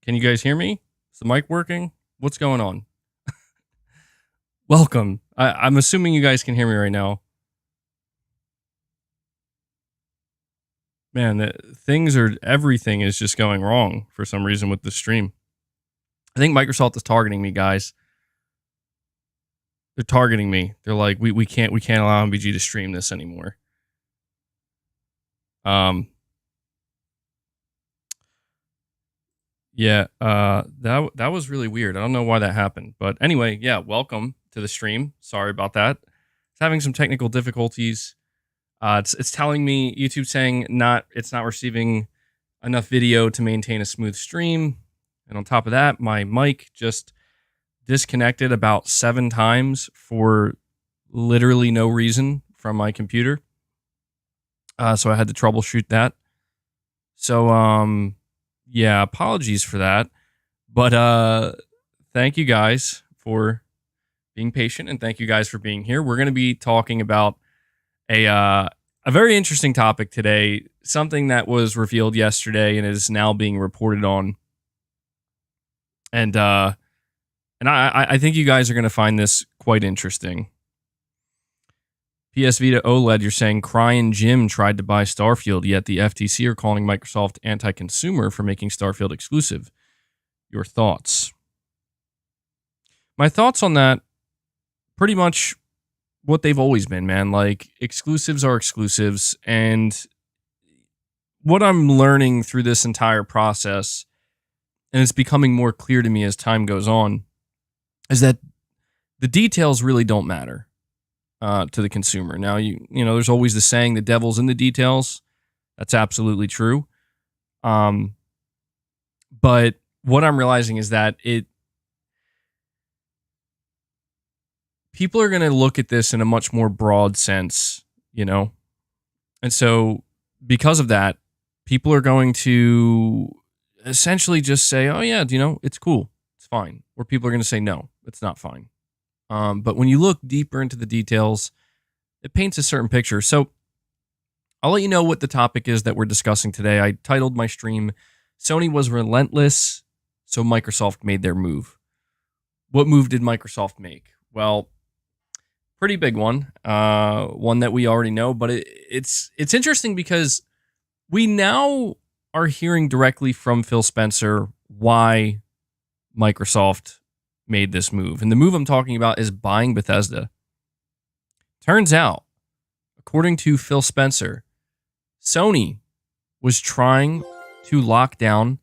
Can you guys hear me? Is the mic working? What's going on? Welcome. I'm assuming you guys can hear me right now. Man, everything is just going wrong for some reason with this stream. I think Microsoft is targeting me, guys. They're targeting me. They're like, we can't allow MBG to stream this anymore. Yeah, that was really weird. I don't know why that happened. But anyway, yeah, welcome to the stream. Sorry about that. It's having some technical difficulties. It's telling me, YouTube saying it's not receiving enough video to maintain a smooth stream. And on top of that, my mic just disconnected about 7 times for literally no reason from my computer. So I had to troubleshoot that. So, yeah, apologies for that. But thank you guys for being patient, and thank you guys for being here. We're going to be talking about a very interesting topic today, something that was revealed yesterday and is now being reported on. And I think you guys are going to find this quite interesting. PS Vita OLED, you're saying Crying Jim tried to buy Starfield, yet the FTC are calling Microsoft anti-consumer for making Starfield exclusive. Your thoughts? My thoughts on that, pretty much what they've always been, man. Like, exclusives are exclusives, and what I'm learning through this entire process, and it's becoming more clear to me as time goes on, is that the details really don't matter to the consumer. Now, you know, there's always the saying, the devil's in the details. That's absolutely true. But what I'm realizing is that people are going to look at this in a much more broad sense, you know? And so because of that, people are going to essentially just say, oh yeah, you know, it's cool. It's fine. Or people are going to say, no, it's not fine. But when you look deeper into the details, it paints a certain picture. So I'll let you know what the topic is that we're discussing today. I titled my stream, Sony was relentless, so Microsoft made their move. What move did Microsoft make? Well, pretty big one. One that we already know, but it's interesting because we now are hearing directly from Phil Spencer why Microsoft made this move. And the move I'm talking about is buying Bethesda. Turns out, according to Phil Spencer, Sony was trying to lock down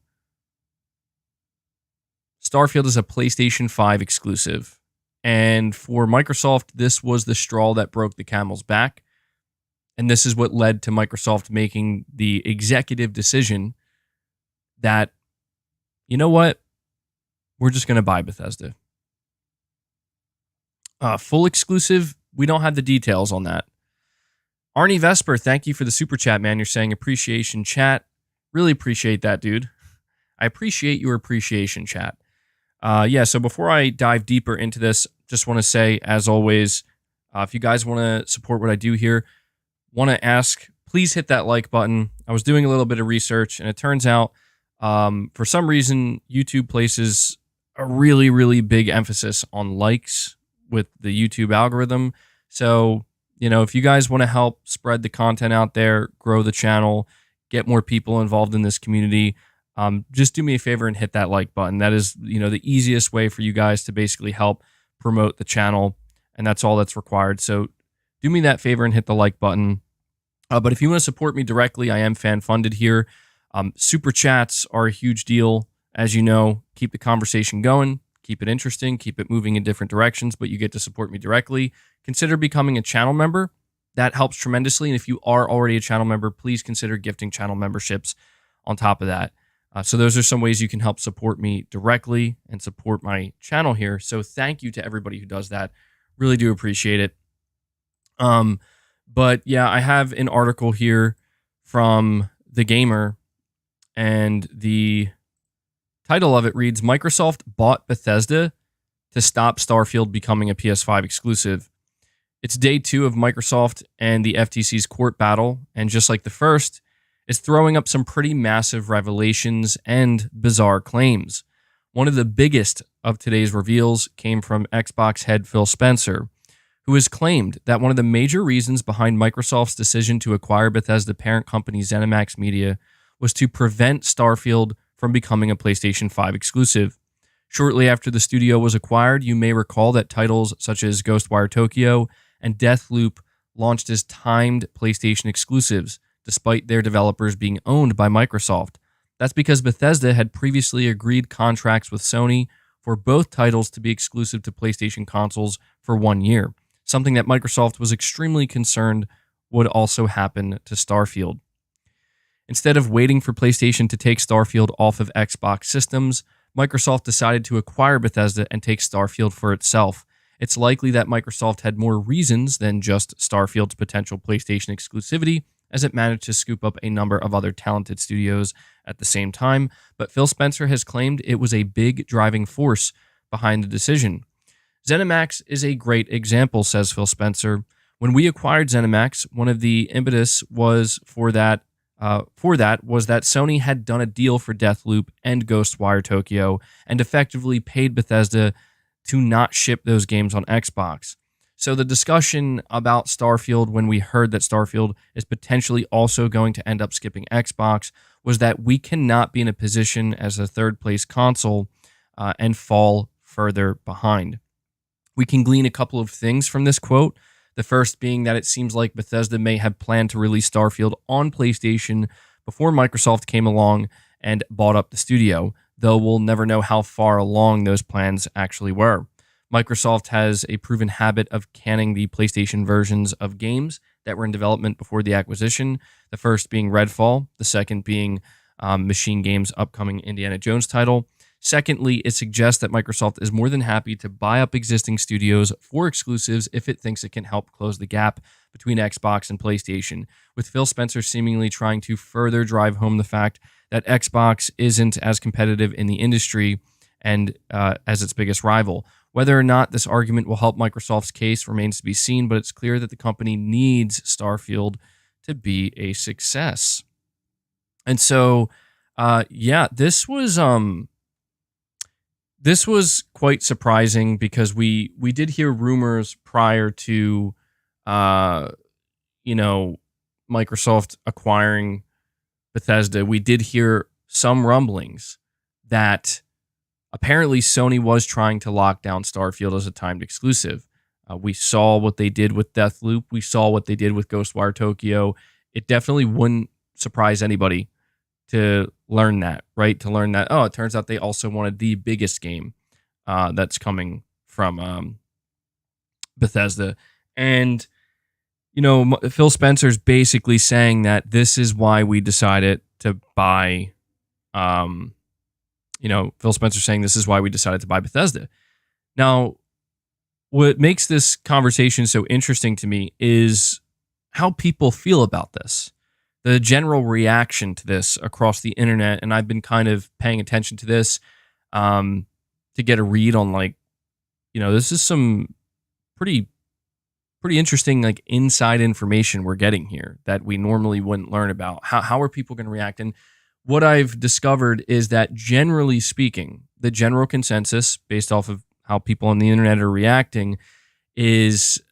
Starfield as a PlayStation 5 exclusive. And for Microsoft, this was the straw that broke the camel's back. And this is what led to Microsoft making the executive decision that, you know what? We're just going to buy Bethesda. Full exclusive, we don't have the details on that. Arnie Vesper, thank you for the super chat, man. You're saying appreciation chat. Really appreciate that, dude. I appreciate your appreciation chat. Yeah, so before I dive deeper into this, just want to say, as always, if you guys want to support what I do here, want to ask, please hit that like button. I was doing a little bit of research, and it turns out, for some reason, YouTube places a really, really big emphasis on likes with the YouTube algorithm. So, you know, if you guys want to help spread the content out there, grow the channel, get more people involved in this community, just do me a favor and hit that like button. That is, you know, the easiest way for you guys to basically help promote the channel, and that's all that's required. So do me that favor and hit the like button. But if you want to support me directly, I am fan funded here. Super chats are a huge deal. As you know, keep the conversation going, keep it interesting, keep it moving in different directions, but you get to support me directly. Consider becoming a channel member. That helps tremendously. And if you are already a channel member, please consider gifting channel memberships on top of that. So those are some ways you can help support me directly and support my channel here. So thank you to everybody who does that. Really do appreciate it. But yeah, I have an article here from The Gamer, and the title of it reads, Microsoft bought Bethesda to stop Starfield becoming a PS5 exclusive. It's day 2 of Microsoft and the FTC's court battle, and just like the first, is throwing up some pretty massive revelations and bizarre claims. One of the biggest of today's reveals came from Xbox head Phil Spencer, who has claimed that one of the major reasons behind Microsoft's decision to acquire Bethesda parent company ZeniMax Media was to prevent Starfield from becoming a PlayStation 5 exclusive. Shortly after the studio was acquired, you may recall that titles such as Ghostwire Tokyo and Deathloop launched as timed PlayStation exclusives, despite their developers being owned by Microsoft. That's because Bethesda had previously agreed contracts with Sony for both titles to be exclusive to PlayStation consoles for 1 year, something that Microsoft was extremely concerned would also happen to Starfield. Instead of waiting for PlayStation to take Starfield off of Xbox systems, Microsoft decided to acquire Bethesda and take Starfield for itself. It's likely that Microsoft had more reasons than just Starfield's potential PlayStation exclusivity, as it managed to scoop up a number of other talented studios at the same time, but Phil Spencer has claimed it was a big driving force behind the decision. ZeniMax is a great example, says Phil Spencer. When we acquired ZeniMax, one of the impetus was for that was that Sony had done a deal for Deathloop and Ghostwire Tokyo and effectively paid Bethesda to not ship those games on Xbox. So the discussion about Starfield, when we heard that Starfield is potentially also going to end up skipping Xbox, was that we cannot be in a position as a third-place console and fall further behind. We can glean a couple of things from this quote. The first being that it seems like Bethesda may have planned to release Starfield on PlayStation before Microsoft came along and bought up the studio, though we'll never know how far along those plans actually were. Microsoft has a proven habit of canning the PlayStation versions of games that were in development before the acquisition, the first being Redfall, the second being Machine Games' upcoming Indiana Jones title. Secondly, it suggests that Microsoft is more than happy to buy up existing studios for exclusives if it thinks it can help close the gap between Xbox and PlayStation, with Phil Spencer seemingly trying to further drive home the fact that Xbox isn't as competitive in the industry and as its biggest rival. Whether or not this argument will help Microsoft's case remains to be seen, but it's clear that the company needs Starfield to be a success. And so, this was quite surprising because we did hear rumors prior to, Microsoft acquiring Bethesda. We did hear some rumblings that apparently Sony was trying to lock down Starfield as a timed exclusive. We saw what they did with Deathloop. We saw what they did with Ghostwire Tokyo. It definitely wouldn't surprise anybody to learn that, right? To learn that, it turns out they also wanted the biggest game that's coming from Bethesda. And, Phil Spencer's basically saying that this is why we decided to buy, Phil Spencer saying this is why we decided to buy Bethesda. Now, what makes this conversation so interesting to me is how people feel about this. The general reaction to this across the internet, and I've been kind of paying attention to this to get a read on, this is some pretty interesting, inside information we're getting here that we normally wouldn't learn about. How are people going to react? And what I've discovered is that, generally speaking, the general consensus, based off of how people on the internet are reacting, is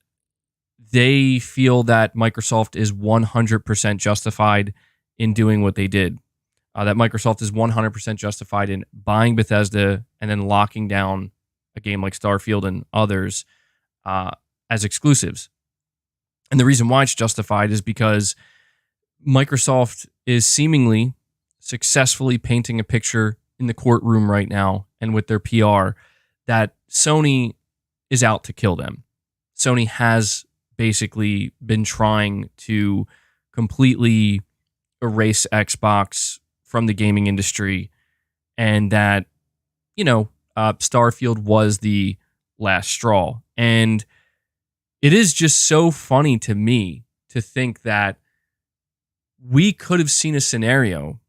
they feel that Microsoft is 100% justified in doing what they did. That Microsoft is 100% justified in buying Bethesda and then locking down a game like Starfield and others as exclusives. And the reason why it's justified is because Microsoft is seemingly successfully painting a picture in the courtroom right now and with their PR that Sony is out to kill them. Sony has basically been trying to completely erase Xbox from the gaming industry, and that, Starfield was the last straw. And it is just so funny to me to think that we could have seen a scenario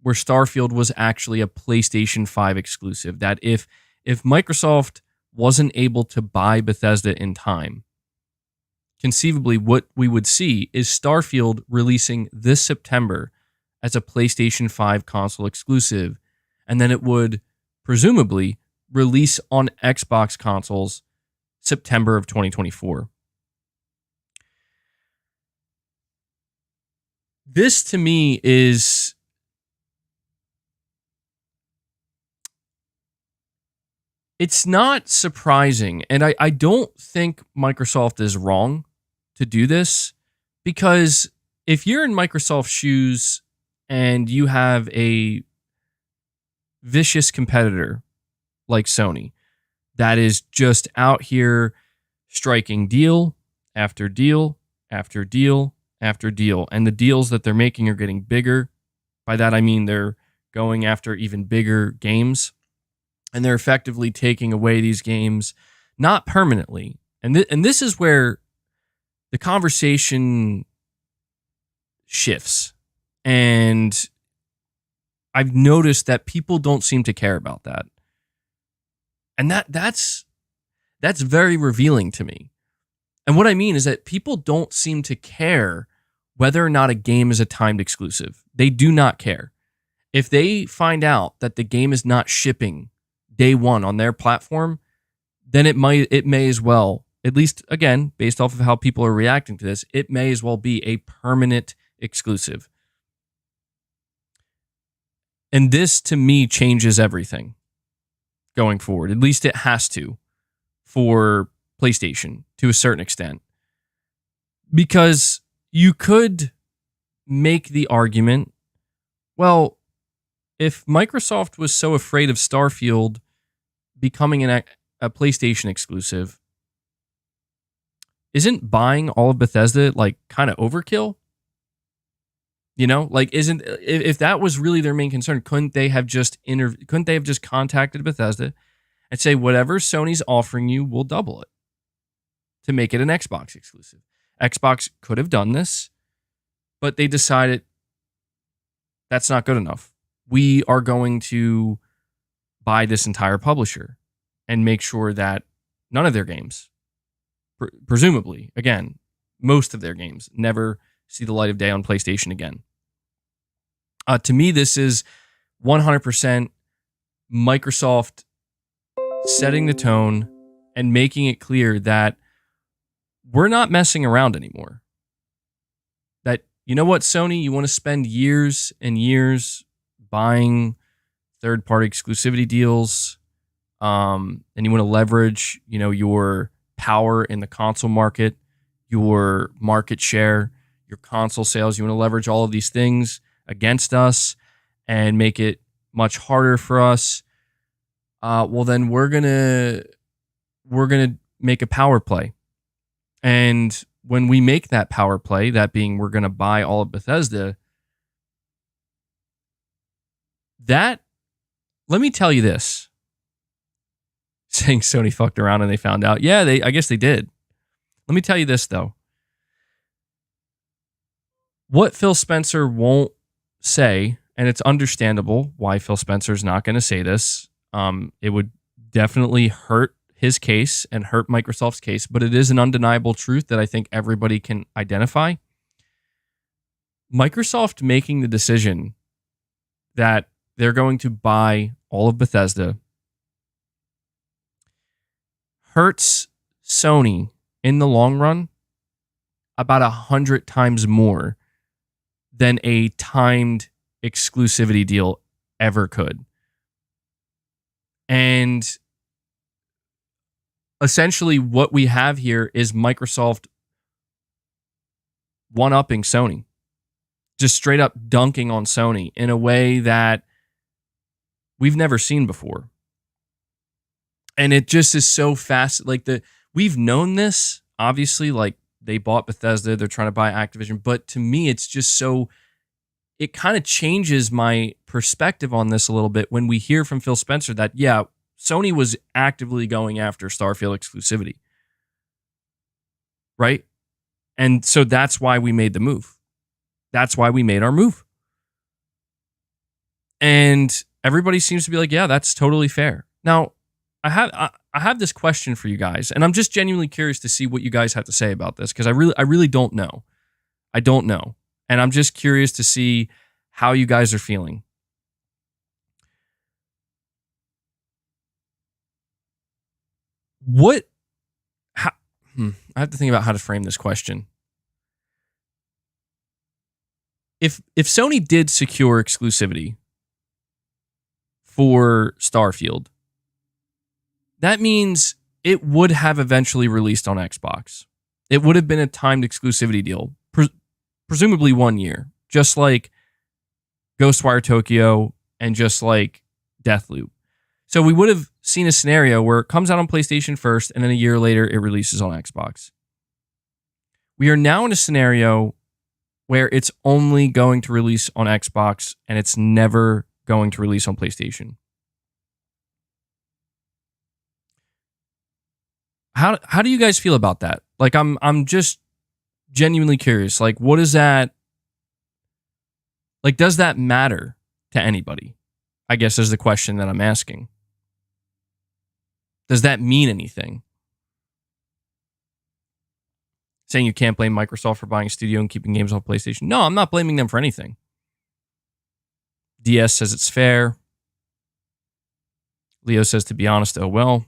where Starfield was actually a PlayStation 5 exclusive, that if Microsoft wasn't able to buy Bethesda in time, conceivably what we would see is Starfield releasing this September as a PlayStation 5 console exclusive, and then it would presumably release on Xbox consoles September of 2024. This to me is it's not surprising, and I don't think Microsoft is wrong to do this, because if you're in Microsoft's shoes and you have a vicious competitor like Sony that is just out here striking deal after deal after deal after deal, and the deals that they're making are getting bigger. By that I mean they're going after even bigger games, and they're effectively taking away these games, not permanently. And this is where the conversation shifts. And I've noticed that people don't seem to care about that. And that's very revealing to me. And what I mean is that people don't seem to care whether or not a game is a timed exclusive. They do not care. If they find out that the game is not shipping day one on their platform, then it may as well, at least again, based off of how people are reacting to this, it may as well be a permanent exclusive. And this to me changes everything going forward. At least it has to for PlayStation to a certain extent. Because you could make the argument, well, if Microsoft was so afraid of Starfield becoming a PlayStation exclusive, isn't buying all of Bethesda like kind of overkill? You know, like if that was really their main concern, couldn't they have just contacted Bethesda and say, whatever Sony's offering you, we'll double it to make it an Xbox exclusive? Xbox could have done this, but they decided that's not good enough. We are going to buy this entire publisher and make sure that none of their games, presumably, again, most of their games, never see the light of day on PlayStation again. To me, this is 100% Microsoft setting the tone and making it clear that we're not messing around anymore. That, you know what, Sony, you want to spend years and years buying third-party exclusivity deals, and you want to leverage, your power in the console market, your market share, your console sales. You want to leverage all of these things against us and make it much harder for us. Well, then we're gonna make a power play, and when we make that power play, that being we're gonna buy all of Bethesda, that, let me tell you this. Saying Sony fucked around and they found out. Yeah, I guess they did. Let me tell you this, though. What Phil Spencer won't say, and it's understandable why Phil Spencer's not going to say this. It would definitely hurt his case and hurt Microsoft's case, but it is an undeniable truth that I think everybody can identify. Microsoft making the decision that they're going to buy all of Bethesda hurts Sony in the long run about 100 times more than a timed exclusivity deal ever could. And essentially what we have here is Microsoft one-upping Sony. Just straight up dunking on Sony in a way that we've never seen before. And it just is so fast. Like we've known this, obviously, like they bought Bethesda, they're trying to buy Activision. But to me, it's just so, it kind of changes my perspective on this a little bit when we hear from Phil Spencer that, yeah, Sony was actively going after Starfield exclusivity. Right? And so that's why we made the move. That's why we made our move. And everybody seems to be like, yeah, that's totally fair. Now, I have this question for you guys, and I'm just genuinely curious to see what you guys have to say about this, because I really don't know. I don't know. And I'm just curious to see how you guys are feeling. I have to think about how to frame this question. If Sony did secure exclusivity for Starfield, that means it would have eventually released on Xbox. It would have been a timed exclusivity deal, presumably 1 year, just like Ghostwire Tokyo and just like Deathloop. So we would have seen a scenario where it comes out on PlayStation first, and then a year later it releases on Xbox. We are now in a scenario where it's only going to release on Xbox and it's never going to release on PlayStation. How do you guys feel about that? Like, I'm just genuinely curious. Like, what is that? Like, does that matter to anybody? I guess is the question that I'm asking. Does that mean anything? Saying you can't blame Microsoft for buying a studio and keeping games on PlayStation. No, I'm not blaming them for anything. DS says it's fair. Leo says, to be honest, oh well.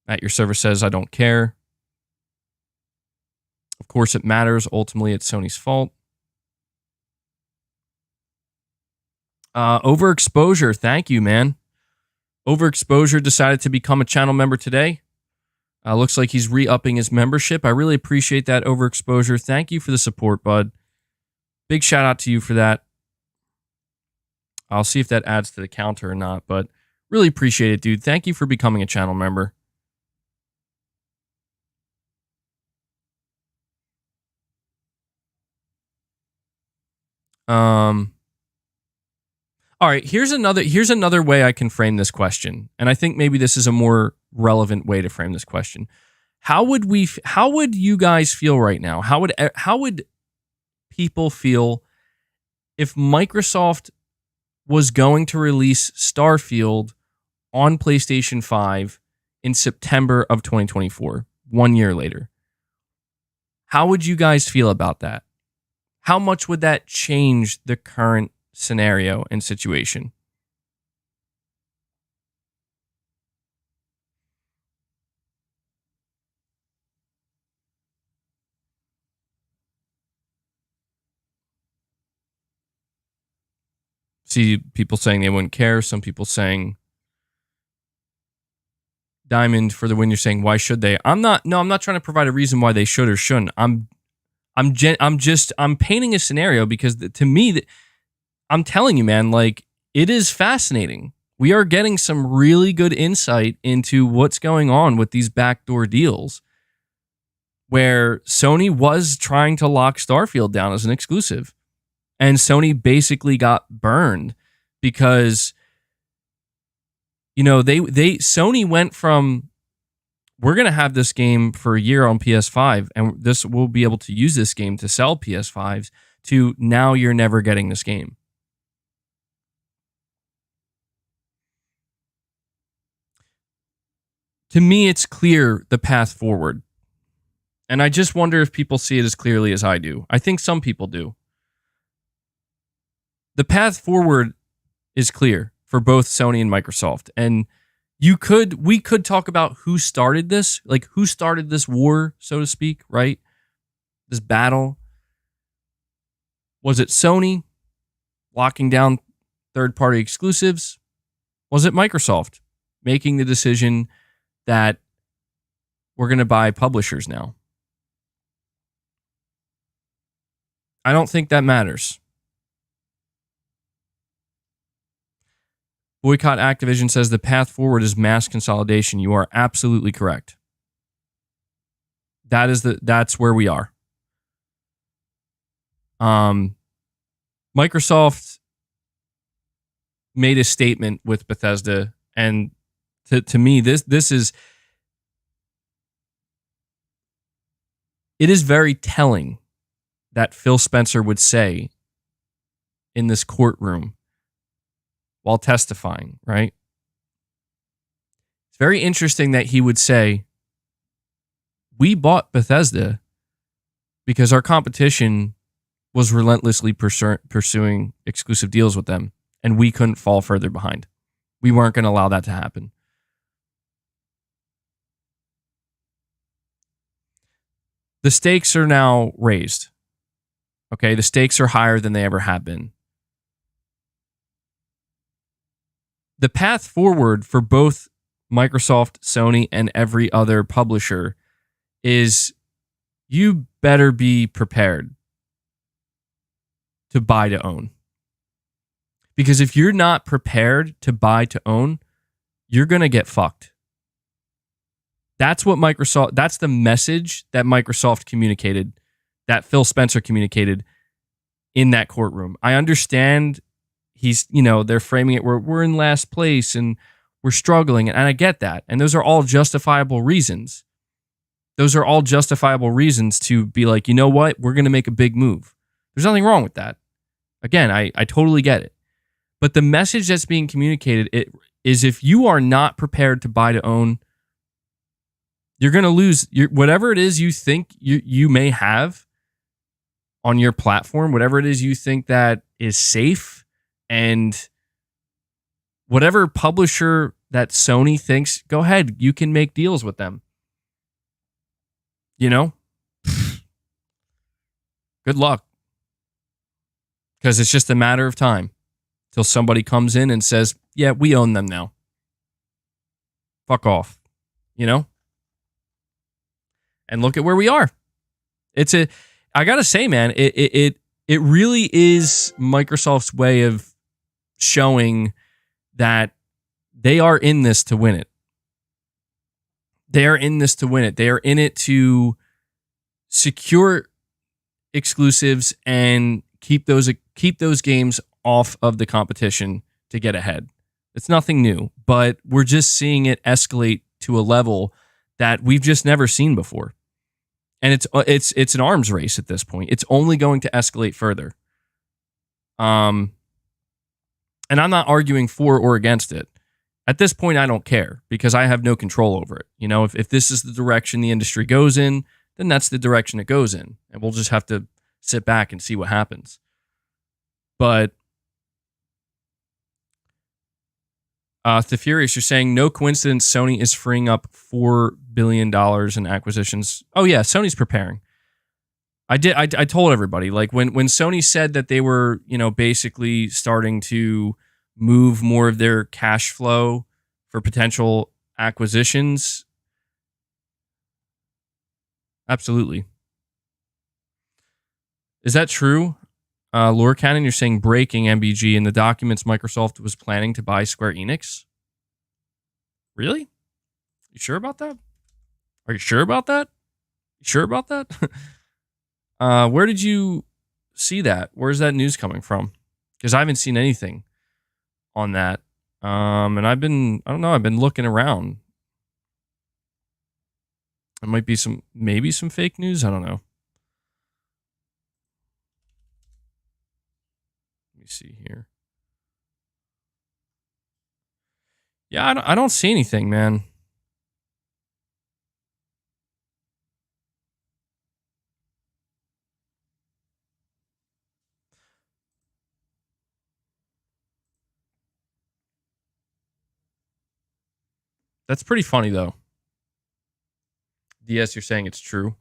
At your server says, I don't care. Of course it matters. Ultimately, it's Sony's fault. Overexposure. Thank you, man. Overexposure decided to become a channel member today. Looks like he's re-upping his membership. I really appreciate that, Overexposure. Thank you for the support, bud. Big shout out to you for that. I'll see if that adds to the counter or not, but really appreciate it, dude. Thank you for becoming a channel member. All right, here's another way I can frame this question, and I think maybe this is a more relevant way to frame this question. How would you guys feel right now? How would people feel if Microsoft was going to release Starfield on PlayStation 5 in September of 2024, 1 year later? How would you guys feel about that? How much would that change the current scenario and situation? See people saying they wouldn't care. Some people saying Diamond for the win. You're saying, why should they? I'm not trying to provide a reason why they should or shouldn't. I'm painting a scenario because to me, I'm telling you, man, like, it is fascinating. We are getting some really good insight into what's going on with these backdoor deals where Sony was trying to lock Starfield down as an exclusive. And Sony basically got burned because, you know, Sony went from, we're going to have this game for a year on PS5 and we'll be able to use this game to sell PS5s, to now you're never getting this game. To me, it's clear the path forward. And I just wonder if people see it as clearly as I do. I think some people do. The path forward is clear for both Sony and Microsoft. And we could talk about who started this, like who started this war, so to speak, right? This battle. Was it Sony locking down third-party exclusives? Was it Microsoft making the decision that we're going to buy publishers now? I don't think that matters. Boycott Activision says the path forward is mass consolidation. You are absolutely correct. That's where we are. Microsoft made a statement with Bethesda, and to me, this is, it is very telling that Phil Spencer would say in this courtroom while testifying, right? It's very interesting that he would say, we bought Bethesda because our competition was relentlessly pursuing exclusive deals with them, and we couldn't fall further behind. We weren't going to allow that to happen. The stakes are now raised. Okay, the stakes are higher than they ever have been. The path forward for both Microsoft, Sony, and every other publisher is you better be prepared to buy to own. Because if you're not prepared to buy to own, you're going to get fucked. That's what Microsoft, that's the message that Microsoft communicated, that Phil Spencer communicated in that courtroom. I understand they're framing it, we're in last place and we're struggling, and I get that. And those are all justifiable reasons. Those are all justifiable reasons to be like, you know what? We're going to make a big move. There's nothing wrong with that. Again, I totally get it. But the message that's being communicated is if you are not prepared to buy to own, you're going to lose whatever it is you think you may have on your platform, whatever it is you think that is safe, and whatever publisher that Sony thinks, go ahead, you can make deals with them. You know? Good luck. Because it's just a matter of time till somebody comes in and says, yeah, we own them now. Fuck off. You know? And look at where we are. I gotta say, man, it really is Microsoft's way of showing that they are in this to win it. They are in this to win it. They are in it to secure exclusives and keep those games off of the competition to get ahead. It's nothing new, but we're just seeing it escalate to a level that we've just never seen before. And it's an arms race at this point. It's only going to escalate further. And I'm not arguing for or against it. At this point, I don't care because I have no control over it. You know, if this is the direction the industry goes in, then that's the direction it goes in. And we'll just have to sit back and see what happens. But The Furious, you're saying, no coincidence Sony is freeing up $4 billion in acquisitions. Oh, yeah, Sony's preparing. I told everybody, like when Sony said that they were, basically starting to move more of their cash flow for potential acquisitions. Absolutely. Is that true? Lore Cannon, you're saying breaking MBG in the documents Microsoft was planning to buy Square Enix. Really? You sure about that? Are you sure about that? You sure about that? Where did you see that? Where's that news coming from? Because I haven't seen anything on that. And I've been looking around. It might be maybe some fake news. I don't know. Let me see here. Yeah, I don't see anything, man. That's pretty funny, though. DS, you're saying it's true.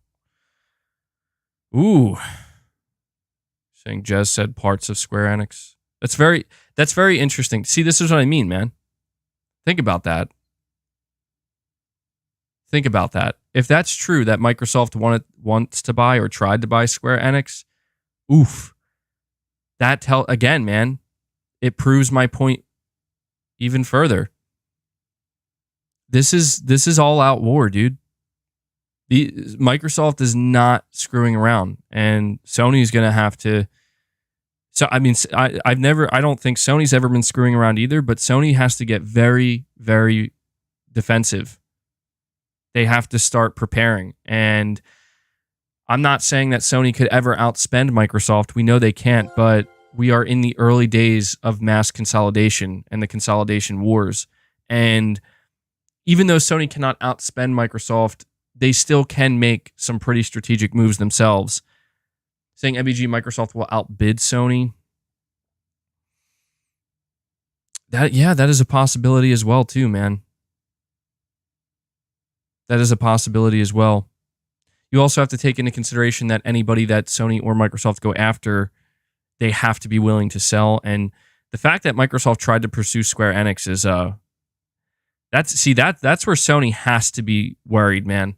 Ooh. Saying Jez said parts of Square Enix. That's very interesting. See, this is what I mean, man. Think about that. Think about that. If that's true, that Microsoft wants to buy or tried to buy Square Enix, oof. Again, man, it proves my point even further. This is all out war, dude. Microsoft is not screwing around, and Sony's gonna have to. So I mean, I don't think Sony's ever been screwing around either, but Sony has to get very, very defensive. They have to start preparing, and I'm not saying that Sony could ever outspend Microsoft. We know they can't, but we are in the early days of mass consolidation and the consolidation wars, and even though Sony cannot outspend Microsoft, they still can make some pretty strategic moves themselves. saying MBG Microsoft will outbid Sony. That is a possibility as well too, man. That is a possibility as well. You also have to take into consideration that anybody that Sony or Microsoft go after, they have to be willing to sell. And the fact that Microsoft tried to pursue Square Enix is that's where Sony has to be worried, man.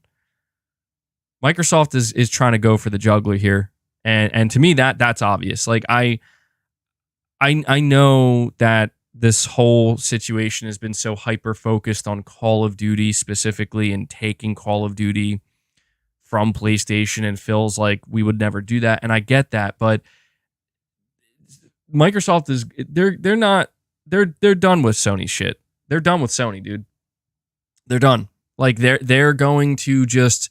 Microsoft is trying to go for the juggler here. And to me that's obvious. Like I know that this whole situation has been so hyper focused on Call of Duty specifically and taking Call of Duty from PlayStation, and feels like we would never do that. And I get that, but Microsoft is they're done with Sony shit. They're done with Sony, dude. They're done. Like they're going to just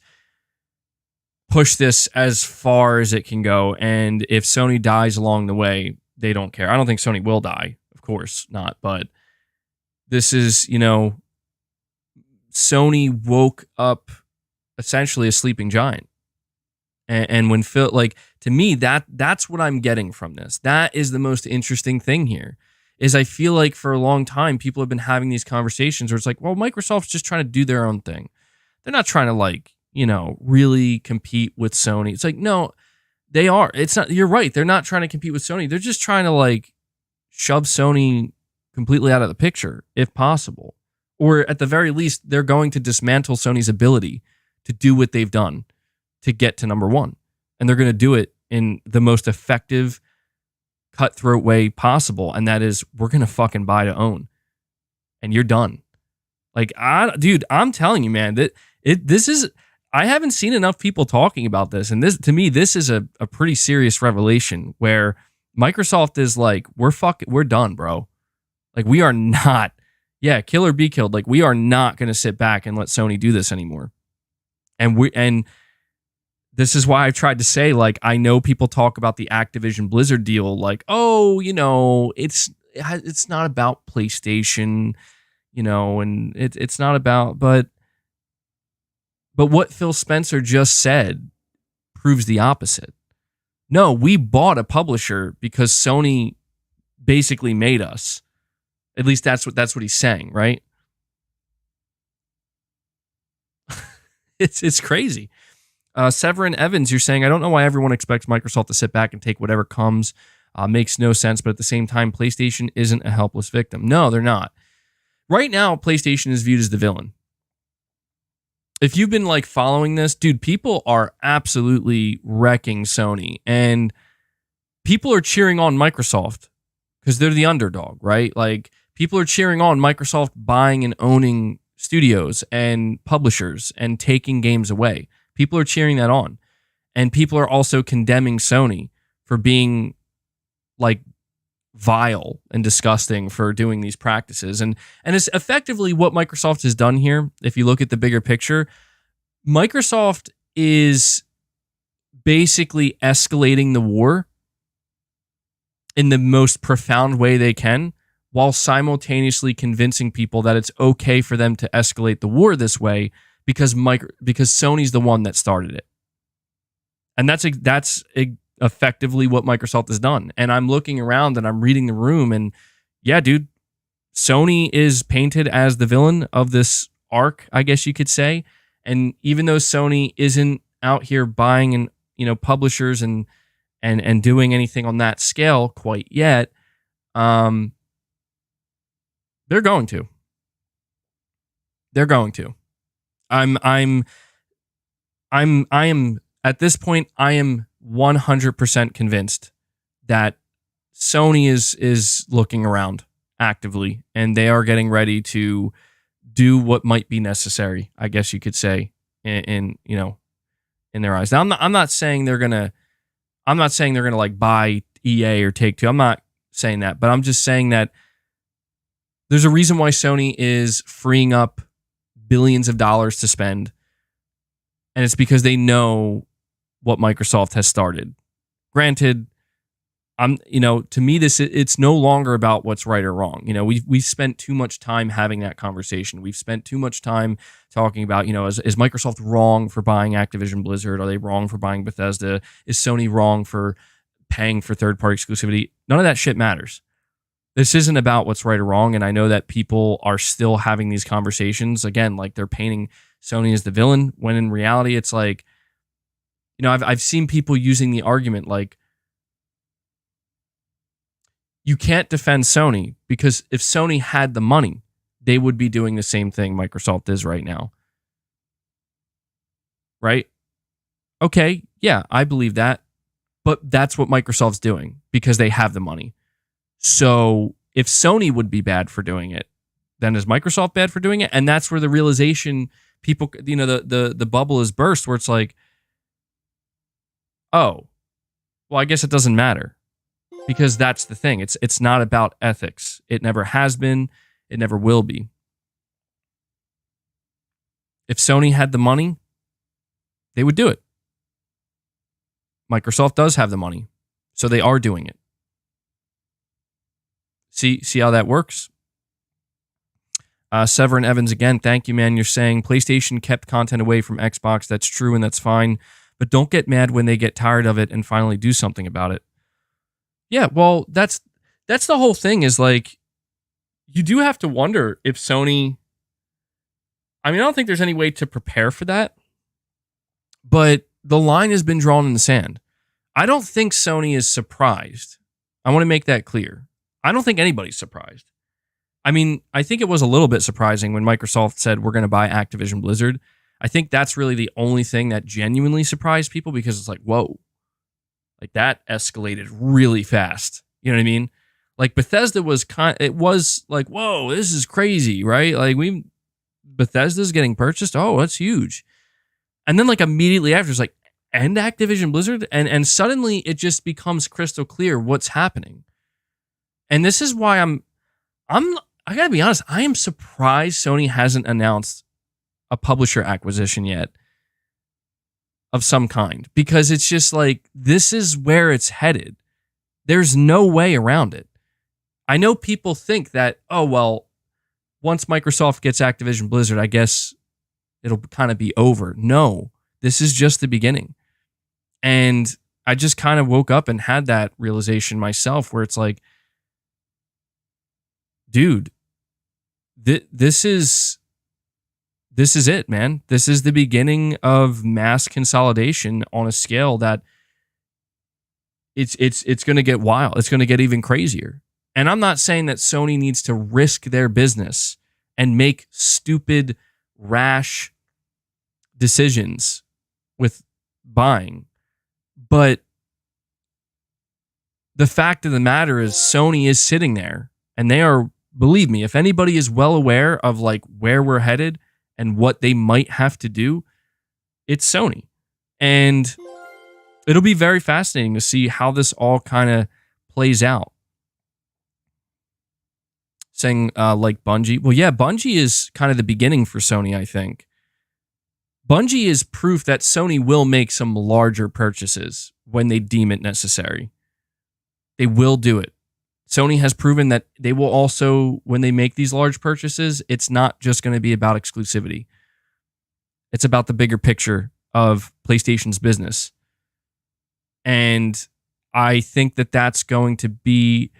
push this as far as it can go. And if Sony dies along the way, they don't care. I don't think Sony will die. Of course not. But this is, Sony woke up essentially a sleeping giant. And when Phil, like, to me, that's what I'm getting from this. That is the most interesting thing here, is I feel like for a long time, people have been having these conversations where it's like, well, Microsoft's just trying to do their own thing. They're not trying to really compete with Sony. It's like, no, they are. It's not, you're right. They're not trying to compete with Sony. They're just trying to shove Sony completely out of the picture if possible. Or at the very least, they're going to dismantle Sony's ability to do what they've done to get to number one. And they're going to do it in the most effective, cutthroat way possible. And that is, we're going to fucking buy to own. And you're done. Dude, I'm telling you, man, I haven't seen enough people talking about this. And this, to me, this is a pretty serious revelation where Microsoft is like, we're done, bro. We are not, kill or be killed. We are not going to sit back and let Sony do this anymore. And this is why I've tried to say, I know people talk about the Activision Blizzard deal, it's not about PlayStation, and it's not about, but what Phil Spencer just said proves the opposite. No, we bought a publisher because Sony basically made us. At least that's what he's saying, right? It's crazy. Severin Evans, you're saying, I don't know why everyone expects Microsoft to sit back and take whatever comes. Makes no sense, but at the same time, PlayStation isn't a helpless victim. No, they're not. Right now, PlayStation is viewed as the villain. If you've been following this, dude, people are absolutely wrecking Sony, and people are cheering on Microsoft because they're the underdog, right? People are cheering on Microsoft buying and owning studios and publishers and taking games away. People are cheering that on. And people are also condemning Sony for being vile and disgusting for doing these practices. And it's effectively what Microsoft has done here. If you look at the bigger picture, Microsoft is basically escalating the war in the most profound way they can, while simultaneously convincing people that it's okay for them to escalate the war this way because Sony's the one that started it. And that's effectively what Microsoft has done. And I'm looking around and I'm reading the room, and yeah, dude, Sony is painted as the villain of this arc, I guess you could say. And even though Sony isn't out here buying and publishers and doing anything on that scale quite yet, they're going to. They're going to. I am at this point, I am 100% convinced that Sony is looking around actively, and they are getting ready to do what might be necessary, I guess you could say, in their eyes. Now, I'm not saying they're gonna buy EA or Take-Two. I'm not saying that, but I'm just saying that there's a reason why Sony is freeing up billions of dollars to spend, and it's because they know what Microsoft has started. Granted, To me, it's no longer about what's right or wrong. We've spent too much time having that conversation. We've spent too much time talking about, is Microsoft wrong for buying Activision Blizzard? Are they wrong for buying Bethesda? Is Sony wrong for paying for third-party exclusivity? None of that shit matters. This isn't about what's right or wrong, and I know that people are still having these conversations. Again, like they're painting Sony as the villain, when in reality, it's like, I've seen people using the argument like, you can't defend Sony because if Sony had the money, they would be doing the same thing Microsoft is right now. Right? Okay, yeah, I believe that. But that's what Microsoft's doing because they have the money. So if Sony would be bad for doing it, then is Microsoft bad for doing it? And that's where the realization people, the bubble is burst where it's like, oh, well, I guess it doesn't matter. Because that's the thing. It's not about ethics. It never has been. It never will be. If Sony had the money, they would do it. Microsoft does have the money, so they are doing it. See how that works? Severin Evans again, thank you, man. You're saying PlayStation kept content away from Xbox. That's true, and that's fine. But don't get mad when they get tired of it and finally do something about it. Yeah, well, that's the whole thing is like, you do have to wonder if Sony, I don't think there's any way to prepare for that, but the line has been drawn in the sand. I don't think Sony is surprised. I want to make that clear. I don't think anybody's surprised. I think it was a little bit surprising when Microsoft said we're going to buy Activision Blizzard. I think that's really the only thing that genuinely surprised people because it's like, whoa. Like that escalated really fast. You know what I mean? Like Bethesda was it was like, whoa, this is crazy, right? Like Bethesda's getting purchased. Oh, that's huge. And then like immediately after it's like, and Activision Blizzard? And suddenly it just becomes crystal clear what's happening. And this is why I gotta be honest, I am surprised Sony hasn't announced a publisher acquisition yet. Of some kind, because it's just like, this is where it's headed. There's no way around it. I know people think that, oh, well, once Microsoft gets Activision Blizzard, I guess it'll kind of be over. No, this is just the beginning. And I just kind of woke up and had that realization myself where it's like, dude, this is it, man. This is the beginning of mass consolidation on a scale that it's going to get wild. It's going to get even crazier. And I'm not saying that Sony needs to risk their business and make stupid, rash decisions with buying. But the fact of the matter is Sony is sitting there and they are, believe me, if anybody is well aware of like where we're headed and what they might have to do, it's Sony. And it'll be very fascinating to see how this all kind of plays out. Saying like Bungie. Well, yeah, Bungie is kind of the beginning for Sony, I think. Bungie is proof that Sony will make some larger purchases when they deem it necessary. They will do it. Sony has proven that they will also, when they make these large purchases, it's not just going to be about exclusivity. It's about the bigger picture of PlayStation's business. And I think that that's going to be,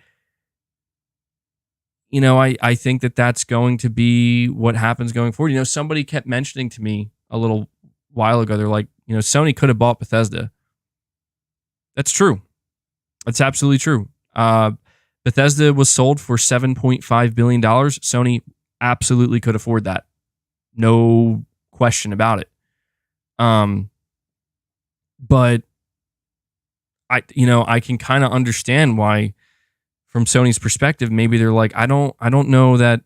I think that that's going to be what happens going forward. Somebody kept mentioning to me a little while ago, they're like, Sony could have bought Bethesda. That's true. That's absolutely true. Bethesda was sold for $7.5 billion. Sony absolutely could afford that. No question about it. But I can kind of understand why, from Sony's perspective, maybe they're like, I don't know that,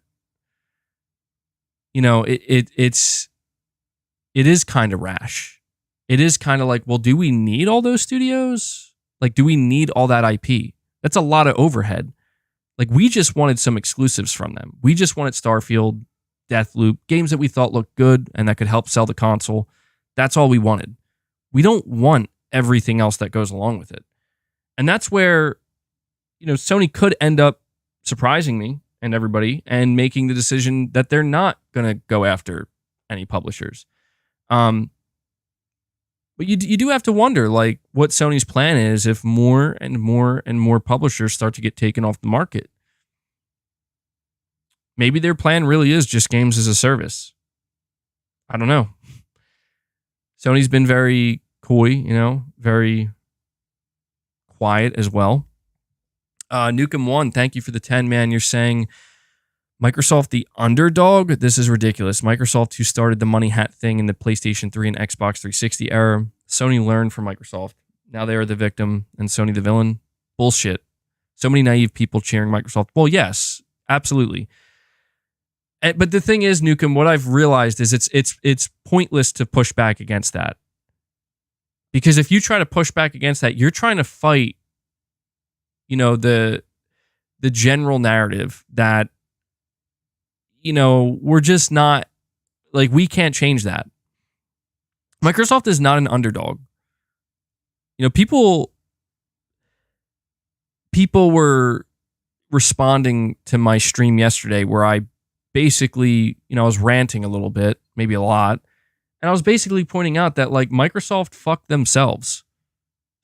it is kind of rash. It is kind of like, well, do we need all those studios? Like, do we need all that IP? That's a lot of overhead. Like, we just wanted some exclusives from them. We just wanted Starfield, Deathloop, games that we thought looked good and that could help sell the console. That's all we wanted. We don't want everything else that goes along with it. And that's where Sony could end up surprising me and everybody and making the decision that they're not going to go after any publishers. But you do have to wonder, like, what Sony's plan is if more and more and more publishers start to get taken off the market. Maybe their plan really is just games as a service. I don't know. Sony's been very coy, very quiet as well. Nukem1, thank you for the 10, man. You're saying Microsoft the underdog? This is ridiculous. Microsoft, who started the money hat thing in the PlayStation 3 and Xbox 360 era. Sony learned from Microsoft. Now they are the victim and Sony the villain. Bullshit. So many naive people cheering Microsoft. Well, yes, absolutely. But the thing is, Nukem, what I've realized is it's pointless to push back against that. Because if you try to push back against that, you're trying to fight, the general narrative that, we're just not, like, we can't change that. Microsoft is not an underdog. People were responding to my stream yesterday where I basically, I was ranting a little bit, maybe a lot. And I was basically pointing out that, like, Microsoft fucked themselves.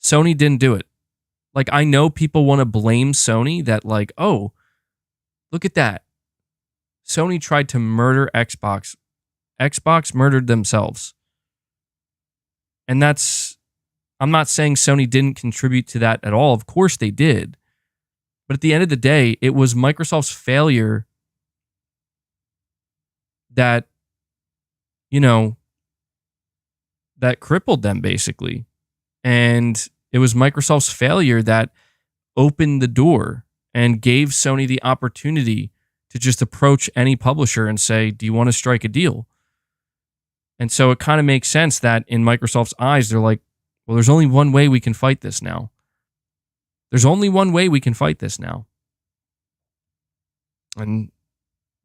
Sony didn't do it. Like, I know people want to blame Sony that, like, oh, look at that. Sony tried to murder Xbox. Xbox murdered themselves. And I'm not saying Sony didn't contribute to that at all. Of course they did. But at the end of the day, it was Microsoft's failure that, that crippled them, basically. And it was Microsoft's failure that opened the door and gave Sony the opportunity to just approach any publisher and say, do you want to strike a deal? And so it kind of makes sense that in Microsoft's eyes, they're like, well, there's only one way we can fight this now. There's only one way we can fight this now. And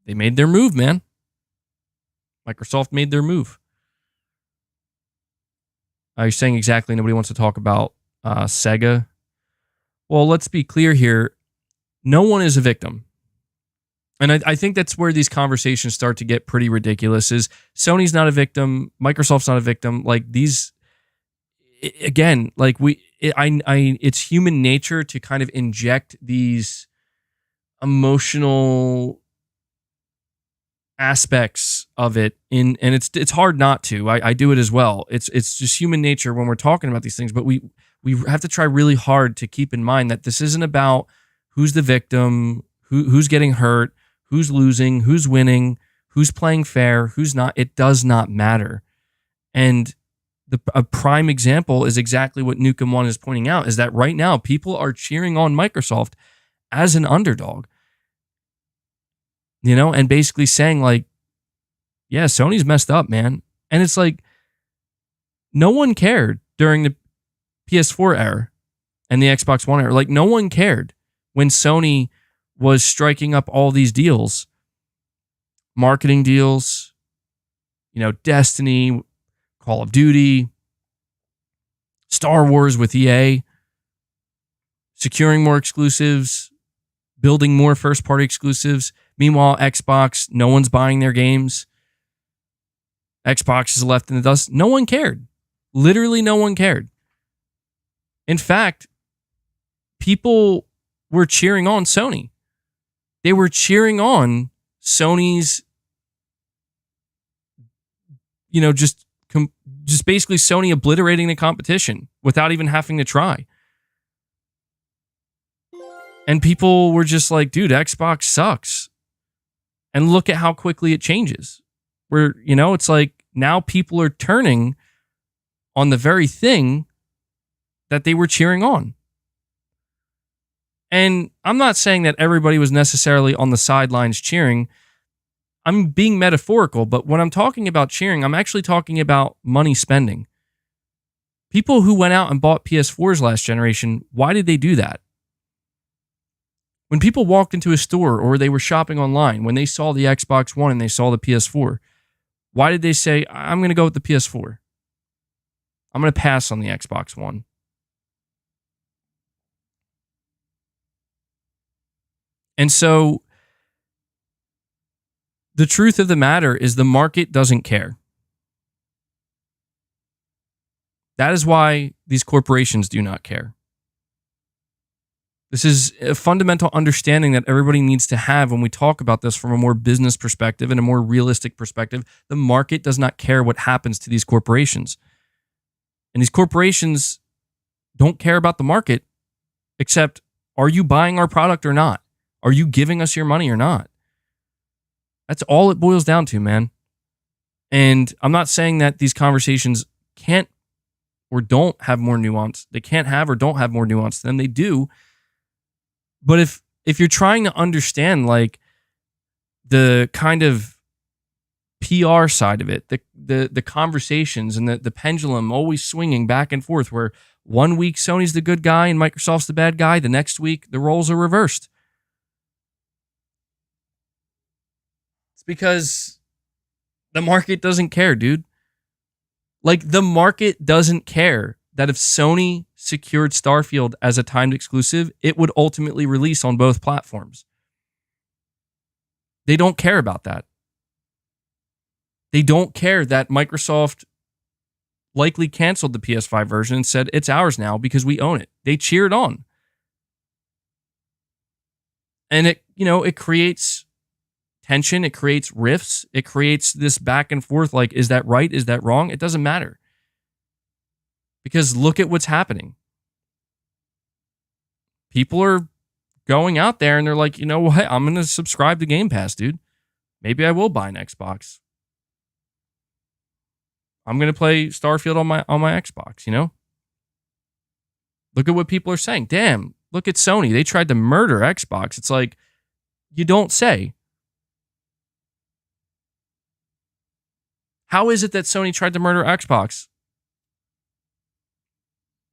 they made their move, man. Microsoft made their move. You're saying exactly nobody wants to talk about Sega. Well, let's be clear here. No one is a victim. And I think that's where these conversations start to get pretty ridiculous, is Sony's not a victim. Microsoft's not a victim. Like, these, again, like, it's human nature to kind of inject these emotional aspects of it in, and it's hard not to. I do it as well. It's just human nature when we're talking about these things, but we have to try really hard to keep in mind that this isn't about who's the victim, who's getting hurt, who's losing, who's winning, who's playing fair, who's not. It does not matter. And a prime example is exactly what Nukem1 is pointing out, is that right now people are cheering on Microsoft as an underdog. And basically saying, like, yeah, Sony's messed up, man. And it's like, no one cared during the PS4 era and the Xbox One era. Like, no one cared when Sony was striking up all these deals, marketing deals, Destiny, Call of Duty, Star Wars with EA, securing more exclusives, building more first-party exclusives. Meanwhile, Xbox, no one's buying their games. Xbox is left in the dust. No one cared. Literally no one cared. In fact, people were cheering on Sony. They were cheering on Sony's, just basically Sony obliterating the competition without even having to try. And people were just like, dude, Xbox sucks. And look at how quickly it changes. Where, it's like now people are turning on the very thing that they were cheering on. And I'm not saying that everybody was necessarily on the sidelines cheering. I'm being metaphorical, but when I'm talking about cheering, I'm actually talking about money spending. People who went out and bought PS4s last generation, why did they do that? When people walked into a store or they were shopping online, when they saw the Xbox One and they saw the PS4, why did they say, I'm going to go with the PS4? I'm going to pass on the Xbox One. And so the truth of the matter is the market doesn't care. That is why these corporations do not care. This is a fundamental understanding that everybody needs to have when we talk about this from a more business perspective and a more realistic perspective. The market does not care what happens to these corporations. And these corporations don't care about the market, except, are you buying our product or not? Are you giving us your money or not? That's all it boils down to, man. And I'm not saying that these conversations can't or don't have more nuance. They can't have or don't have more nuance than they do. But if you're trying to understand like the kind of PR side of it, the conversations and the pendulum always swinging back and forth, where one week Sony's the good guy and Microsoft's the bad guy, the next week the roles are reversed. It's because the market doesn't care, dude. Like, the market doesn't care that if Sony secured Starfield as a timed exclusive, it would ultimately release on both platforms. They don't care about that. They don't care that Microsoft likely canceled the PS5 version and said, it's ours now because we own it. They cheered on. And it creates tension, it creates rifts, it creates this back and forth, like, is that right? Is that wrong? It doesn't matter. Because look at what's happening. People are going out there and they're like, you know what? I'm going to subscribe to Game Pass, dude. Maybe I will buy an Xbox. I'm going to play Starfield on my Xbox, you know? Look at what people are saying. Damn, look at Sony. They tried to murder Xbox. It's like, you don't say. How is it that Sony tried to murder Xbox?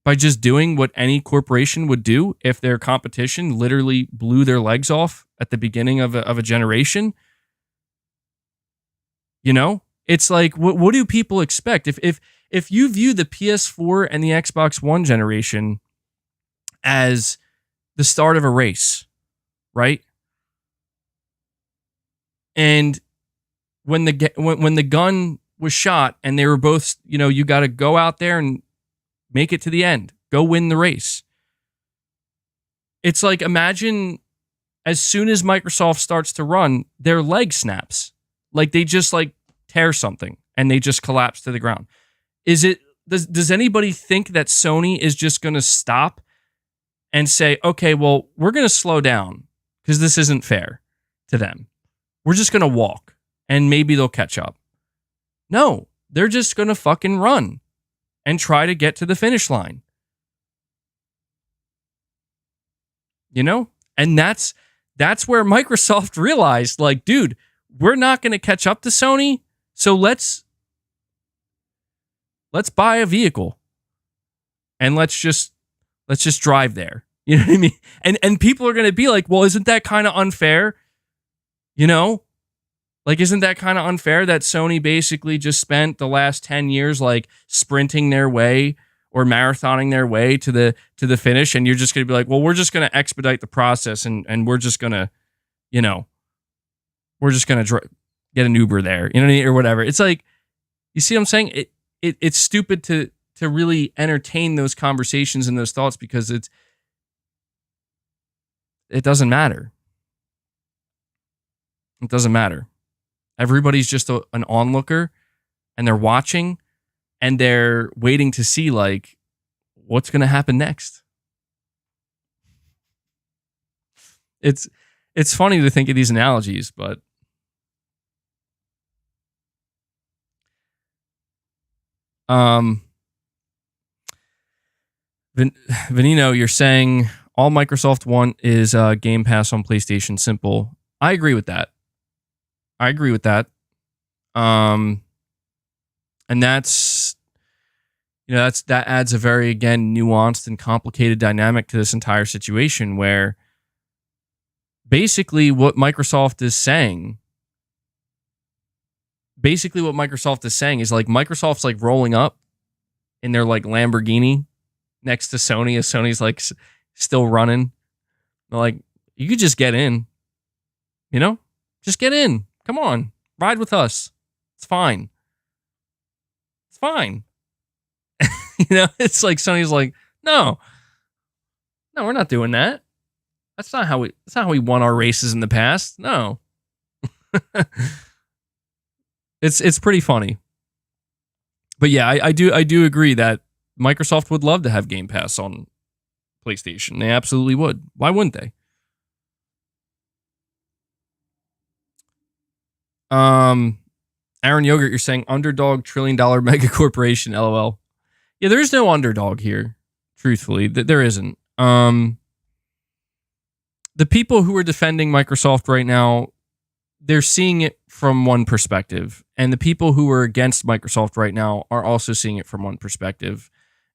By just doing what any corporation would do if their competition literally blew their legs off at the beginning of a generation. You know, it's like, what do people expect? If you view the PS4 and the Xbox One generation as the start of a race, right? And when the gun was shot and they were both, you got to go out there and make it to the end. Go win the race. It's like, imagine as soon as Microsoft starts to run, their leg snaps. Like, they just tear something and they just collapse to the ground. Does anybody think that Sony is just going to stop and say, okay, well, we're going to slow down because this isn't fair to them. We're just going to walk and maybe they'll catch up. No, they're just going to fucking run and try to get to the finish line. You know? And that's where Microsoft realized, like, dude, we're not going to catch up to Sony, so let's buy a vehicle and let's just drive there. You know what I mean? And people are going to be like, well, isn't that kind of unfair? You know? Like, isn't that kind of unfair that Sony basically just spent the last 10 years like sprinting their way or marathoning their way to the finish, and you're just going to be like, well, we're just going to expedite the process and we're just going to, we're just going to get an Uber there, or whatever. It's like, you see what I'm saying? It's stupid to really entertain those conversations and those thoughts because it doesn't matter. It doesn't matter. Everybody's just an onlooker, and they're watching, and they're waiting to see, like, what's going to happen next. It's funny to think of these analogies, but Venino, you're saying all Microsoft want is Game Pass on PlayStation. Simple. I agree with that. And that's, that adds a very, again, nuanced and complicated dynamic to this entire situation, where basically what Microsoft is saying is like, Microsoft's like rolling up in their like Lamborghini next to Sony, as Sony's like still running. They're like, you could just get in. You know, just get in. Come on, ride with us. It's fine. It's fine. It's like Sony's like, no, we're not doing that. That's not how we won our races in the past. No. It's pretty funny. But yeah, I do agree that Microsoft would love to have Game Pass on PlayStation. They absolutely would. Why wouldn't they? Aaron Yogurt, you're saying underdog $1 trillion mega corporation, LOL. Yeah, there's no underdog here, truthfully. There isn't. The people who are defending Microsoft right now, they're seeing it from one perspective. And the people who are against Microsoft right now are also seeing it from one perspective.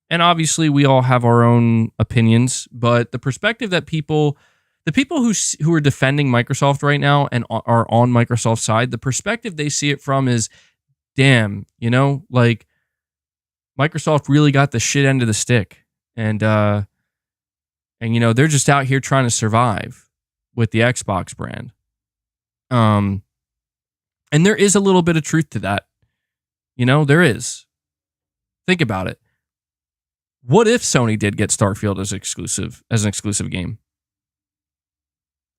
And obviously, we all have our own opinions, but the perspective that the people who are defending Microsoft right now and are on Microsoft's side, the perspective they see it from is, damn, like Microsoft really got the shit end of the stick. And they're just out here trying to survive with the Xbox brand. And there is a little bit of truth to that. There is. Think about it. What if Sony did get Starfield as an exclusive game?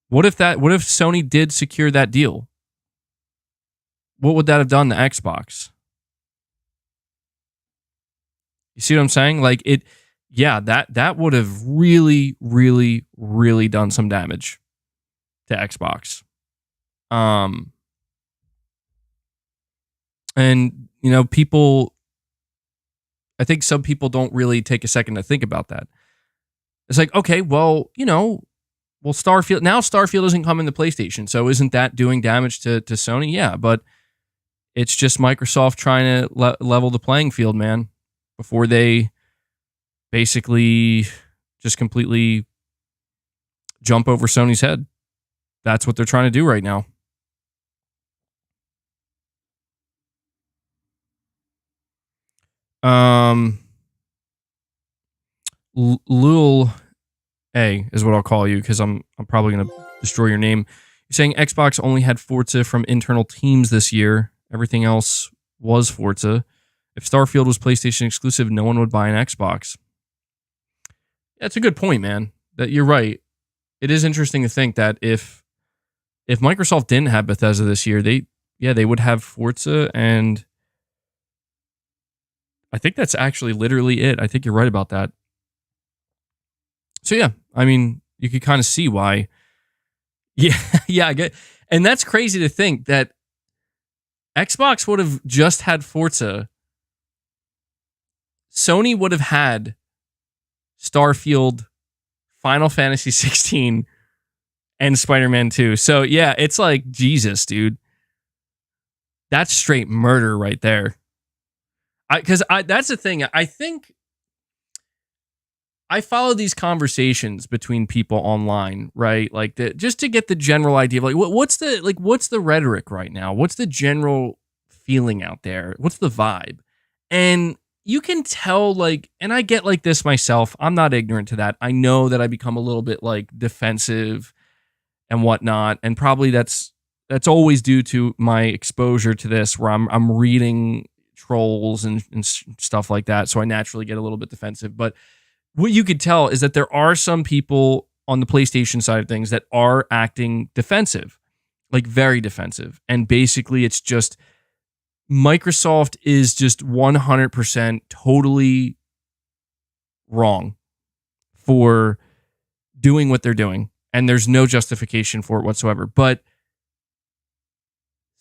What if Sony did secure that deal? What would that have done to Xbox? You see what I'm saying? Like that would have really, really, really done some damage to Xbox. And people, I think some people don't really take a second to think about that. It's like, okay, well, Starfield isn't coming to PlayStation, so isn't that doing damage to Sony? Yeah, but it's just Microsoft trying to level the playing field, man, before they basically just completely jump over Sony's head. That's what they're trying to do right now. Lul A is what I'll call you, because I'm probably going to destroy your name. You're saying Xbox only had Forza from internal teams this year. Everything else was Forza. If Starfield was PlayStation exclusive, no one would buy an Xbox. That's a good point, man. That you're right. It is interesting to think that if Microsoft didn't have Bethesda this year, they would have Forza, and I think that's actually literally it. I think you're right about that. So yeah, I mean, you could kind of see why. Yeah, I get, and that's crazy to think that Xbox would have just had Forza. Sony would have had Starfield, Final Fantasy 16, and Spider-Man 2. So yeah, it's like, Jesus, dude. That's straight murder right there. Because that's the thing. I think I follow these conversations between people online, right? Like just to get the general idea of like what's the rhetoric right now? What's the general feeling out there? What's the vibe? And you can tell, like, and I get like this myself. I'm not ignorant to that. I know that I become a little bit like defensive and whatnot, and probably that's always due to my exposure to this, where I'm reading trolls and stuff like that, so I naturally get a little bit defensive. But what you could tell is that there are some people on the PlayStation side of things that are acting defensive, like very defensive, and basically it's just Microsoft is just 100% totally wrong for doing what they're doing, and there's no justification for it whatsoever. But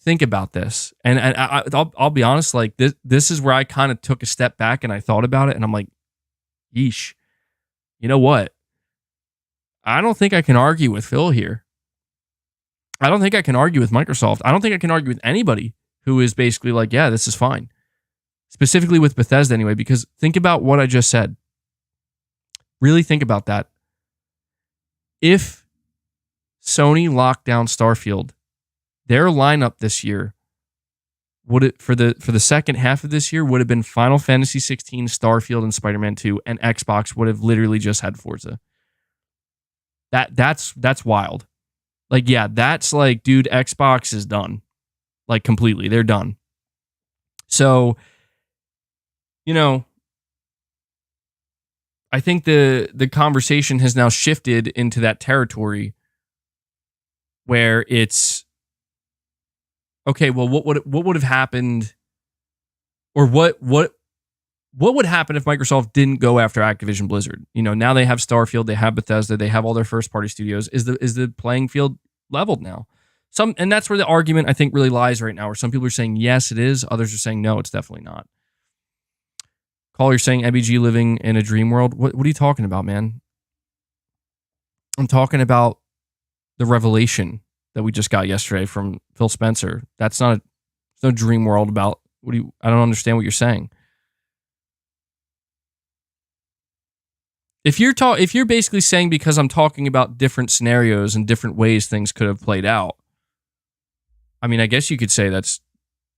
think about this, and I'll be honest, like this is where I kind of took a step back and I thought about it, and I'm like, yeesh, you know what? I don't think I can argue with Phil here. I don't think I can argue with Microsoft. I don't think I can argue with anybody who is basically like, yeah, this is fine. Specifically with Bethesda anyway, because think about what I just said. Really think about that. If Sony locked down Starfield, their lineup this year would it for the second half of this year would have been Final Fantasy 16, Starfield, and Spider-Man 2, and Xbox would have literally just had Forza. That's wild. Like, yeah, that's like, dude, Xbox is done. Like, completely. They're done. So, you know, I think the conversation has now shifted into that territory where it's okay, well, what would have happened, or what would happen if Microsoft didn't go after Activision Blizzard? You know, now they have Starfield, they have Bethesda, they have all their first party studios. Is the playing field leveled now? And that's where the argument I think really lies right now, where some people are saying yes, it is, others are saying no, it's definitely not. Caller, you're saying MBG living in a dream world. What are you talking about, man? I'm talking about the revelation that we just got yesterday from Phil Spencer. That's not no dream world about I don't understand what you're saying. If you're basically saying because I'm talking about different scenarios and different ways things could have played out, I mean, I guess you could say that's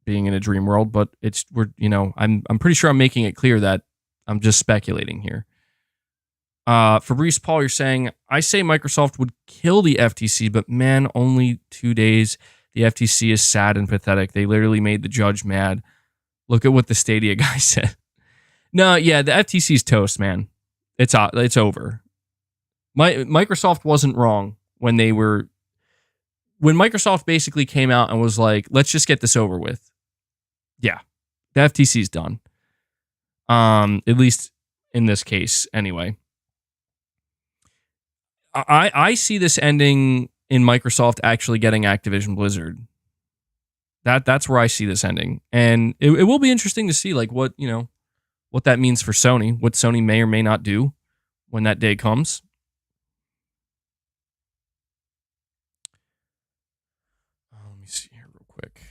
being in a dream world, but I'm pretty sure I'm making it clear that I'm just speculating here. Fabrice Paul, you're saying, I say Microsoft would kill the FTC, but man, only 2 days. The FTC is sad and pathetic. They literally made the judge mad. Look at what the Stadia guy said. No, yeah, the FTC's toast, man. It's over. Microsoft wasn't wrong when Microsoft basically came out and was like, let's just get this over with. Yeah, the FTC's done. At least in this case, anyway. I see this ending in Microsoft actually getting Activision Blizzard. That's where I see this ending. And it will be interesting to see like what that means for Sony, what Sony may or may not do when that day comes. Let me see here real quick.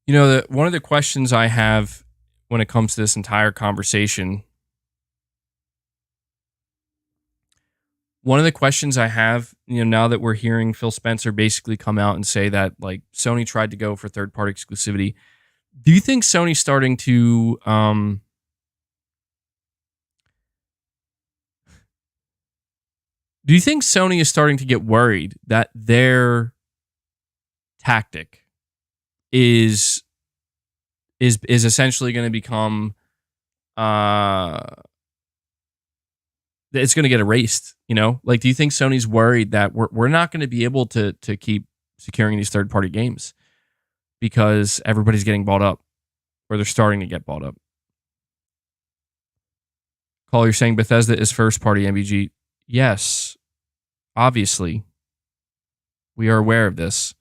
You know, one of the questions I have when it comes to this entire conversation, now that we're hearing Phil Spencer basically come out and say that like Sony tried to go for third-party exclusivity, do you think Sony's starting to do you think Sony is starting to get worried that their tactic is essentially going to become it's going to get erased, you know? Like, do you think Sony's worried that we're not going to be able to keep securing these third-party games because everybody's getting bought up, or they're starting to get bought up? Call, you're saying Bethesda is first-party MBG. Yes, obviously. We are aware of this.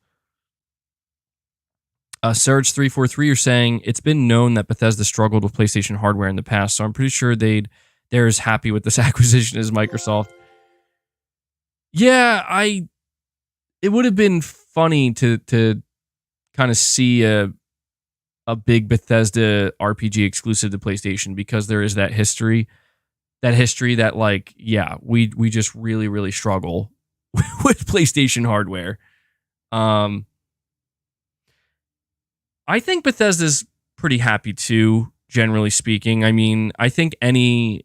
Surge343, you're saying it's been known that Bethesda struggled with PlayStation hardware in the past, so I'm pretty sure they're as happy with this acquisition as Microsoft. Yeah, it would have been funny to kind of see a big Bethesda RPG exclusive to PlayStation, because there is that history that like, yeah, we just really, really struggle with PlayStation hardware. I think Bethesda's pretty happy too, generally speaking. I mean, I think any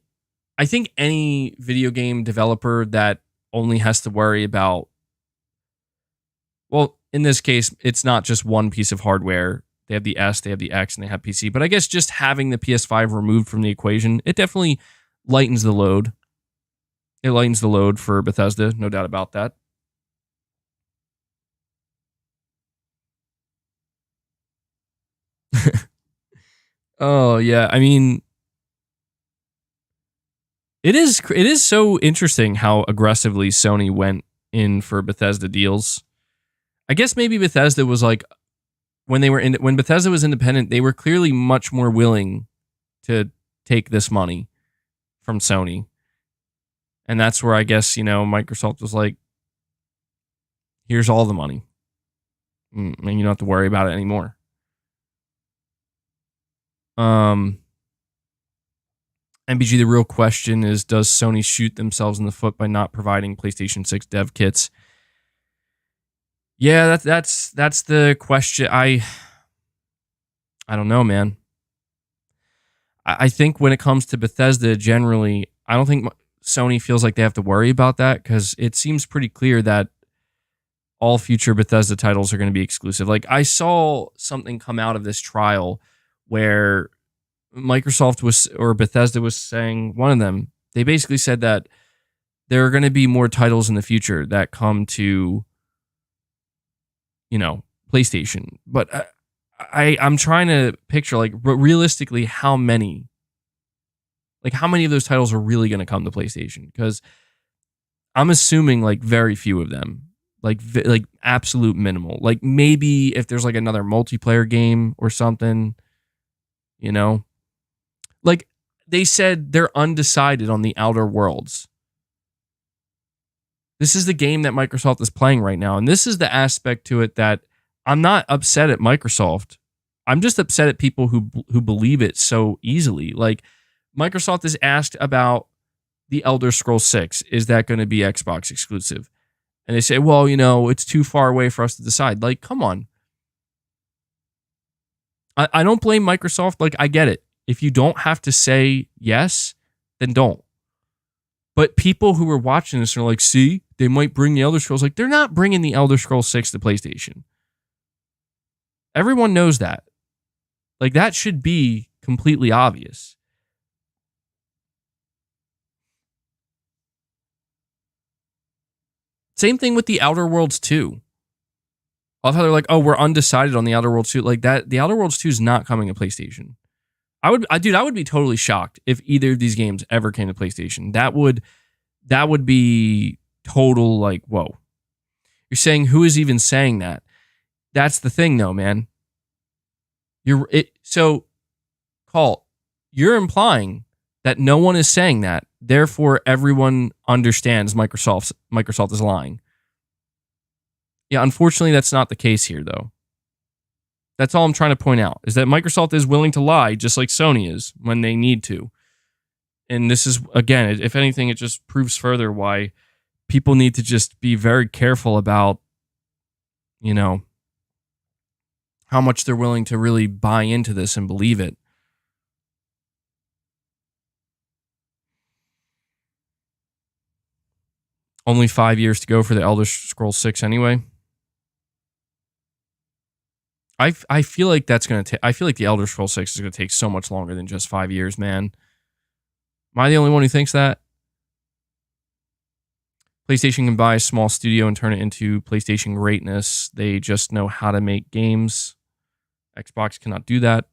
video game developer that only has to worry about, well, in this case, it's not just one piece of hardware. They have the S, they have the X, and they have PC. But I guess just having the PS5 removed from the equation, it definitely lightens the load. It lightens the load for Bethesda, no doubt about that. Oh, yeah. I mean, it is so interesting how aggressively Sony went in for Bethesda deals. I guess maybe Bethesda was like, when Bethesda was independent, they were clearly much more willing to take this money from Sony. And that's where I guess, Microsoft was like, here's all the money. And you don't have to worry about it anymore. MBG, the real question is, does Sony shoot themselves in the foot by not providing PlayStation 6 dev kits? Yeah, that's the question. I don't know, man. I think when it comes to Bethesda generally, I don't think Sony feels like they have to worry about that, because it seems pretty clear that all future Bethesda titles are going to be exclusive. Like, I saw something come out of this trial where Microsoft was, or Bethesda was saying, one of them, they basically said that there are going to be more titles in the future that come to, PlayStation. But I'm trying to picture, like, realistically, how many of those titles are really going to come to PlayStation? Because I'm assuming, like, very few of them, like absolute minimal. Like, maybe if there's like another multiplayer game or something, like they said they're undecided on the Outer Worlds. This is the game that Microsoft is playing right now. And this is the aspect to it that I'm not upset at Microsoft. I'm just upset at people who believe it so easily. Like, Microsoft is asked about the Elder Scrolls 6. Is that going to be Xbox exclusive? And they say, well, it's too far away for us to decide. Like, come on. I don't blame Microsoft. Like, I get it. If you don't have to say yes, then don't. But people who are watching this are like, see, they might bring the Elder Scrolls. Like, they're not bringing the Elder Scrolls 6 to PlayStation. Everyone knows that. Like, that should be completely obvious. Same thing with the Outer Worlds 2. I love how they're like, oh, we're undecided on the Outer Worlds 2. Like, that, the Outer Worlds 2 is not coming to PlayStation. I would be totally shocked if either of these games ever came to PlayStation. That would be total, like, whoa. You're saying, who is even saying that? That's the thing, though, man. So, Colt, you're implying that no one is saying that. Therefore, everyone understands Microsoft is lying. Yeah, unfortunately, that's not the case here, though. That's all I'm trying to point out, is that Microsoft is willing to lie, just like Sony is, when they need to. And this is, again, if anything, it just proves further why people need to just be very careful about, how much they're willing to really buy into this and believe it. Only 5 years to go for the Elder Scrolls 6 anyway. I feel like that's going to take... I feel like the Elder Scrolls 6 is going to take so much longer than just 5 years, man. Am I the only one who thinks that? PlayStation can buy a small studio and turn it into PlayStation greatness. They just know how to make games. Xbox cannot do that.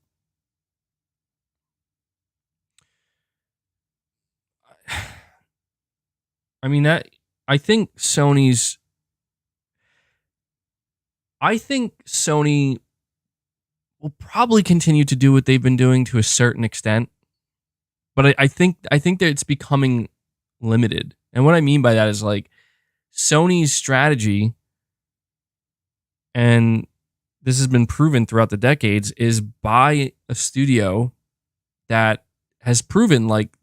I mean, I think Sony will probably continue to do what they've been doing to a certain extent. But I think that it's becoming limited. And what I mean by that is, like, Sony's strategy, and this has been proven throughout the decades, is buy a studio that has proven like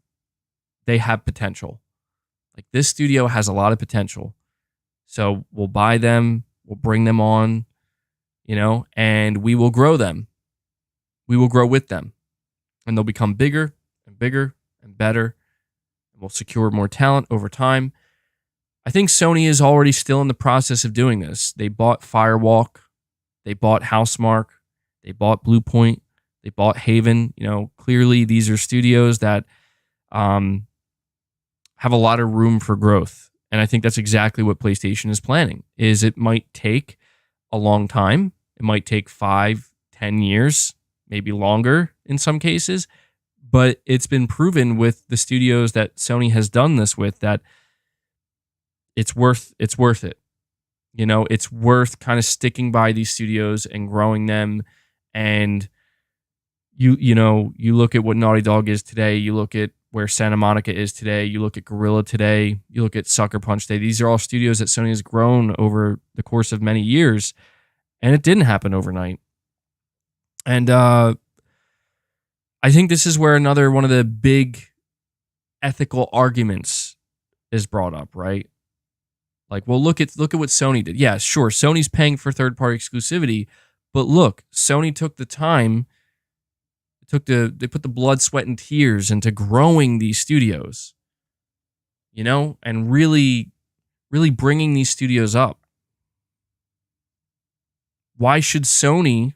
they have potential. Like, this studio has a lot of potential. So we'll buy them, we'll bring them on, and we will grow them. We will grow with them. And they'll become bigger and bigger and better. And we'll secure more talent over time. I think Sony is already still in the process of doing this. They bought Firewalk. They bought Housemarque. They bought Bluepoint. They bought Haven. Clearly these are studios that have a lot of room for growth. And I think that's exactly what PlayStation is planning. Is it might take a long time. It might take 5, 10 years, maybe longer in some cases. But it's been proven with the studios that Sony has done this with that it's worth it. It's worth kind of sticking by these studios and growing them. And you look at what Naughty Dog is today. You look at where Santa Monica is today. You look at Guerrilla today. You look at Sucker Punch today. These are all studios that Sony has grown over the course of many years. And it didn't happen overnight. And I think this is where another one of the big ethical arguments is brought up, right? Like, well, look at what Sony did. Yeah, sure, Sony's paying for third-party exclusivity, but look, Sony took the time, they put the blood, sweat, and tears into growing these studios, and really, really bringing these studios up. Why should Sony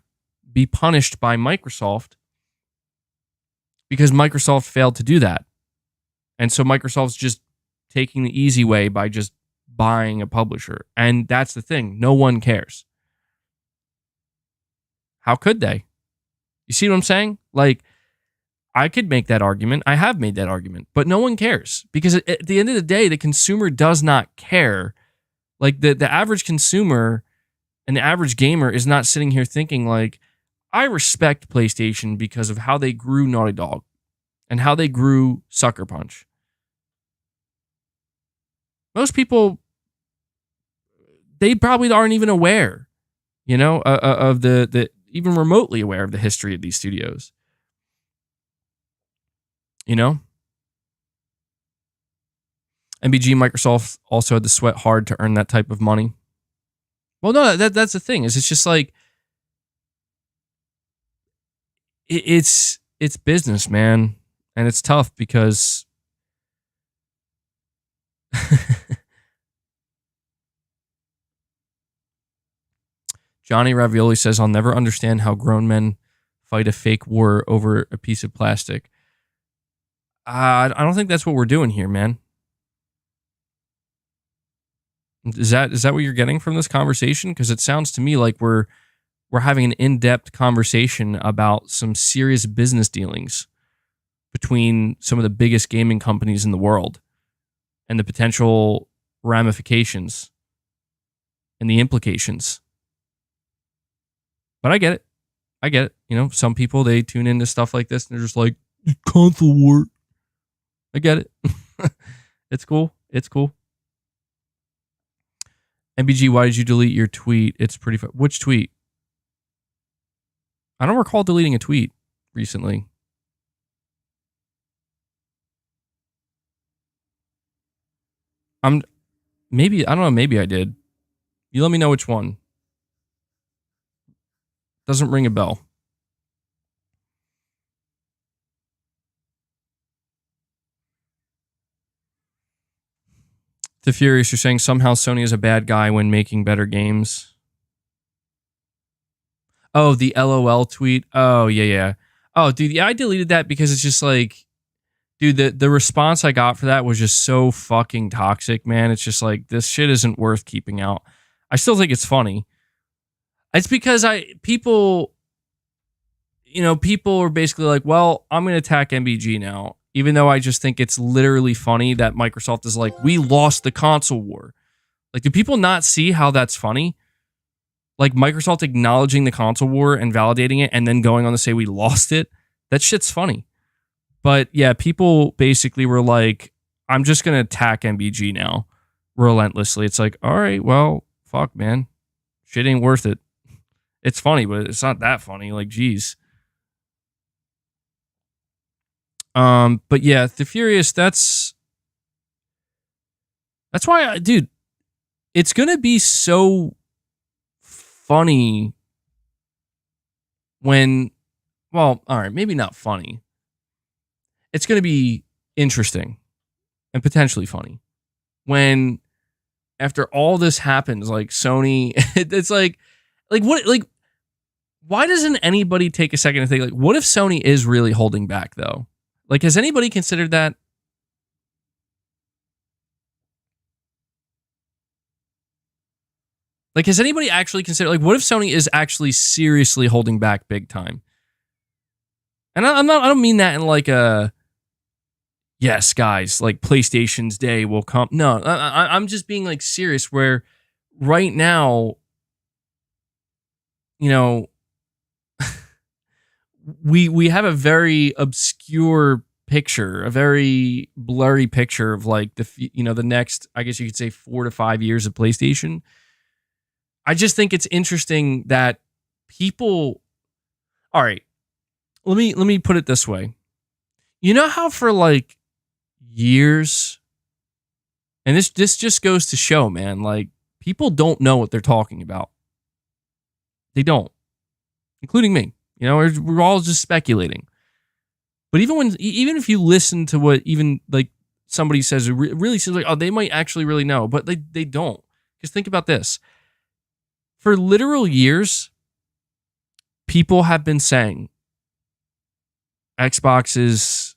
be punished by Microsoft because Microsoft failed to do that? And so Microsoft's just taking the easy way by just buying a publisher. And that's the thing. No one cares. How could they? You see what I'm saying? Like, I could make that argument. I have made that argument. But no one cares. Because at the end of the day, the consumer does not care. Like, the average consumer and the average gamer is not sitting here thinking, like, I respect PlayStation because of how they grew Naughty Dog and how they grew Sucker Punch. Most people, they probably aren't even aware, of the even remotely aware of the history of these studios. MBG, Microsoft also had to sweat hard to earn that type of money. Well, no, that's the thing. It's just like it's business, man, and it's tough because Johnny Ravioli says, I'll never understand how grown men fight a fake war over a piece of plastic. I don't think that's what we're doing here, man. Is that what you're getting from this conversation? Because it sounds to me like we're having an in-depth conversation about some serious business dealings between some of the biggest gaming companies in the world and the potential ramifications and the implications. But I get it. Some people, they tune into stuff like this and they're just like, console war. I get it. It's cool. MBG, why did you delete your tweet? It's pretty fun. Which tweet? I don't recall deleting a tweet recently. Maybe I did. You let me know which one. Doesn't ring a bell. The Furious, you're saying somehow Sony is a bad guy when making better games. Oh, the LOL tweet. Oh, yeah. Oh, dude, yeah, I deleted that because it's just like, dude, the response I got for that was just so fucking toxic, man. It's just like, this shit isn't worth keeping out. I still think it's funny. It's because people are basically like, well, I'm going to attack MBG now, even though I just think it's literally funny that Microsoft is like, we lost the console war. Like, do people not see how that's funny? Like, Microsoft acknowledging the console war and validating it and then going on to say we lost it. That shit's funny. But yeah, people basically were like, I'm just going to attack MBG now relentlessly. It's like, all right, well, fuck, man. Shit ain't worth it. It's funny, but it's not that funny. Like, geez. But yeah, The Furious, that's why, dude, it's going to be so funny when, well, all right, maybe not funny. It's going to be interesting and potentially funny when after all this happens, like Sony, it's like what, like, why doesn't anybody take a second to think, like, what if Sony is really holding back though? Like, has anybody considered that? Like, has anybody actually considered, like, what if Sony is actually seriously holding back big time? And I don't mean that in like a, yes, guys, like PlayStation's day will come. No, I'm just being like serious where right now, we have a very obscure picture, a very blurry picture of like the next, I guess you could say 4 to 5 years of PlayStation. I just think it's interesting that people, all right, let me put it this way. You know how for like years, and this just goes to show, man, like, people don't know what they're talking about. They don't, including me. You know, we're all just speculating. But even if you listen to what even like somebody says, it really seems like, oh, they might actually really know, but they don't. Because think about this. For literal years, people have been saying Xbox is,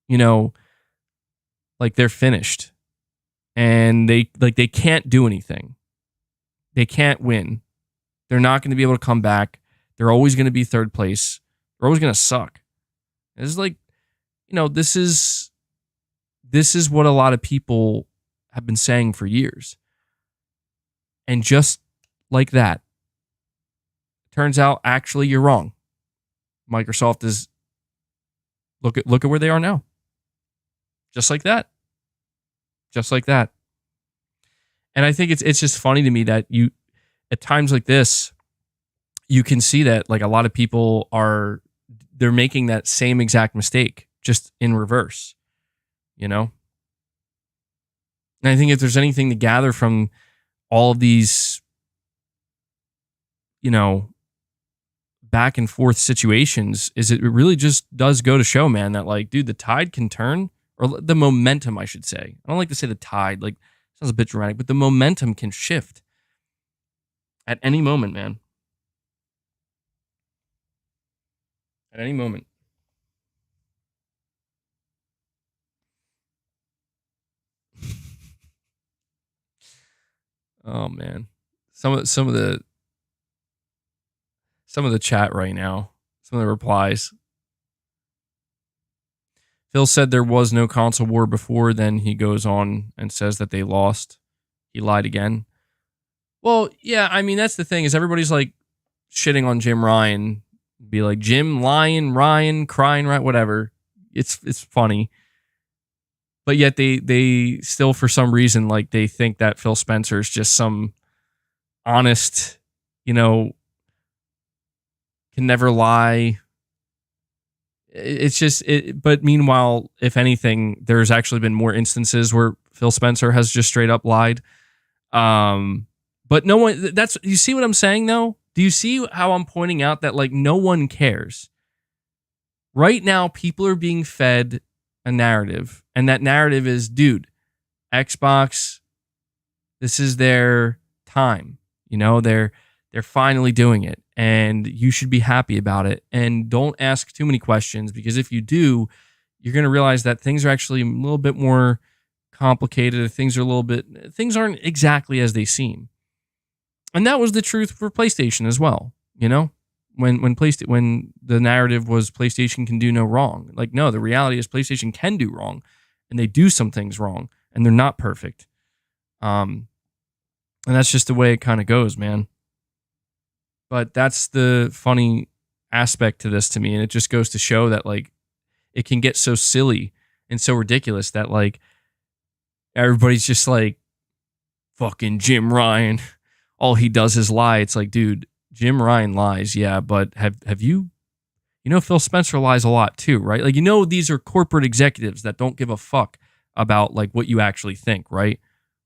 you know, like they're finished. And they can't do anything. They can't win. They're not going to be able to come back. They're always going to be third place. They're always going to suck. It's like, you know, this is what a lot of people have been saying for years. And just like that, turns out actually you're wrong. Microsoft is look at where they are now. Just like that. Just like that. And I think it's just funny to me that you, at times like this, you can see that like a lot of people they're making that same exact mistake, just in reverse, you know? And I think if there's anything to gather from all of these, you know, back and forth situations, is it really just does go to show, man, that like, dude, the tide can turn, or the momentum, I should say. I don't like to say the tide, like, sounds a bit dramatic, but the momentum can shift at any moment, man. At any moment. Oh man, some of the chat right now, some of the replies. Phil said there was no console war before. Then he goes on and says that they lost. He lied again. Well, yeah, I mean, that's the thing, is everybody's like shitting on Jim Ryan. Be like, Jim lying, Ryan crying, right? Whatever. It's funny. But yet they still, for some reason, like, they think that Phil Spencer is just some honest, you know, can never lie. It's just, but meanwhile, if anything, there's actually been more instances where Phil Spencer has just straight up lied. But no one, you see what I'm saying though? Do you see how I'm pointing out that like no one cares? Right now, people are being fed a narrative, and that narrative is, dude, Xbox, this is their time. You know, they're finally doing it, and you should be happy about it. And don't ask too many questions, because if you do, you're going to realize that things are actually a little bit more complicated. Things aren't exactly as they seem. And that was the truth for PlayStation as well. You know, when the narrative was PlayStation can do no wrong. Like, no, the reality is PlayStation can do wrong, and they do some things wrong, and they're not perfect. And that's just the way it kind of goes, man. But that's the funny aspect to this to me. And it just goes to show that like it can get so silly and so ridiculous that like everybody's just like, fucking Jim Ryan, all he does is lie. It's like, dude, Jim Ryan lies, yeah, but have you know, Phil Spencer lies a lot too, right? Like, you know, these are corporate executives that don't give a fuck about like what you actually think, right?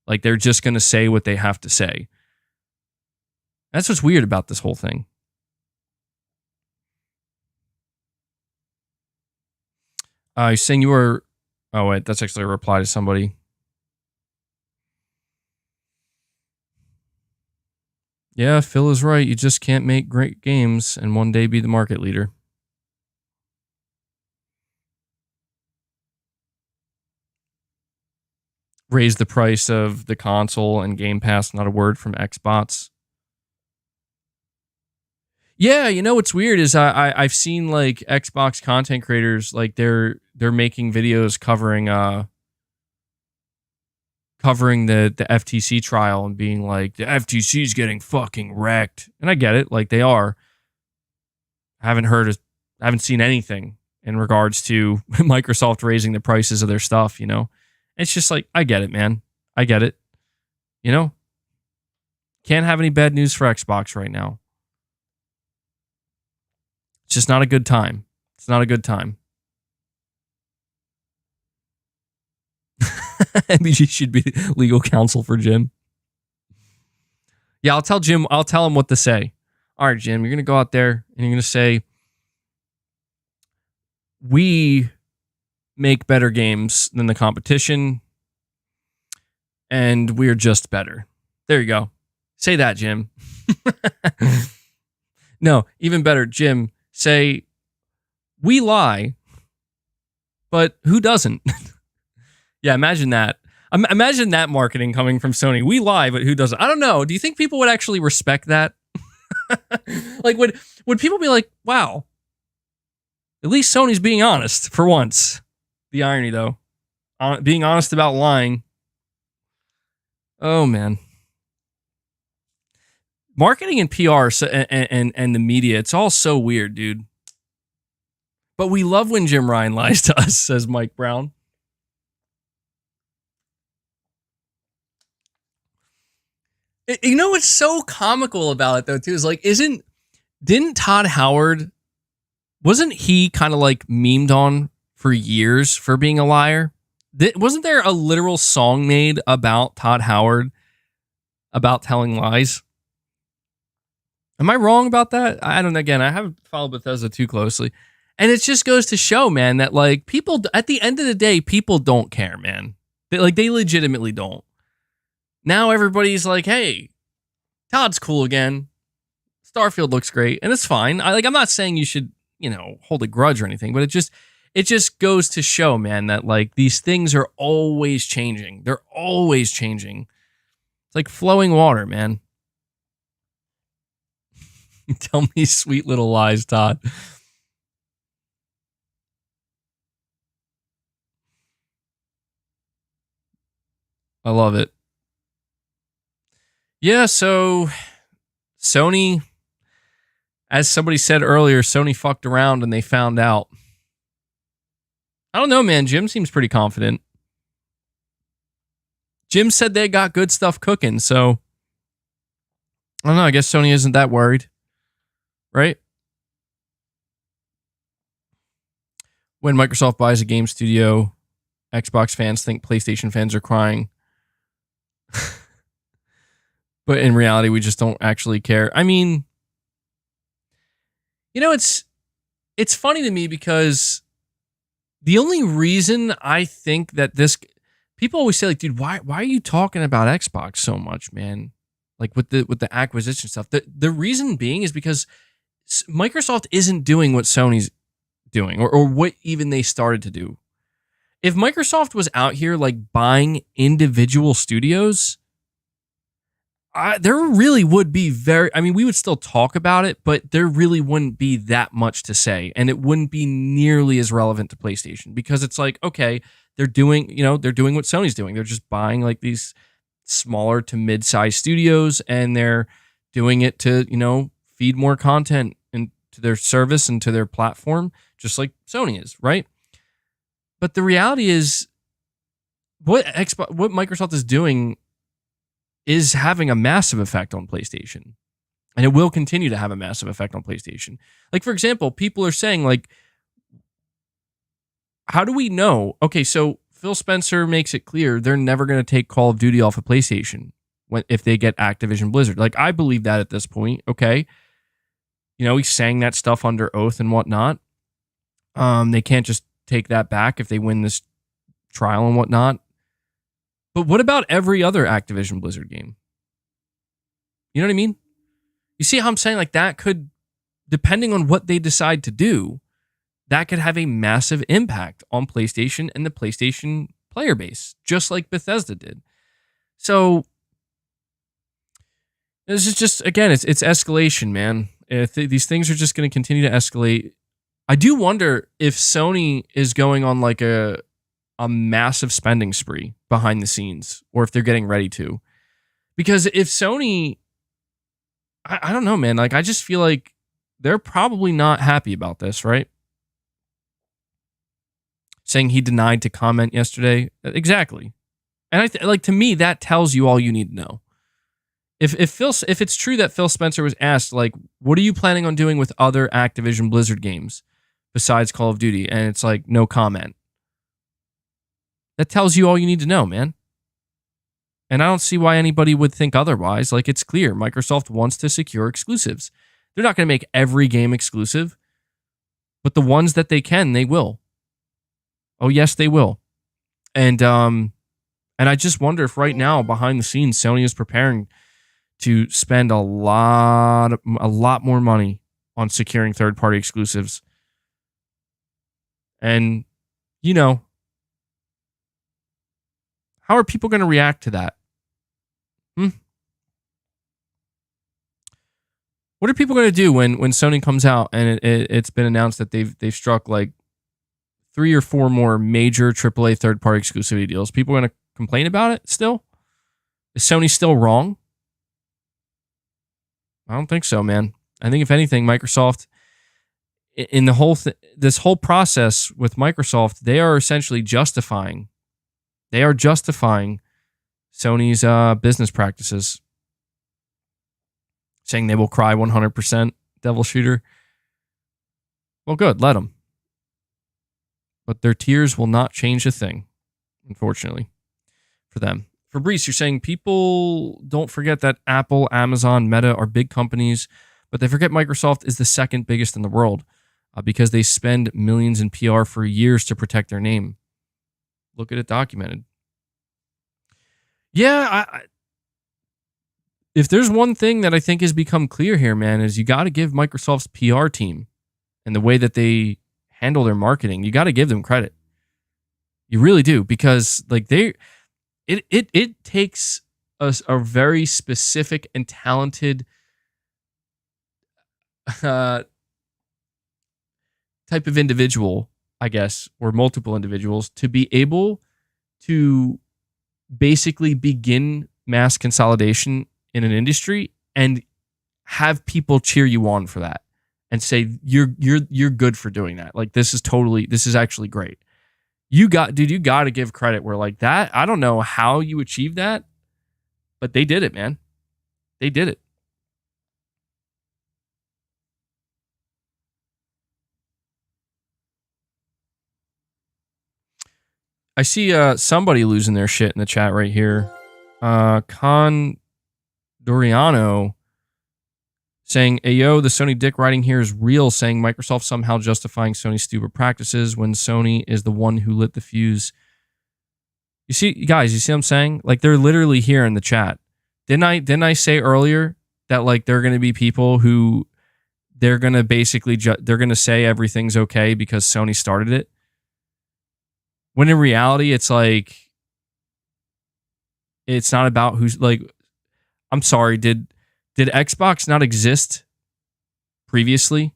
Like, they're just going to say what they have to say. That's what's weird about this whole thing. You're saying you were... Oh, wait, that's actually a reply to somebody. Yeah, Phil is right. You just can't make great games and one day be the market leader. Raise the price of the console and Game Pass, not a word from Xbox. Yeah, you know what's weird is I've seen like Xbox content creators, like they're making videos covering the FTC trial and being like, the FTC is getting fucking wrecked. And I get it, like they are. I haven't seen anything in regards to Microsoft raising the prices of their stuff, you know? It's just like, I get it, man. I get it. You know? Can't have any bad news for Xbox right now. It's just not a good time. It's not a good time. MBG should be legal counsel for Jim. Yeah, I'll tell him what to say. All right, Jim, you're going to go out there and you're going to say, we make better games than the competition, and we're just better. There you go. Say that, Jim. No, even better, Jim, say, we lie, but who doesn't? Yeah, imagine that. Imagine that marketing coming from Sony. We lie, but who doesn't? I don't know. Do you think people would actually respect that? Like, would people be like, wow, at least Sony's being honest for once? The irony, though. Being honest about lying. Oh, man. Marketing and PR and the media, it's all so weird, dude. But we love when Jim Ryan lies to us, says Mike Brown. You know what's so comical about it, though, too, is like, didn't Todd Howard, wasn't he kind of like memed on for years for being a liar? Wasn't there a literal song made about Todd Howard about telling lies? Am I wrong about that? I don't know. Again, I haven't followed Bethesda too closely. And it just goes to show, man, that like people, at the end of the day, people don't care, man. They legitimately don't. Now everybody's like, hey, Todd's cool again. Starfield looks great, and it's fine. I'm not saying you should, hold a grudge or anything, but it just goes to show, man, that like these things are always changing. They're always changing. It's like flowing water, man. Tell me sweet little lies, Todd. I love it. Yeah, so Sony, as somebody said earlier, Sony fucked around and they found out. I don't know, man. Jim seems pretty confident. Jim said they got good stuff cooking, so I don't know. I guess Sony isn't that worried, right? When Microsoft buys a game studio, Xbox fans think PlayStation fans are crying. But in reality, we just don't actually care. I mean, it's funny to me because the only reason I think that people always say, like, dude, why are you talking about Xbox so much, man? Like with the acquisition stuff. The reason being is because Microsoft isn't doing what Sony's doing or what even they started to do. If Microsoft was out here like buying individual studios, there really would be we would still talk about it, but there really wouldn't be that much to say, and it wouldn't be nearly as relevant to PlayStation because it's like, okay, they're doing what Sony's doing. They're just buying like these smaller to mid-sized studios, and they're doing it to, feed more content into their service and to their platform, just like Sony is, right? But the reality is, what Microsoft is doing is having a massive effect on PlayStation. And it will continue to have a massive effect on PlayStation. Like, for example, people are saying, like, how do we know? Okay, so Phil Spencer makes it clear they're never going to take Call of Duty off of PlayStation if they get Activision Blizzard. Like, I believe that at this point, okay? He's saying that stuff under oath and whatnot. They can't just take that back if they win this trial and whatnot. But what about every other Activision Blizzard game? You know what I mean? You see how I'm saying, like, that could, depending on what they decide to do, that could have a massive impact on PlayStation and the PlayStation player base, just like Bethesda did. So this is just, again, it's escalation, man. These things are just going to continue to escalate. I do wonder if Sony is going on like a massive spending spree behind the scenes, or if they're getting ready to. Because if Sony, I don't know, man. Like, I just feel like they're probably not happy about this, right? Saying he denied to comment yesterday. Exactly. And to me, that tells you all you need to know. If it's true that Phil Spencer was asked, like, what are you planning on doing with other Activision Blizzard games besides Call of Duty? And it's like, no comment. That tells you all you need to know, man. And I don't see why anybody would think otherwise. Like, it's clear Microsoft wants to secure exclusives. They're not going to make every game exclusive, but the ones that they can, they will. Oh, yes, they will. And I just wonder if right now, behind the scenes, Sony is preparing to spend a lot more money on securing third-party exclusives. And, you know, how are people going to react to that? What are people going to do when Sony comes out and it's been announced that they've struck like 3 or 4 more major AAA third-party exclusivity deals? People are going to complain about it still? Is Sony still wrong? I don't think so, man. I think if anything, Microsoft, in the this whole process with Microsoft, they are essentially justifying. They are justifying Sony's business practices, saying they will cry 100% devil shooter. Well, good, let them. But their tears will not change a thing, unfortunately, for them. Fabrice, you're saying people don't forget that Apple, Amazon, Meta are big companies, but they forget Microsoft is the second biggest in the world because they spend millions in PR for years to protect their name. Look at it documented. Yeah, if there's one thing that I think has become clear here, man, is you got to give Microsoft's PR team and the way that they handle their marketing, you got to give them credit. You really do, because like it takes a very specific and talented type of individual, I guess, or multiple individuals to be able to basically begin mass consolidation in an industry and have people cheer you on for that and say you're good for doing that. Like, this is actually great. You got to give credit where like that. I don't know how you achieve that, but they did it, man. They did it. I see somebody losing their shit in the chat right here. Con Doriano saying, "Ayo, the Sony dick riding here is real," saying Microsoft somehow justifying Sony's stupid practices when Sony is the one who lit the fuse. You see, guys, you see what I'm saying? Like, they're literally here in the chat. Didn't I say earlier that like there are going to be people who they're going to basically they're going to say everything's okay because Sony started it? When in reality, it's like, it's not about who's like, I'm sorry, did Xbox not exist previously?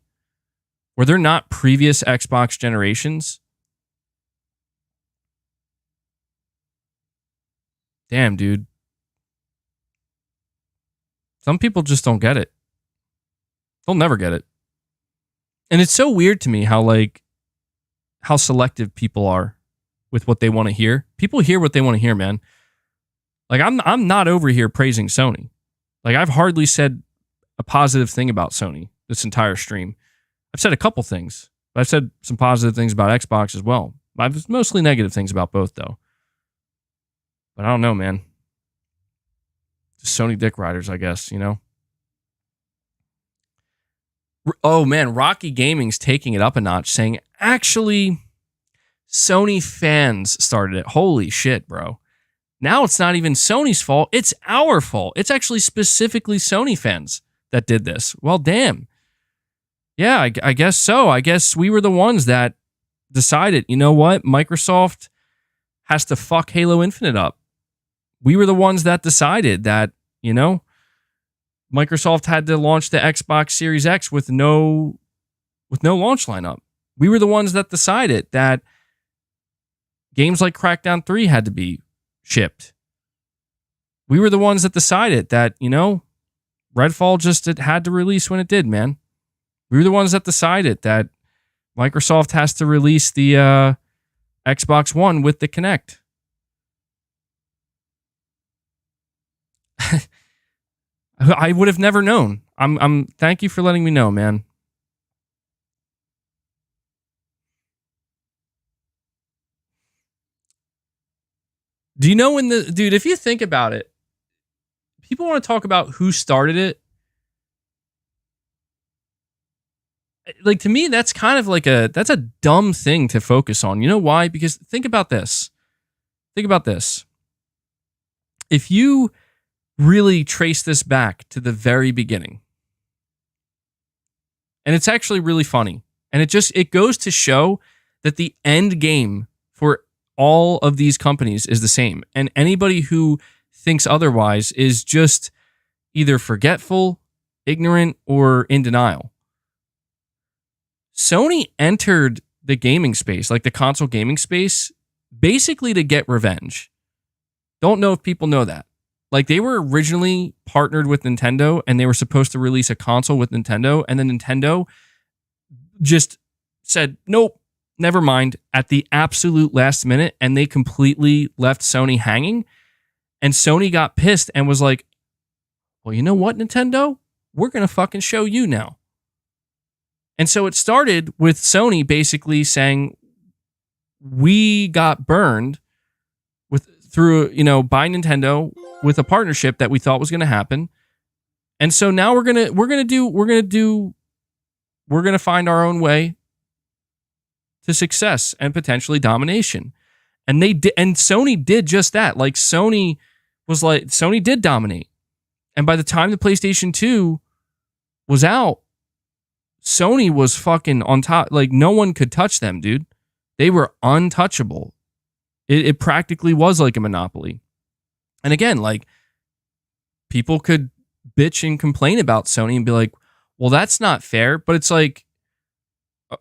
Were there not previous Xbox generations? Damn, dude. Some people just don't get it. They'll never get it. And it's so weird to me how selective people are with what they want to hear. People hear what they want to hear, man. Like, I'm not over here praising Sony. Like, I've hardly said a positive thing about Sony this entire stream. I've said a couple things, but I've said some positive things about Xbox as well. I've mostly negative things about both, though. But I don't know, man. Just Sony dick riders, I guess, you know? Oh, man, Rocky Gaming's taking it up a notch, saying, actually, Sony fans started it. Holy shit, bro. Now it's not even Sony's fault. It's our fault. It's actually specifically Sony fans that did this. Well, damn. Yeah, I guess so. I guess we were the ones that decided, you know what? Microsoft has to fuck Halo Infinite up. We were the ones that decided that, you know, Microsoft had to launch the Xbox Series X with no launch lineup. We were the ones that decided that games like Crackdown 3 had to be shipped. We were the ones that decided that, you know, Redfall just it had to release when it did, man. We were the ones that decided that Microsoft has to release the Xbox One with the Kinect. I would have never known. I'm thank you for letting me know, man. Do you know when dude, if you think about it, people want to talk about who started it. Like, to me, that's kind of like that's a dumb thing to focus on. You know why? Because think about this. If you really trace this back to the very beginning, and it's actually really funny, and it goes to show that the end game for all of these companies is the same. And anybody who thinks otherwise is just either forgetful, ignorant, or in denial. Sony entered the gaming space, like the console gaming space, basically to get revenge. Don't know if people know that. Like, they were originally partnered with Nintendo, and they were supposed to release a console with Nintendo, and then Nintendo just said, nope, never mind, at the absolute last minute, and they completely left Sony hanging. And Sony got pissed and was like, well, you know what, Nintendo? We're going to fucking show you now. And so it started with Sony basically saying, we got burned through by Nintendo with a partnership that we thought was going to happen. And so now we're going to find our own way to success and potentially domination. And Sony did just that. Like, Sony did dominate. And by the time the PlayStation 2 was out, Sony was fucking on top. Like, no one could touch them, dude. They were untouchable. It practically was like a monopoly. And again, like, people could bitch and complain about Sony and be like, well, that's not fair. But it's like,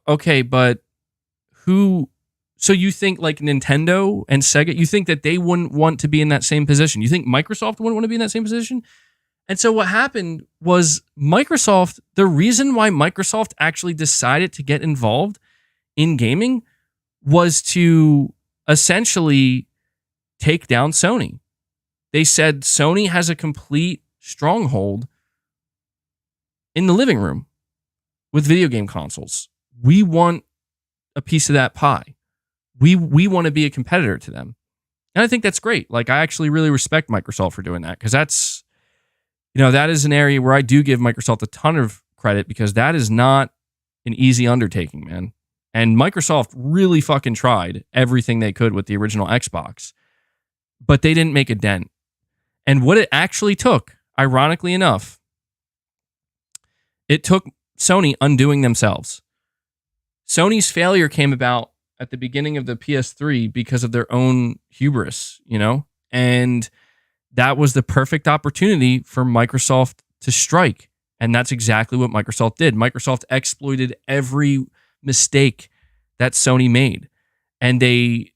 okay, but so you think like Nintendo and Sega, you think that they wouldn't want to be in that same position? You think Microsoft wouldn't want to be in that same position? And so what happened was the reason why Microsoft actually decided to get involved in gaming was to essentially take down Sony. They said Sony has a complete stronghold in the living room with video game consoles. We want a piece of that pie. We want to be a competitor to them. And I think that's great. Like, I actually really respect Microsoft for doing that, because that's, that is an area where I do give Microsoft a ton of credit, because that is not an easy undertaking, man. And Microsoft really fucking tried everything they could with the original Xbox, but they didn't make a dent. And what it actually took, ironically enough, it took Sony undoing themselves. Sony's failure came about at the beginning of the PS3 because of their own hubris, and that was the perfect opportunity for Microsoft to strike. And that's exactly what Microsoft did. Microsoft exploited every mistake that Sony made. And they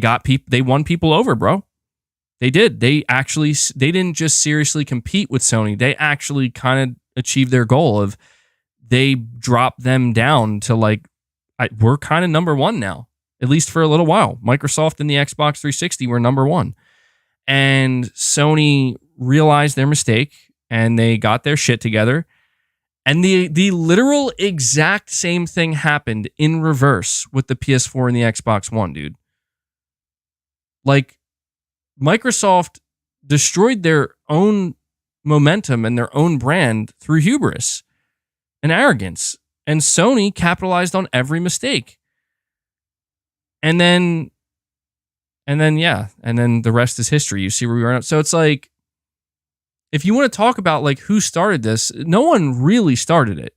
got people, they won people over, bro. They did. They didn't just seriously compete with Sony. They actually kind of achieved their goal of, they dropped them down to like, we're kind of number one now, at least for a little while. Microsoft and the Xbox 360 were number one. And Sony realized their mistake, and they got their shit together. And the literal exact same thing happened in reverse with the PS4 and the Xbox One, dude. Like, Microsoft destroyed their own momentum and their own brand through hubris and arrogance. And Sony capitalized on every mistake. And then the rest is history. You see where we are now. So it's like, if you want to talk about like who started this, no one really started it.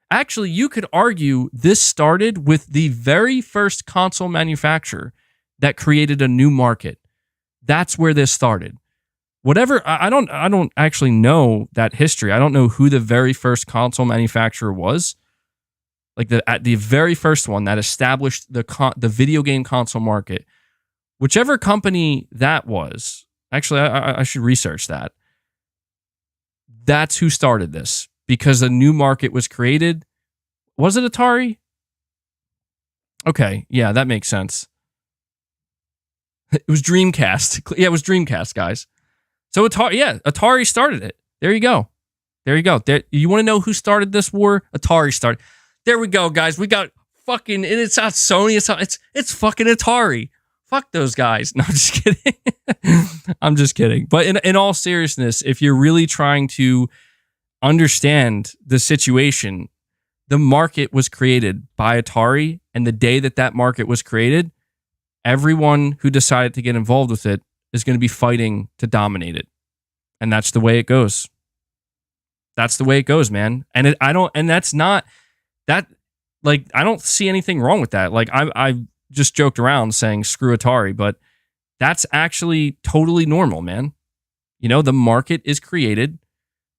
Actually, you could argue this started with the very first console manufacturer that created a new market. That's where this started. Whatever, I don't actually know that history. I don't know who the very first console manufacturer was. Like the very first one that established the video game console market. Whichever company that was, actually, I should research that. That's who started this, because a new market was created. Was it Atari? Okay, yeah, that makes sense. It was Dreamcast. Yeah, it was Dreamcast, guys. So Atari started it. There you go. You want to know who started this war? Atari started. There we go, guys. We got fucking, and it's not Sony. It's fucking Atari. Fuck those guys. No, I'm just kidding. I'm just kidding. But in all seriousness, if you're really trying to understand the situation, the market was created by Atari, and the day that market was created, everyone who decided to get involved with it is going to be fighting to dominate it. And that's the way it goes. That's the way it goes, man. And I don't see anything wrong with that. Like I just joked around saying screw Atari, but that's actually totally normal, man. You know, the market is created.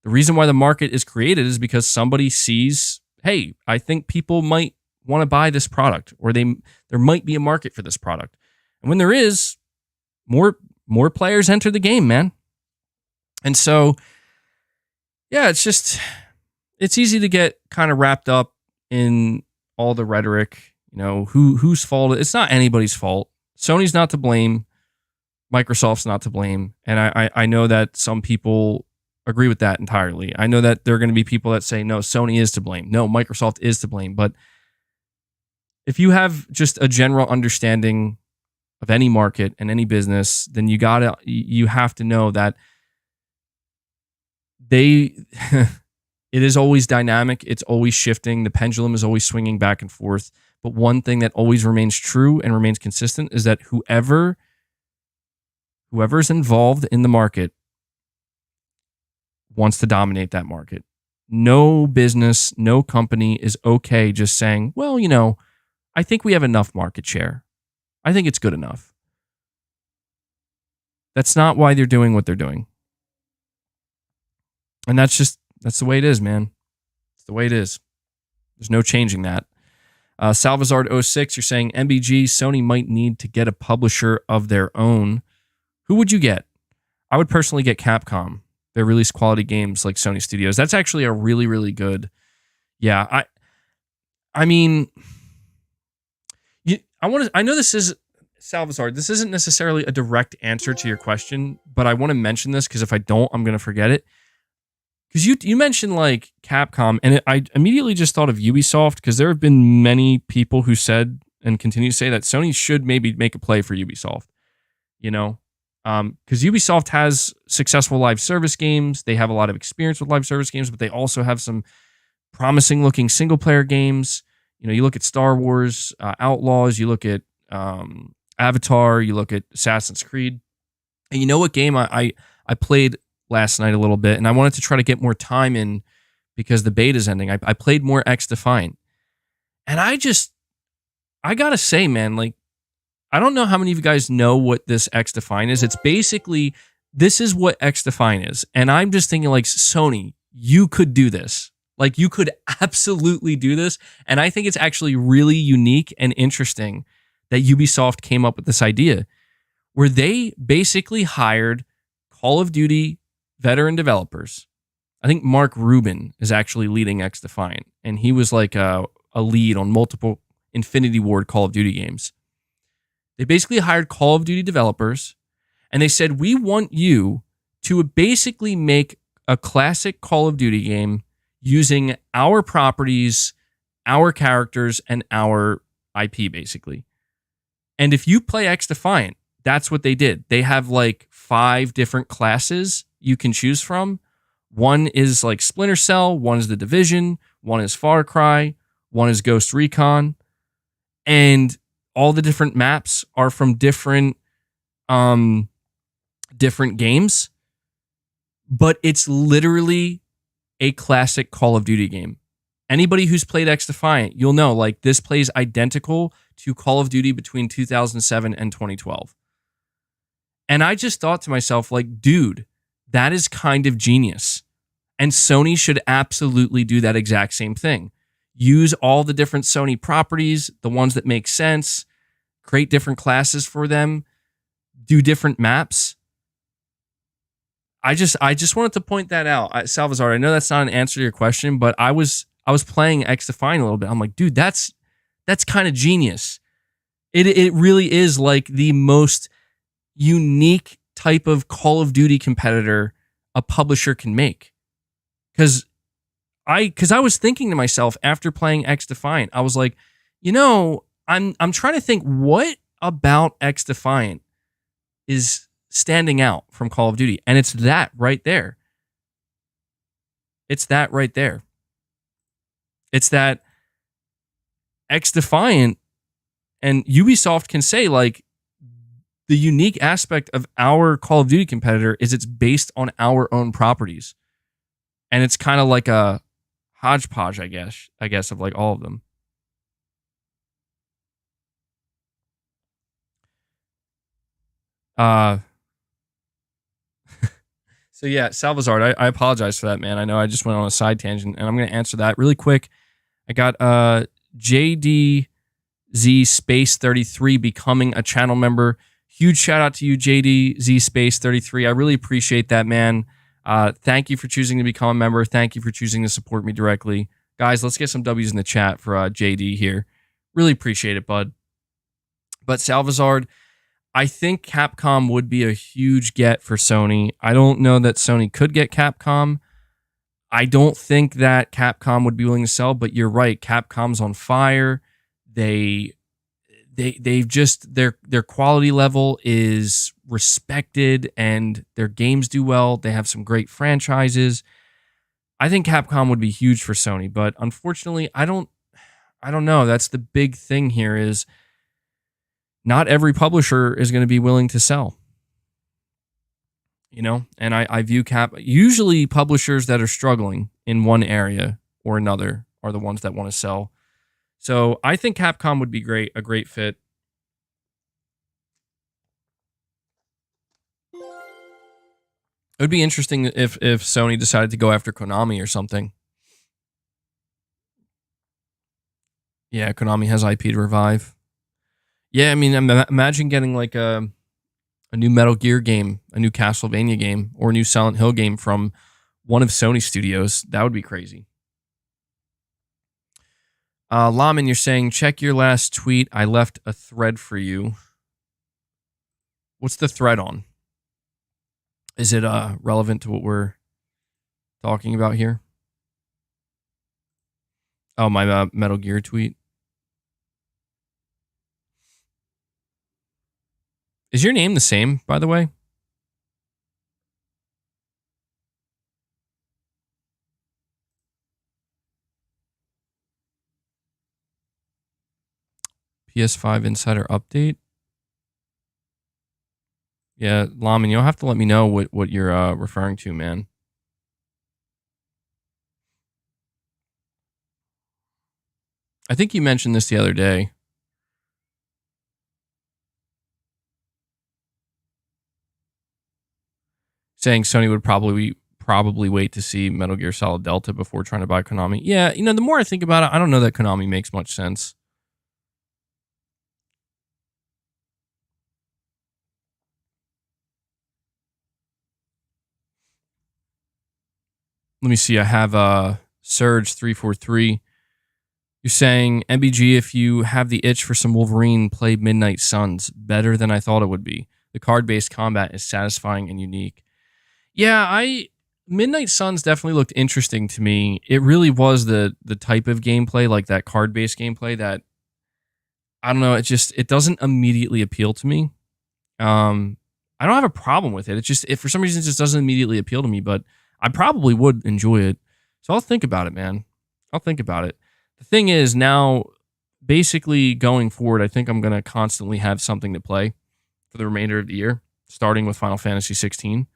The reason why the market is created is because somebody sees, hey, I think people might want to buy this product, or there might be a market for this product. And when there is, more players enter the game, man. And so, yeah, it's easy to get kind of wrapped up in all the rhetoric, you know, whose fault. It's not anybody's fault. Sony's not to blame. Microsoft's not to blame. And I know that some people agree with that entirely. I know that there are going to be people that say, no, Sony is to blame. No, Microsoft is to blame. But if you have just a general understanding of any market and any business, then you have to know that it is always dynamic. It's always shifting. The pendulum is always swinging back and forth. But one thing that always remains true and remains consistent is that whoever's involved in the market wants to dominate that market. No business, no company is okay just saying, well, you know, I think we have enough market share. I think it's good enough. That's not why they're doing what they're doing. And that's the way it is, man. It's the way it is. There's no changing that. Salvazard06, you're saying MBG, Sony might need to get a publisher of their own. Who would you get? I would personally get Capcom. They release quality games like Sony Studios. That's actually a really, really good. Yeah, I mean, I know this is Salvazar. This isn't necessarily a direct answer to your question, but I want to mention this because if I don't, I'm going to forget it. Because you mentioned like Capcom, and I immediately just thought of UbiSoft because there have been many people who said and continue to say that Sony should maybe make a play for UbiSoft. You know, because Ubisoft has successful live service games. They have a lot of experience with live service games, but they also have some promising looking single player games. You know, you look at Star Wars Outlaws, you look at Avatar, you look at Assassin's Creed. And you know what game I played last night a little bit, and I wanted to try to get more time in because the beta's ending. I played more XDefiant. And I gotta say, man, like, I don't know how many of you guys know what this XDefiant is. It's basically, this is what XDefiant is. And I'm just thinking like, Sony, you could do this. Like, you could absolutely do this. And I think it's actually really unique and interesting that Ubisoft came up with this idea where they basically hired Call of Duty veteran developers. I think Mark Rubin is actually leading XDefiant, and he was like a lead on multiple Infinity Ward Call of Duty games. They basically hired Call of Duty developers, and they said, we want you to basically make a classic Call of Duty game using our properties, our characters, and our IP, basically. And if you play XDefiant, that's what they did. They have like 5 different classes you can choose from. One is like Splinter Cell, one is The Division, one is Far Cry, one is Ghost Recon, and all the different maps are from different games, but it's literally a classic Call of Duty game. Anybody who's played XDefiant, you'll know, like, this plays identical to Call of Duty between 2007 and 2012. And I just thought to myself, like, dude, that is kind of genius. And Sony should absolutely do that exact same thing. Use all the different Sony properties, the ones that make sense, create different classes for them, do different maps. I just wanted to point that out. Salvazar, I know that's not an answer to your question, but I was playing XDefiant a little bit. I'm like, dude, that's kind of genius. It really is like the most unique type of Call of Duty competitor a publisher can make. Because I was thinking to myself after playing XDefiant, I was like, you know, I'm trying to think what about XDefiant is standing out from Call of Duty? And it's that right there. It's that right there. It's that XDefiant and Ubisoft can say, like, the unique aspect of our Call of Duty competitor is it's based on our own properties. And it's kind of like a hodgepodge, I guess, of like all of them. So yeah, Salvazar, I apologize for that, man. I know I just went on a side tangent, and I'm going to answer that really quick. I got JDZ Space 33 becoming a channel member. Huge shout out to you, JDZ Space 33. I really appreciate that, man. Thank you for choosing to become a member. Thank you for choosing to support me directly. Guys, let's get some W's in the chat for JD here. Really appreciate it, bud. But Salvazar, I think Capcom would be a huge get for Sony. I don't know that Sony could get Capcom. I don't think that Capcom would be willing to sell, but you're right. Capcom's on fire. They've just their quality level is respected and their games do well. They have some great franchises. I think Capcom would be huge for Sony, but unfortunately, I don't know. That's the big thing here is not every publisher is going to be willing to sell. You know, and I view usually publishers that are struggling in one area or another are the ones that want to sell. So I think Capcom would be a great fit. It would be interesting if Sony decided to go after Konami or something. Yeah, Konami has IP to revive. Yeah, I mean, imagine getting like a new Metal Gear game, a new Castlevania game, or a new Silent Hill game from one of Sony's studios. That would be crazy. Lamin, you're saying, check your last tweet. I left a thread for you. What's the thread on? Is it relevant to what we're talking about here? Oh, my Metal Gear tweet. Is your name the same, by the way? PS5 Insider Update? Yeah, Lamin, you'll have to let me know what you're referring to, man. I think you mentioned this the other day. Saying Sony would probably wait to see Metal Gear Solid Delta before trying to buy Konami. Yeah, you know, the more I think about it, I don't know that Konami makes much sense. Let me see. I have Surge343. You're saying, MBG, if you have the itch for some Wolverine, play Midnight Suns. Better than I thought it would be. The card-based combat is satisfying and unique. Yeah, Midnight Suns definitely looked interesting to me. It really was the type of gameplay, like that card-based gameplay that, I don't know, it doesn't immediately appeal to me. I don't have a problem with it. It's just, if for some reason it just doesn't immediately appeal to me, but I probably would enjoy it. So I'll think about it, man. I'll think about it. The thing is, now, basically going forward, I think I'm going to constantly have something to play for the remainder of the year, starting with Final Fantasy 16.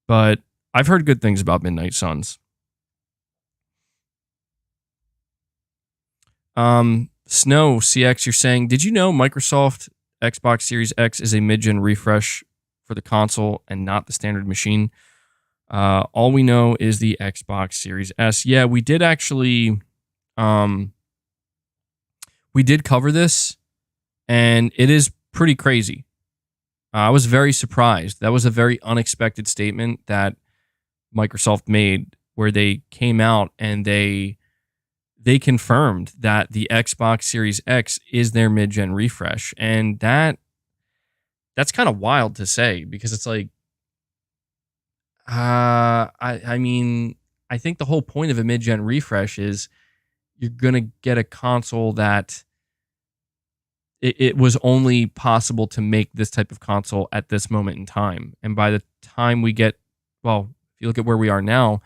But I've heard good things about Midnight Suns. Snow CX, you're saying, did you know Microsoft Xbox Series X is a mid-gen refresh for the console and not the standard machine? All we know is the Xbox Series S. Yeah, we did actually, we did cover this, and it is pretty crazy. I was very surprised. That was a very unexpected statement that Microsoft made, where they came out and they confirmed that the Xbox Series X is their mid-gen refresh. And that's kind of wild to say, because it's like, I mean, I think the whole point of a mid-gen refresh is you're going to get a console that it was only possible to make this type of console at this moment in time. And by the time we get, well, if you look at where we are now,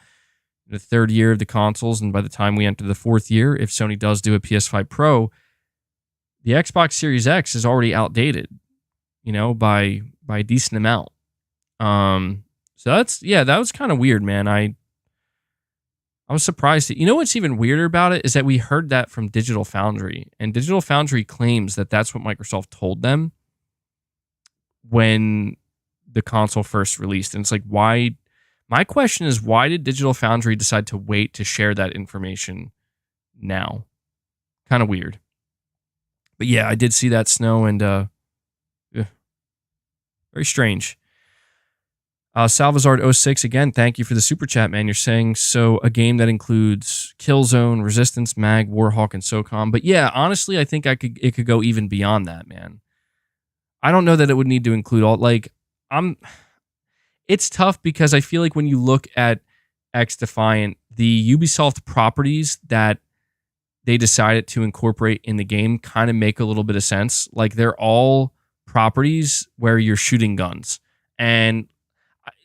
the third year of the consoles, and by the time we enter the fourth year, if Sony does do a PS5 Pro, the Xbox Series X is already outdated, by a decent amount. So that was kind of weird, man. I was surprised. What's even weirder about it is that we heard that from Digital Foundry, and Digital Foundry claims that that's what Microsoft told them when the console first released. And it's like, why? My question is, why did Digital Foundry decide to wait to share that information now? Kind of weird. But yeah, I did see that snow, and very strange. Salvazard06, again, thank you for the super chat, man. You're saying, so a game that includes Killzone, Resistance, Mag, Warhawk, and SOCOM. But yeah, honestly, I think it could go even beyond that, man. I don't know that it would need to include all, it's tough because I feel like when you look at XDefiant, the Ubisoft properties that they decided to incorporate in the game kind of make a little bit of sense. Like, they're all properties where you're shooting guns. And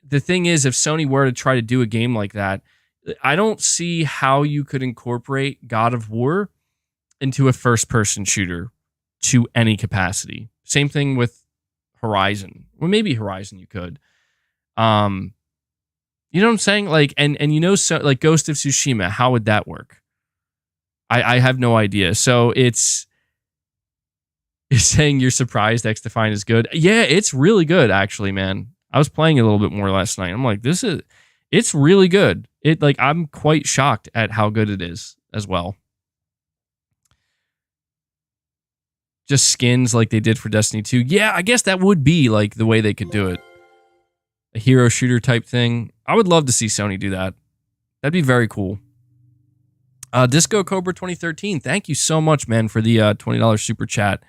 the thing is, if Sony were to try to do a game like that, I don't see how you could incorporate God of War into a first-person shooter to any capacity. Same thing with Horizon. Well, maybe Horizon you could. You know what I'm saying? Like, so like Ghost of Tsushima, how would that work? I have no idea. So it's saying you're surprised XDefiant is good. Yeah, it's really good, actually, man. I was playing a little bit more last night. I'm like, it's really good. I'm quite shocked at how good it is as well. Just skins like they did for Destiny 2. Yeah, I guess that would be like the way they could do it. A hero shooter type thing. I would love to see Sony do that. That'd be very cool. Disco Cobra 2013, thank you so much, man, for the $20 super chat.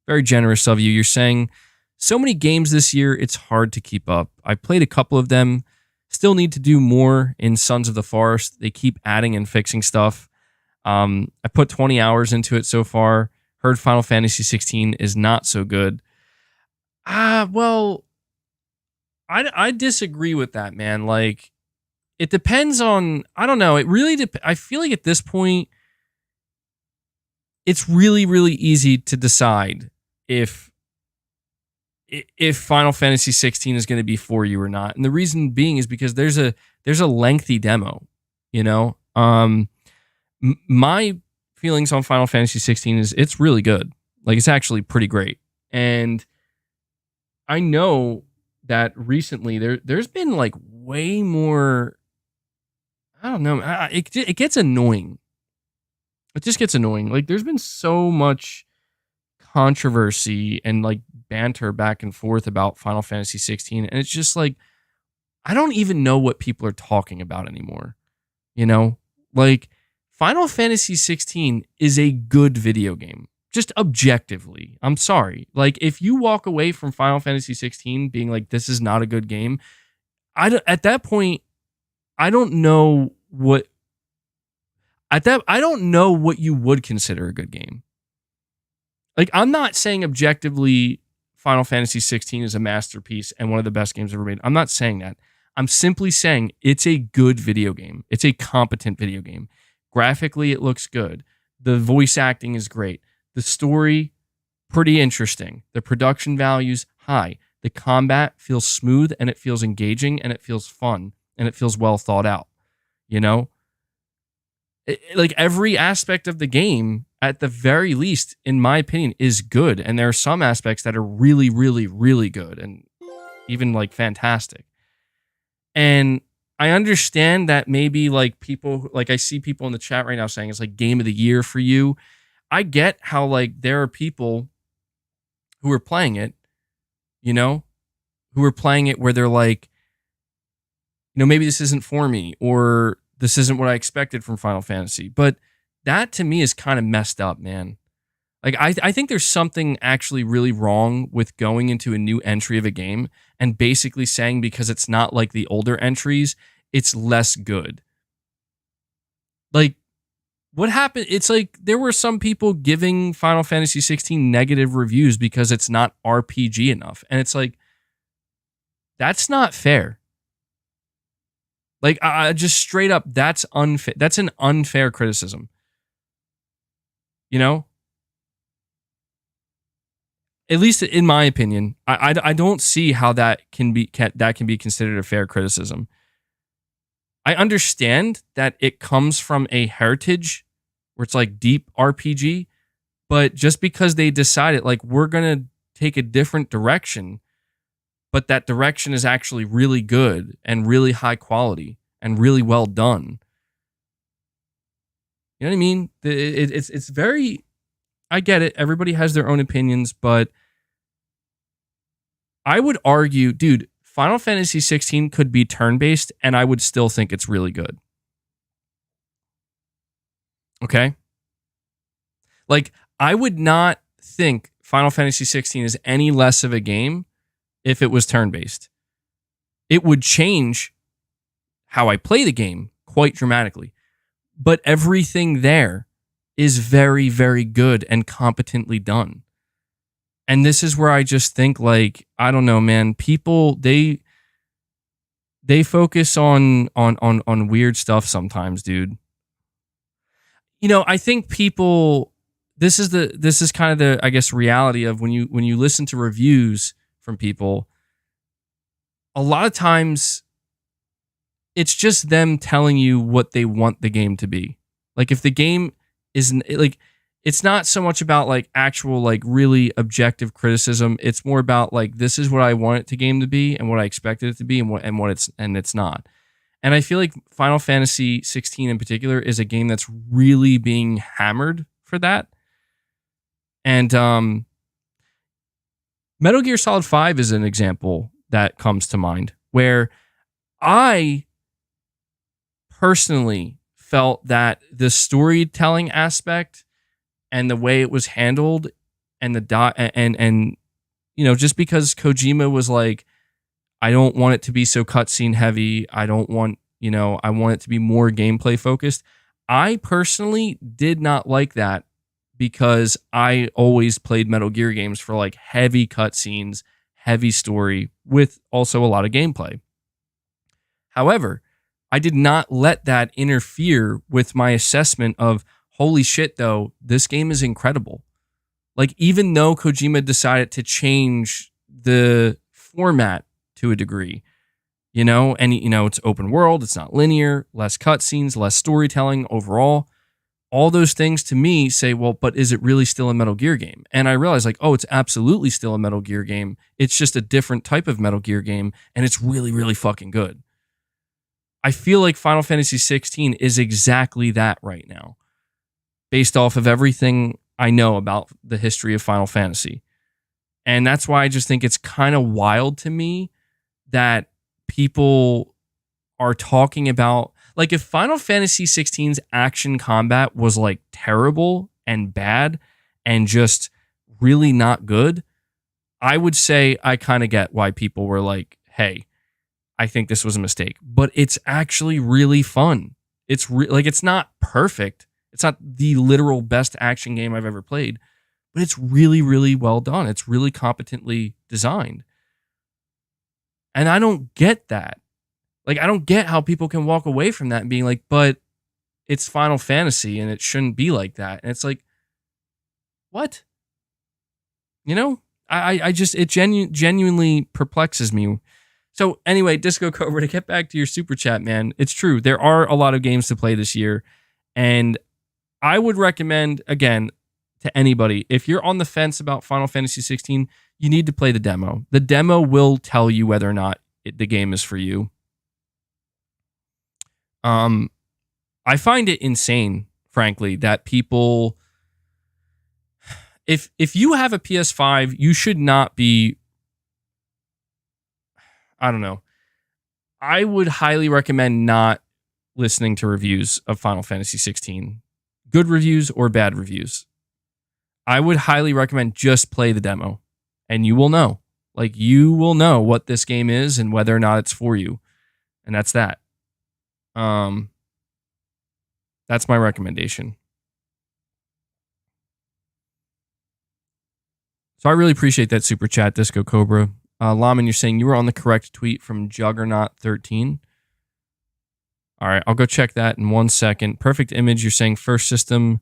Very generous of you. You're saying, so many games this year, it's hard to keep up. I played a couple of them. Still need to do more in Sons of the Forest. They keep adding and fixing stuff. I put 20 hours into it so far. Heard Final Fantasy 16 is not so good. Well, I disagree with that, man. Like, it depends on, I don't know. It really I feel like at this point, it's really, really easy to decide if Final Fantasy 16 is going to be for you or not. And the reason being is because there's a lengthy demo, my feelings on Final Fantasy 16 is it's really good. Like, it's actually pretty great. And I know that recently there's been like way more, I don't know, it gets annoying. It just gets annoying. Like, there's been so much controversy and like banter back and forth about Final Fantasy 16, and it's just like, I don't even know what people are talking about anymore. Like, Final Fantasy 16 is a good video game, just objectively. I'm sorry. Like, if you walk away from Final Fantasy 16 being like, this is not a good game, at that point, I don't know what you would consider a good game. Like, I'm not saying objectively Final Fantasy 16 is a masterpiece and one of the best games ever made. I'm not saying that. I'm simply saying it's a good video game. It's a competent video game. Graphically, it looks good. The voice acting is great. The story, pretty interesting. The production value's high. The combat feels smooth, and it feels engaging, and it feels fun, and it feels well thought out. Like, every aspect of the game, at the very least, in my opinion, is good. And there are some aspects that are really, really, really good and even like fantastic. And I understand that maybe like people, like I see people in the chat right now saying it's like game of the year for you. I get how like there are people who are playing it, who are playing it where they're like, maybe this isn't for me, or this isn't what I expected from Final Fantasy. But that to me is kind of messed up, man. Like, I think there's something actually really wrong with going into a new entry of a game and basically saying because it's not like the older entries, it's less good. Like, what happened? It's like there were some people giving Final Fantasy 16 negative reviews because it's not RPG enough. And it's like, that's not fair. Like, I just straight up, that's unfair. That's an unfair criticism. You know? At least in my opinion, I don't see how that can be considered a fair criticism. I understand that it comes from a heritage where it's like deep RPG, but just because they decided like we're going to take a different direction, but that direction is actually really good and really high quality and really well done. You know what I mean? It's very, I get it. Everybody has their own opinions, but I would argue, dude, Final Fantasy 16 could be turn-based and I would still think it's really good. Okay? Like, I would not think Final Fantasy 16 is any less of a game if it was turn-based. It would change how I play the game quite dramatically. But everything there is very, very good and competently done. And this is where I just think, like, I don't know, man. People, they focus on weird stuff sometimes, dude. You know, I think people, this is kind of the, I guess, reality of when you listen to reviews from people, a lot of times it's just them telling you what they want the game to be. Like, if the game isn't, like, it's not so much about like actual like really objective criticism. It's more about like, this is what I want it to game to be and what I expected it to be and what it's not. And I feel like Final Fantasy 16 in particular is a game that's really being hammered for that. And Metal Gear Solid 5 is an example that comes to mind where I personally felt that the storytelling aspect and the way it was handled and and you know, just because Kojima was like, I don't want it to be so cutscene heavy. I don't want, you know, I want it to be more gameplay focused. I personally did not like that because I always played Metal Gear games for like heavy cutscenes, heavy story with also a lot of gameplay. However, I did not let that interfere with my assessment of, holy shit, though, this game is incredible. Like, even though Kojima decided to change the format to a degree, you know, and, you know, it's open world, it's not linear, less cutscenes, less storytelling overall. All those things to me say, well, but is it really still a Metal Gear game? And I realized, like, oh, it's absolutely still a Metal Gear game. It's just a different type of Metal Gear game, and it's really, really fucking good. I feel like Final Fantasy 16 is exactly that right now, based off of everything I know about the history of Final Fantasy. And that's why I just think it's kind of wild to me that people are talking about, like, if Final Fantasy 16's action combat was like terrible and bad and just really not good, I would say I kind of get why people were like, hey, I think this was a mistake. But it's actually really fun. It's like, it's not perfect. It's not the literal best action game I've ever played, but it's really, really well done. It's really competently designed. And I don't get that. Like, I don't get how people can walk away from that and being like, but it's Final Fantasy and it shouldn't be like that. And it's like, what? You know, I just, it genuinely perplexes me. So anyway, Disco Cobra, to get back to your super chat, man, it's true. There are a lot of games to play this year. And I would recommend, again, to anybody, if you're on the fence about Final Fantasy 16, you need to play the demo. The demo will tell you whether or not the game is for you. I find it insane, frankly, that people, if you have a PS5, you should not be, I don't know. I would highly recommend not listening to reviews of Final Fantasy 16. Good reviews or bad reviews. I would highly recommend just play the demo and you will know. Like, you will know what this game is and whether or not it's for you. And that's that. That's my recommendation. So I really appreciate that super chat, Disco Cobra. Laman, you're saying you were on the correct tweet from Juggernaut13. All right, I'll go check that in 1 second. Perfect image, you're saying first system,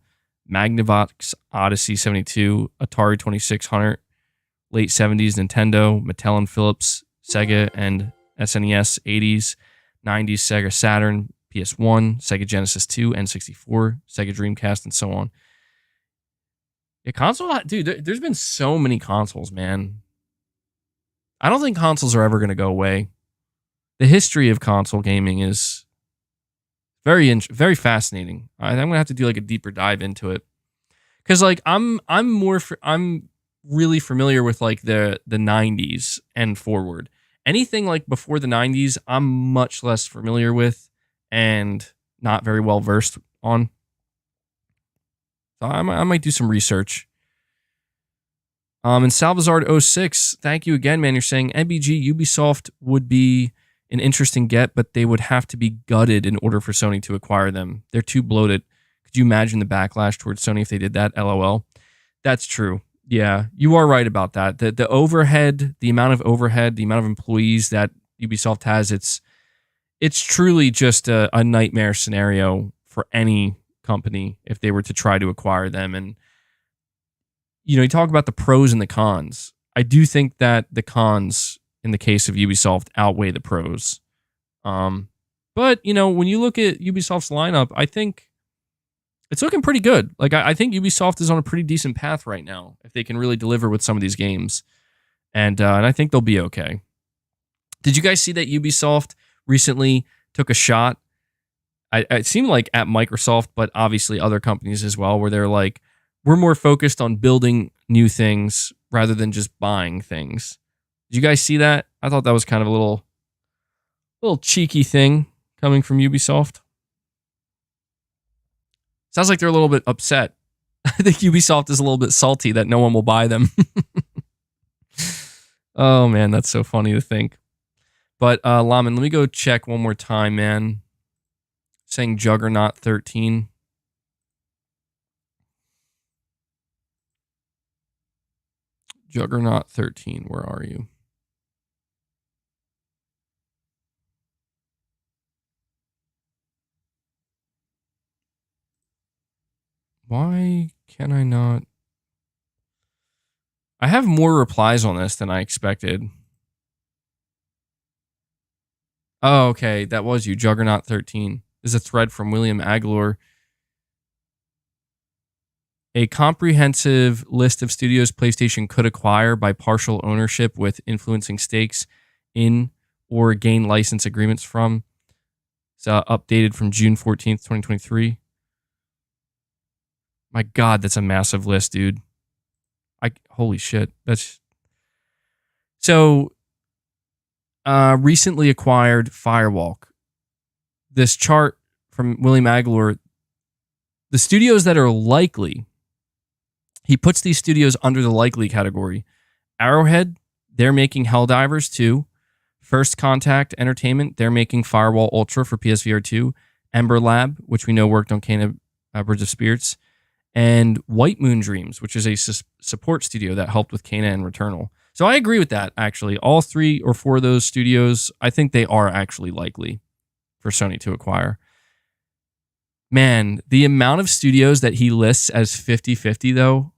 Magnavox Odyssey 72, Atari 2600, late 70s Nintendo, Mattel and Philips, Sega and SNES 80s, 90s Sega Saturn, PS1, Sega Genesis 2, N64, Sega Dreamcast, and so on. Yeah, console, dude, there's been so many consoles, man. I don't think consoles are ever going to go away. The history of console gaming is very fascinating. I'm going to have to do like a deeper dive into it. Cuz like I'm really familiar with like the 90s and forward. Anything like before the 90s, I'm much less familiar with and not very well versed on. So I might do some research. And Salvazard06, thank you again, man. You're saying NBG Ubisoft would be an interesting get, but they would have to be gutted in order for Sony to acquire them. They're too bloated. Could you imagine the backlash towards Sony if they did that? LOL. That's true. Yeah, you are right about that. The overhead, the amount of overhead, the amount of employees that Ubisoft has, it's truly just a nightmare scenario for any company if they were to try to acquire them. And you know, you talk about the pros and the cons. I do think that the cons in the case of Ubisoft outweigh the pros. But you know, when you look at Ubisoft's lineup, I think it's looking pretty good. Like I think Ubisoft is on a pretty decent path right now if they can really deliver with some of these games, and I think they'll be okay. Did you guys see that Ubisoft recently took a shot? It seemed like at Microsoft, but obviously other companies as well, where they're like, we're more focused on building new things rather than just buying things. Did you guys see that? I thought that was kind of a little cheeky thing coming from Ubisoft. Sounds like they're a little bit upset. I think Ubisoft is a little bit salty that no one will buy them. Oh, man, that's so funny to think. But, Laman, let me go check one more time, man. Saying Juggernaut 13. Juggernaut 13, where are you? Why can I not? I have more replies on this than I expected. Oh, okay. That was you. Juggernaut 13. This is a thread from William Aguilar. A comprehensive list of studios PlayStation could acquire by partial ownership with influencing stakes in or gain license agreements from. It's updated from June 14th, 2023. My God, that's a massive list, dude. Holy shit. That's so recently acquired Firewalk. This chart from William Aguilar, the studios that are likely, he puts these studios under the likely category. Arrowhead, they're making Helldivers 2. First Contact Entertainment, they're making Firewall Ultra for PSVR 2. Ember Lab, which we know worked on Kena Bridge of Spirits. And White Moon Dreams, which is a support studio that helped with Kena and Returnal. So I agree with that, actually. All 3 or 4 of those studios, I think they are actually likely for Sony to acquire. Man, the amount of studios that he lists as 50-50, though,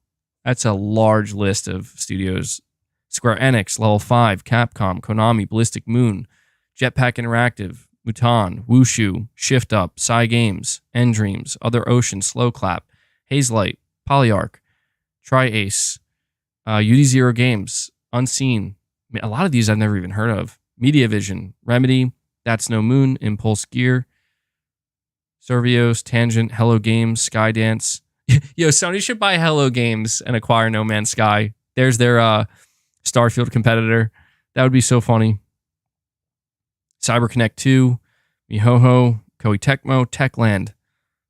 that's a large list of studios. Square Enix, Level 5, Capcom, Konami, Ballistic Moon, Jetpack Interactive, Mutan, Wushu, Shift Up, Psy Games, End Dreams, Other Ocean, Slow Clap, Hazelight, Polyarch, Tri-Ace, UD0 Games, Unseen. I mean, a lot of these I've never even heard of. Mediavision, Remedy, That's No Moon, Impulse Gear, Servios, Tangent, Hello Games, Skydance. Yo, Sony should buy Hello Games and acquire No Man's Sky. There's their Starfield competitor. That would be so funny. CyberConnect 2, Mihoho, Koei Tecmo, Techland,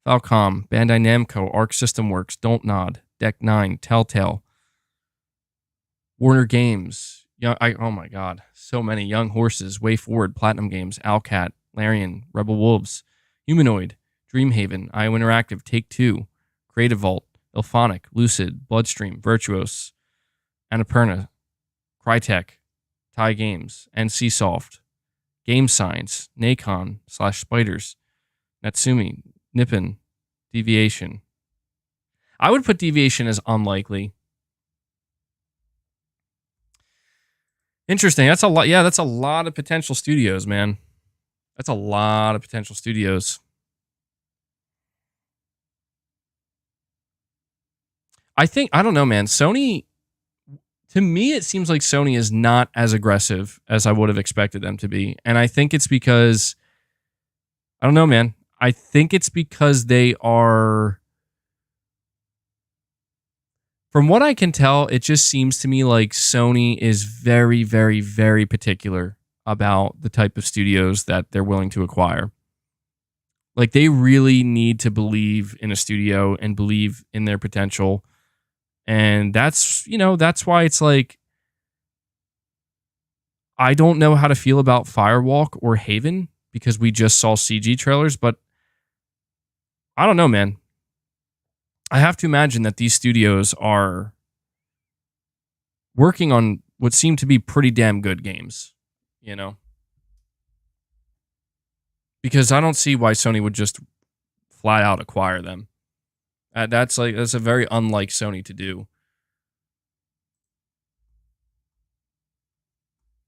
Falcom, Bandai Namco, Arc System Works, Don't Nod, Deck 9, Telltale, Warner Games. Oh my God, so many. Young Horses, Way Forward, Platinum Games, Owlcat, Larian, Rebel Wolves, Humanoid, Dreamhaven, IO Interactive, Take-Two, Creative Vault, Ilphonic, Lucid, Bloodstream, Virtuos, Annapurna, Crytek, Thai Games, NCSoft, Game Science, Nacon / Spiders, Natsumi, Nippon, Deviation. I would put Deviation as unlikely. Interesting. That's a lot. Yeah, that's a lot of potential studios, man. That's a lot of potential studios. I don't know, man. Sony, to me, it seems like Sony is not as aggressive as I would have expected them to be. And I think it's because, I don't know, man. I think it's because they are, from what I can tell, it just seems to me like Sony is very, very, very particular about the type of studios that they're willing to acquire. Like, they really need to believe in a studio and believe in their potential. And that's, that's why it's like, I don't know how to feel about Firewalk or Haven because we just saw CG trailers, but I don't know, man. I have to imagine that these studios are working on what seem to be pretty damn good games, because I don't see why Sony would just flat out acquire them. That's a very unlike Sony to do.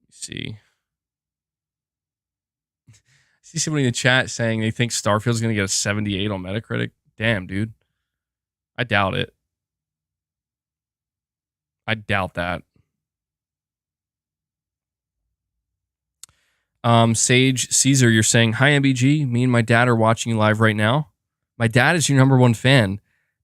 Let's see. I see somebody in the chat saying they think Starfield's going to get a 78 on Metacritic. Damn, dude. I doubt it. I doubt that. Sage Caesar, you're saying, hi, MBG. Me and my dad are watching you live right now. My dad is your #1 fan.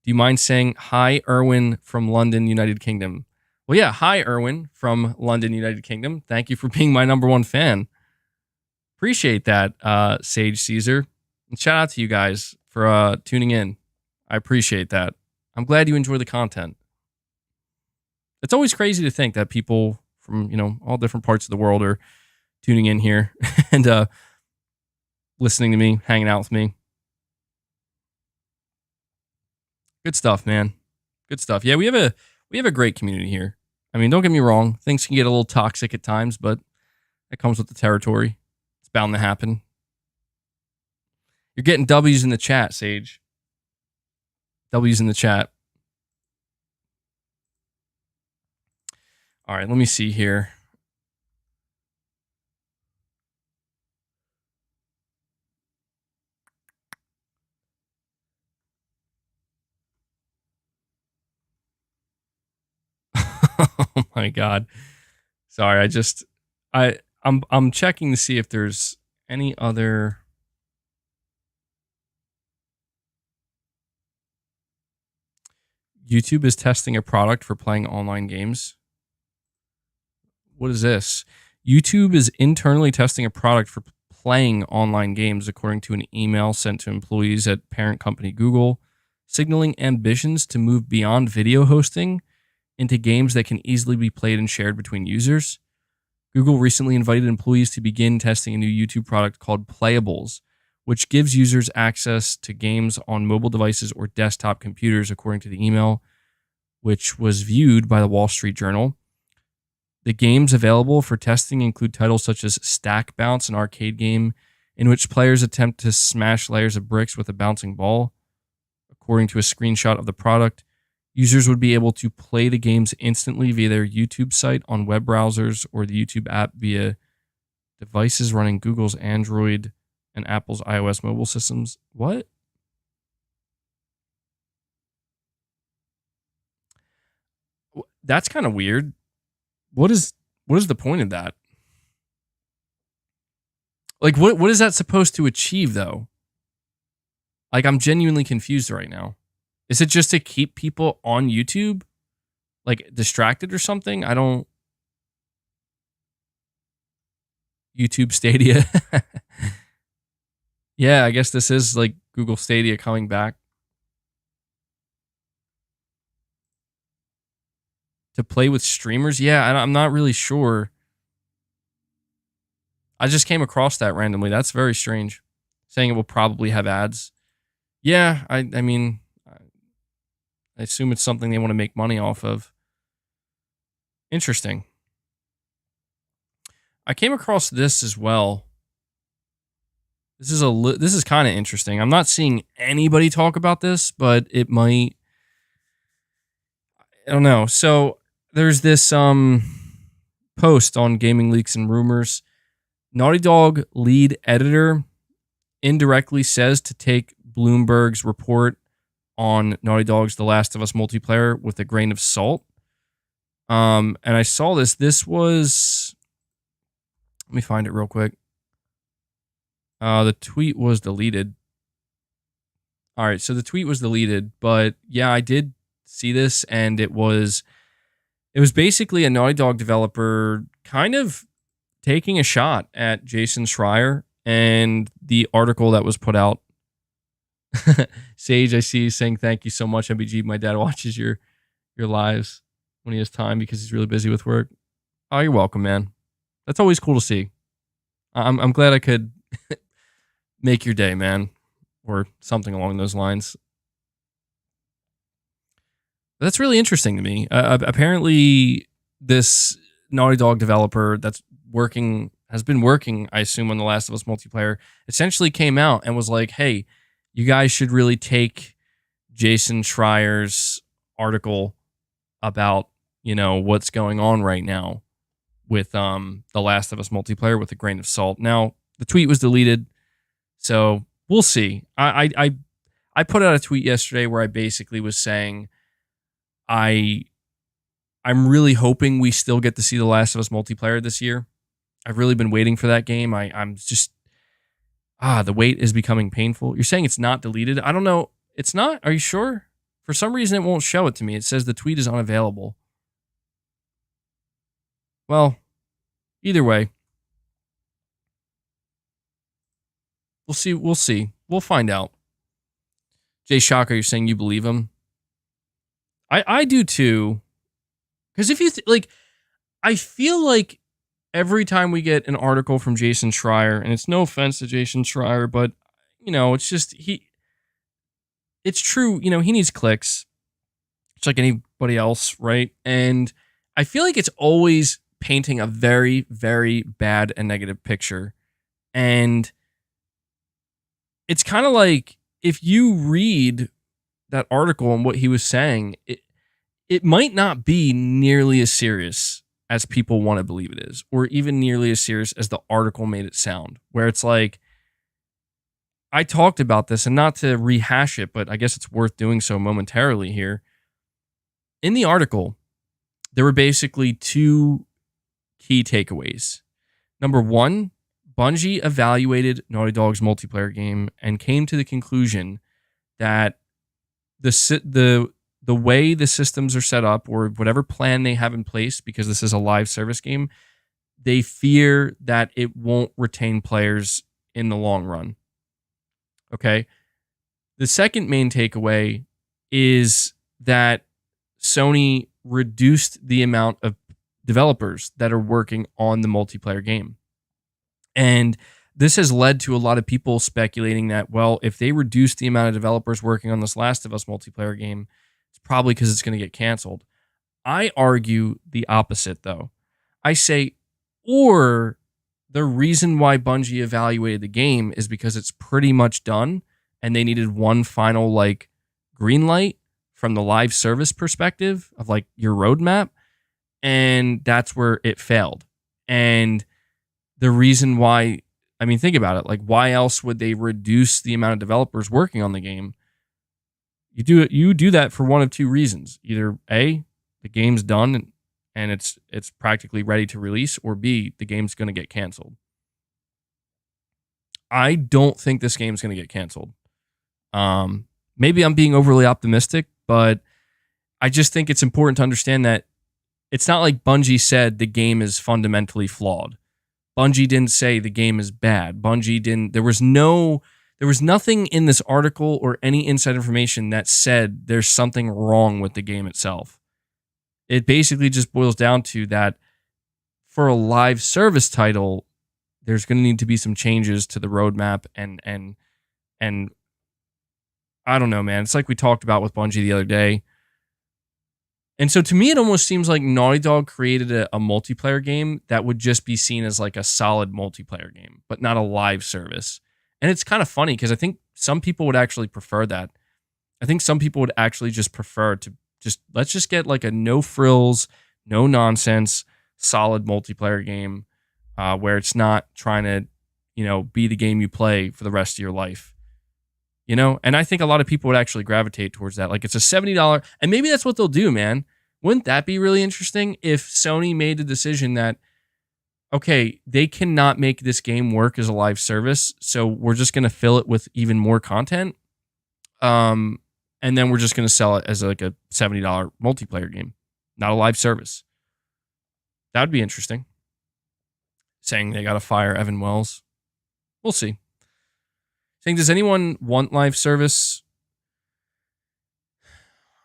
Do you mind saying hi, Erwin from London, United Kingdom? Well, yeah. Hi, Erwin from London, United Kingdom. Thank you for being my #1 fan. Appreciate that, Sage Caesar. And shout out to you guys for tuning in. I appreciate that. I'm glad you enjoy the content. It's always crazy to think that people from, all different parts of the world are tuning in here and listening to me, hanging out with me. Good stuff, man. Good stuff. Yeah, we have a great community here. I mean, don't get me wrong. Things can get a little toxic at times, but that comes with the territory. It's bound to happen. You're getting W's in the chat, Sage. W's in the chat. All right, let me see here. Oh my God. Sorry, I'm checking to see if there's any other. YouTube is testing a product for playing online games. What is this? YouTube is internally testing a product for playing online games, according to an email sent to employees at parent company Google, signaling ambitions to move beyond video hosting into games that can easily be played and shared between users. Google recently invited employees to begin testing a new YouTube product called Playables, which gives users access to games on mobile devices or desktop computers, according to the email, which was viewed by the Wall Street Journal. The games available for testing include titles such as Stack Bounce, an arcade game in which players attempt to smash layers of bricks with a bouncing ball. According to a screenshot of the product, users would be able to play the games instantly via their YouTube site on web browsers or the YouTube app via devices running Google's Android and Apple's iOS mobile systems. What? That's kind of weird. What is the point of that? Like, what is that supposed to achieve, though? Like, I'm genuinely confused right now. Is it just to keep people on YouTube, like, distracted or something? I don't. YouTube Stadia. Yeah, I guess this is like Google Stadia coming back. To play with streamers? Yeah, I'm not really sure. I just came across that randomly. That's very strange. Saying it will probably have ads. Yeah, I mean, I assume it's something they want to make money off of. Interesting. I came across this as well. This is kind of interesting. I'm not seeing anybody talk about this, but it might. I don't know. So there's this post on Gaming Leaks and Rumors. Naughty Dog lead editor indirectly says to take Bloomberg's report on Naughty Dog's The Last of Us multiplayer with a grain of salt. And I saw this. This was. Let me find it real quick. The tweet was deleted. All right, so the tweet was deleted, but yeah, I did see this, and it was basically a Naughty Dog developer kind of taking a shot at Jason Schreier and the article that was put out. Sage, I see you saying thank you so much, MBG. My dad watches your lives when he has time because he's really busy with work. Oh, you're welcome, man. That's always cool to see. I'm glad I could make your day, man, or something along those lines. But that's really interesting to me. Apparently, this Naughty Dog developer has been working, I assume, on The Last of Us multiplayer, essentially came out and was like, hey, you guys should really take Jason Schreier's article about, what's going on right now with The Last of Us multiplayer with a grain of salt. Now, the tweet was deleted, so we'll see. I put out a tweet yesterday where I basically was saying I'm really hoping we still get to see The Last of Us multiplayer this year. I've really been waiting for that game. I'm just the wait is becoming painful. You're saying it's not deleted? I don't know. It's not? Are you sure? For some reason, it won't show it to me. It says the tweet is unavailable. Well, either way, we'll see. We'll see. We'll find out. Jay Shocker, you're saying you believe him? I do too. Because if you I feel like every time we get an article from Jason Schreier, and it's no offense to Jason Schreier, but it's just it's true. He needs clicks, just like anybody else, right? And I feel like it's always painting a very, very bad and negative picture. And it's kind of like if you read that article and what he was saying, it might not be nearly as serious as people want to believe it is, or even nearly as serious as the article made it sound, where it's like, I talked about this, and not to rehash it, but I guess it's worth doing so momentarily here. In the article, there were basically two key takeaways. Number one, Bungie evaluated Naughty Dog's multiplayer game and came to the conclusion that the way the systems are set up, or whatever plan they have in place, because this is a live service game, they fear that it won't retain players in the long run. Okay. The second main takeaway is that Sony reduced the amount of developers that are working on the multiplayer game. And this has led to a lot of people speculating that, well, if they reduce the amount of developers working on this Last of Us multiplayer game, it's probably because it's going to get canceled. I argue the opposite, though. I say, or the reason why Bungie evaluated the game is because it's pretty much done, and they needed one final green light from the live service perspective of your roadmap, and that's where it failed. And the reason why, think about it, why else would they reduce the amount of developers working on the game? You do that for one of two reasons. Either A, the game's done and it's practically ready to release, or B, the game's going to get canceled. I don't think this game's going to get canceled. Maybe I'm being overly optimistic, but I just think it's important to understand that it's not like Bungie said the game is fundamentally flawed. Bungie didn't say the game is bad. There was nothing in this article or any inside information that said there's something wrong with the game itself. It basically just boils down to that for a live service title, there's going to need to be some changes to the roadmap and I don't know, man. It's like we talked about with Bungie the other day. And so to me, it almost seems like Naughty Dog created a multiplayer game that would just be seen as like a solid multiplayer game, but not a live service. And it's kind of funny because I think some people would actually prefer that. I think some people would actually just prefer to let's just get like a no frills, no nonsense, solid multiplayer game where it's not trying to, be the game you play for the rest of your life. And I think a lot of people would actually gravitate towards that. Like it's a $70, and maybe that's what they'll do, man. Wouldn't that be really interesting if Sony made the decision that, okay, they cannot make this game work as a live service, so we're just going to fill it with even more content, and then we're just going to sell it as like a $70 multiplayer game, not a live service. That would be interesting. Saying they got to fire Evan Wells. We'll see. Saying, does anyone want live service?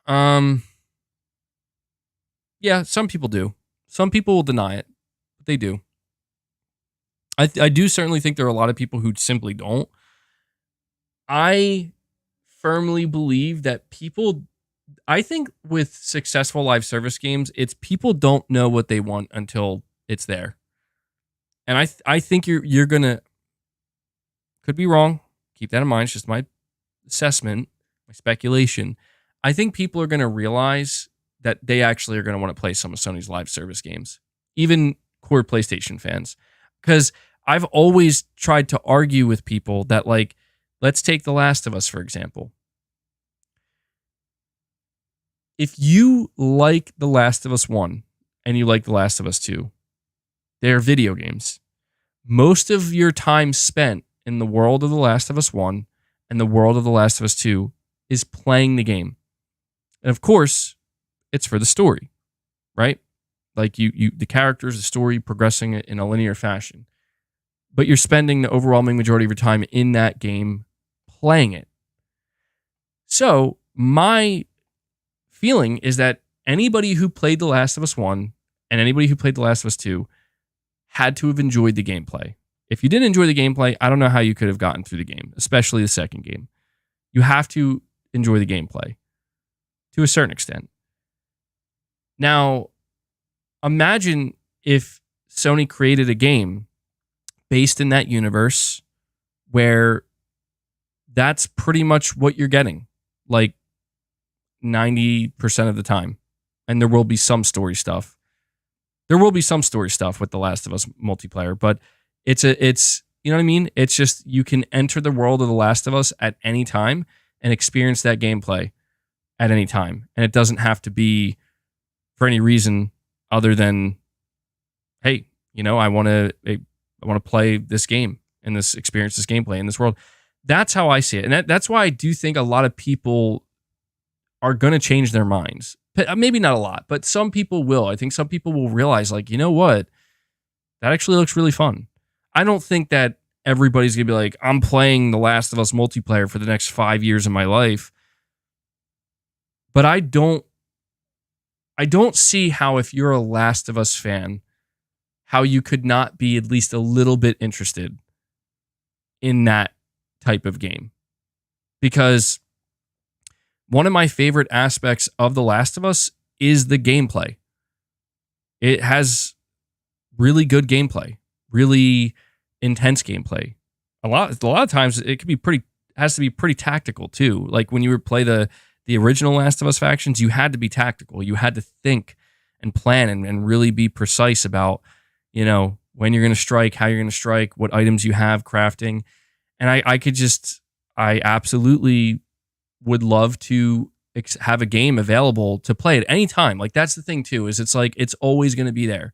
Yeah, some people do. Some people will deny it, but they do. I do certainly think there are a lot of people who simply don't. I firmly believe that I think with successful live service games, it's people don't know what they want until it's there. And I think you're gonna, could be wrong. Keep that in mind. It's just my assessment, my speculation. I think people are going to realize that they actually are going to want to play some of Sony's live service games, even core PlayStation fans. Because I've always tried to argue with people that, like, let's take The Last of Us, for example. If you like The Last of Us 1 and you like The Last of Us 2, they're video games. Most of your time spent in the world of The Last of Us 1 and the world of The Last of Us 2 is playing the game. And of course, it's for the story, right? Like the characters, the story progressing in a linear fashion. But you're spending the overwhelming majority of your time in that game playing it. So my feeling is that anybody who played The Last of Us 1 and anybody who played The Last of Us 2 had to have enjoyed the gameplay. If you didn't enjoy the gameplay, I don't know how you could have gotten through the game, especially the second game. You have to enjoy the gameplay to a certain extent. Now, imagine if Sony created a game based in that universe where that's pretty much what you're getting, like 90% of the time. And there will be some story stuff. There will be some story stuff with The Last of Us multiplayer, but it's you know what I mean? It's just you can enter the world of The Last of Us at any time and experience that gameplay at any time. And it doesn't have to be for any reason other than, hey, I want to play this game and experience this gameplay in this world. That's how I see it. And that's why I do think a lot of people are going to change their minds. Maybe not a lot, but some people will. I think some people will realize, like, you know what? That actually looks really fun. I don't think that everybody's going to be like, I'm playing The Last of Us multiplayer for the next 5 years of my life. But I don't see how, if you're a Last of Us fan, how you could not be at least a little bit interested in that type of game. Because one of my favorite aspects of The Last of Us is the gameplay. It has really good gameplay, really intense gameplay. A lot of times it could be has to be pretty tactical too. Like when you would play the original Last of Us factions, you had to be tactical. You had to think and plan and really be precise about, when you're going to strike, how you're going to strike, what items you have, crafting. And I absolutely would love to have a game available to play at any time. Like that's the thing too, is it's like, it's always going to be there.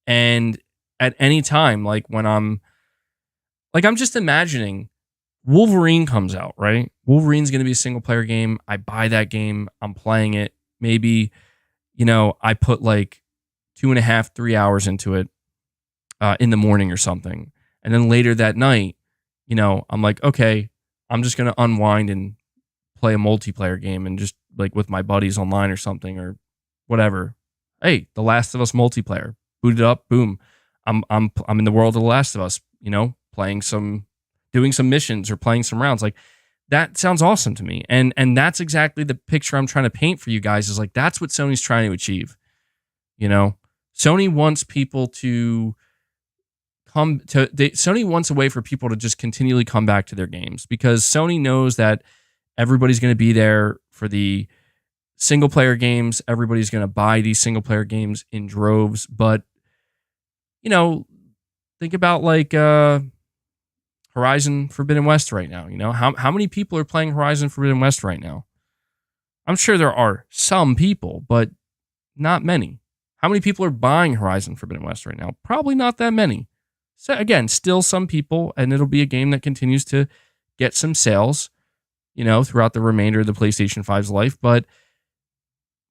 And at any time, like when I'm just imagining Wolverine comes out, right? Wolverine's going to be a single player game. I buy that game. I'm playing it. Maybe, I put like 2.5, 3 hours into it in the morning or something. And then later that night, I'm like, okay, I'm just going to unwind and play a multiplayer game and just like with my buddies online or something or whatever. Hey, The Last of Us multiplayer. Boot it up, boom. I'm in the world of The Last of Us, doing some missions or playing some rounds. Like That sounds awesome to me. And that's exactly the picture I'm trying to paint for you guys, is like, that's what Sony's trying to achieve. You know, Sony wants people to Sony wants a way for people to just continually come back to their games, because Sony knows that everybody's going to be there for the single player games. Everybody's going to buy these single player games in droves. But, you know, think about like Horizon Forbidden West right now. You know, how many people are playing Horizon Forbidden West right now? I'm sure there are some people, but not many. How many people are buying Horizon Forbidden West right now? Probably not that many. So again, still some people, and it'll be a game that continues to get some sales, you know, throughout the remainder of the PlayStation 5's life. But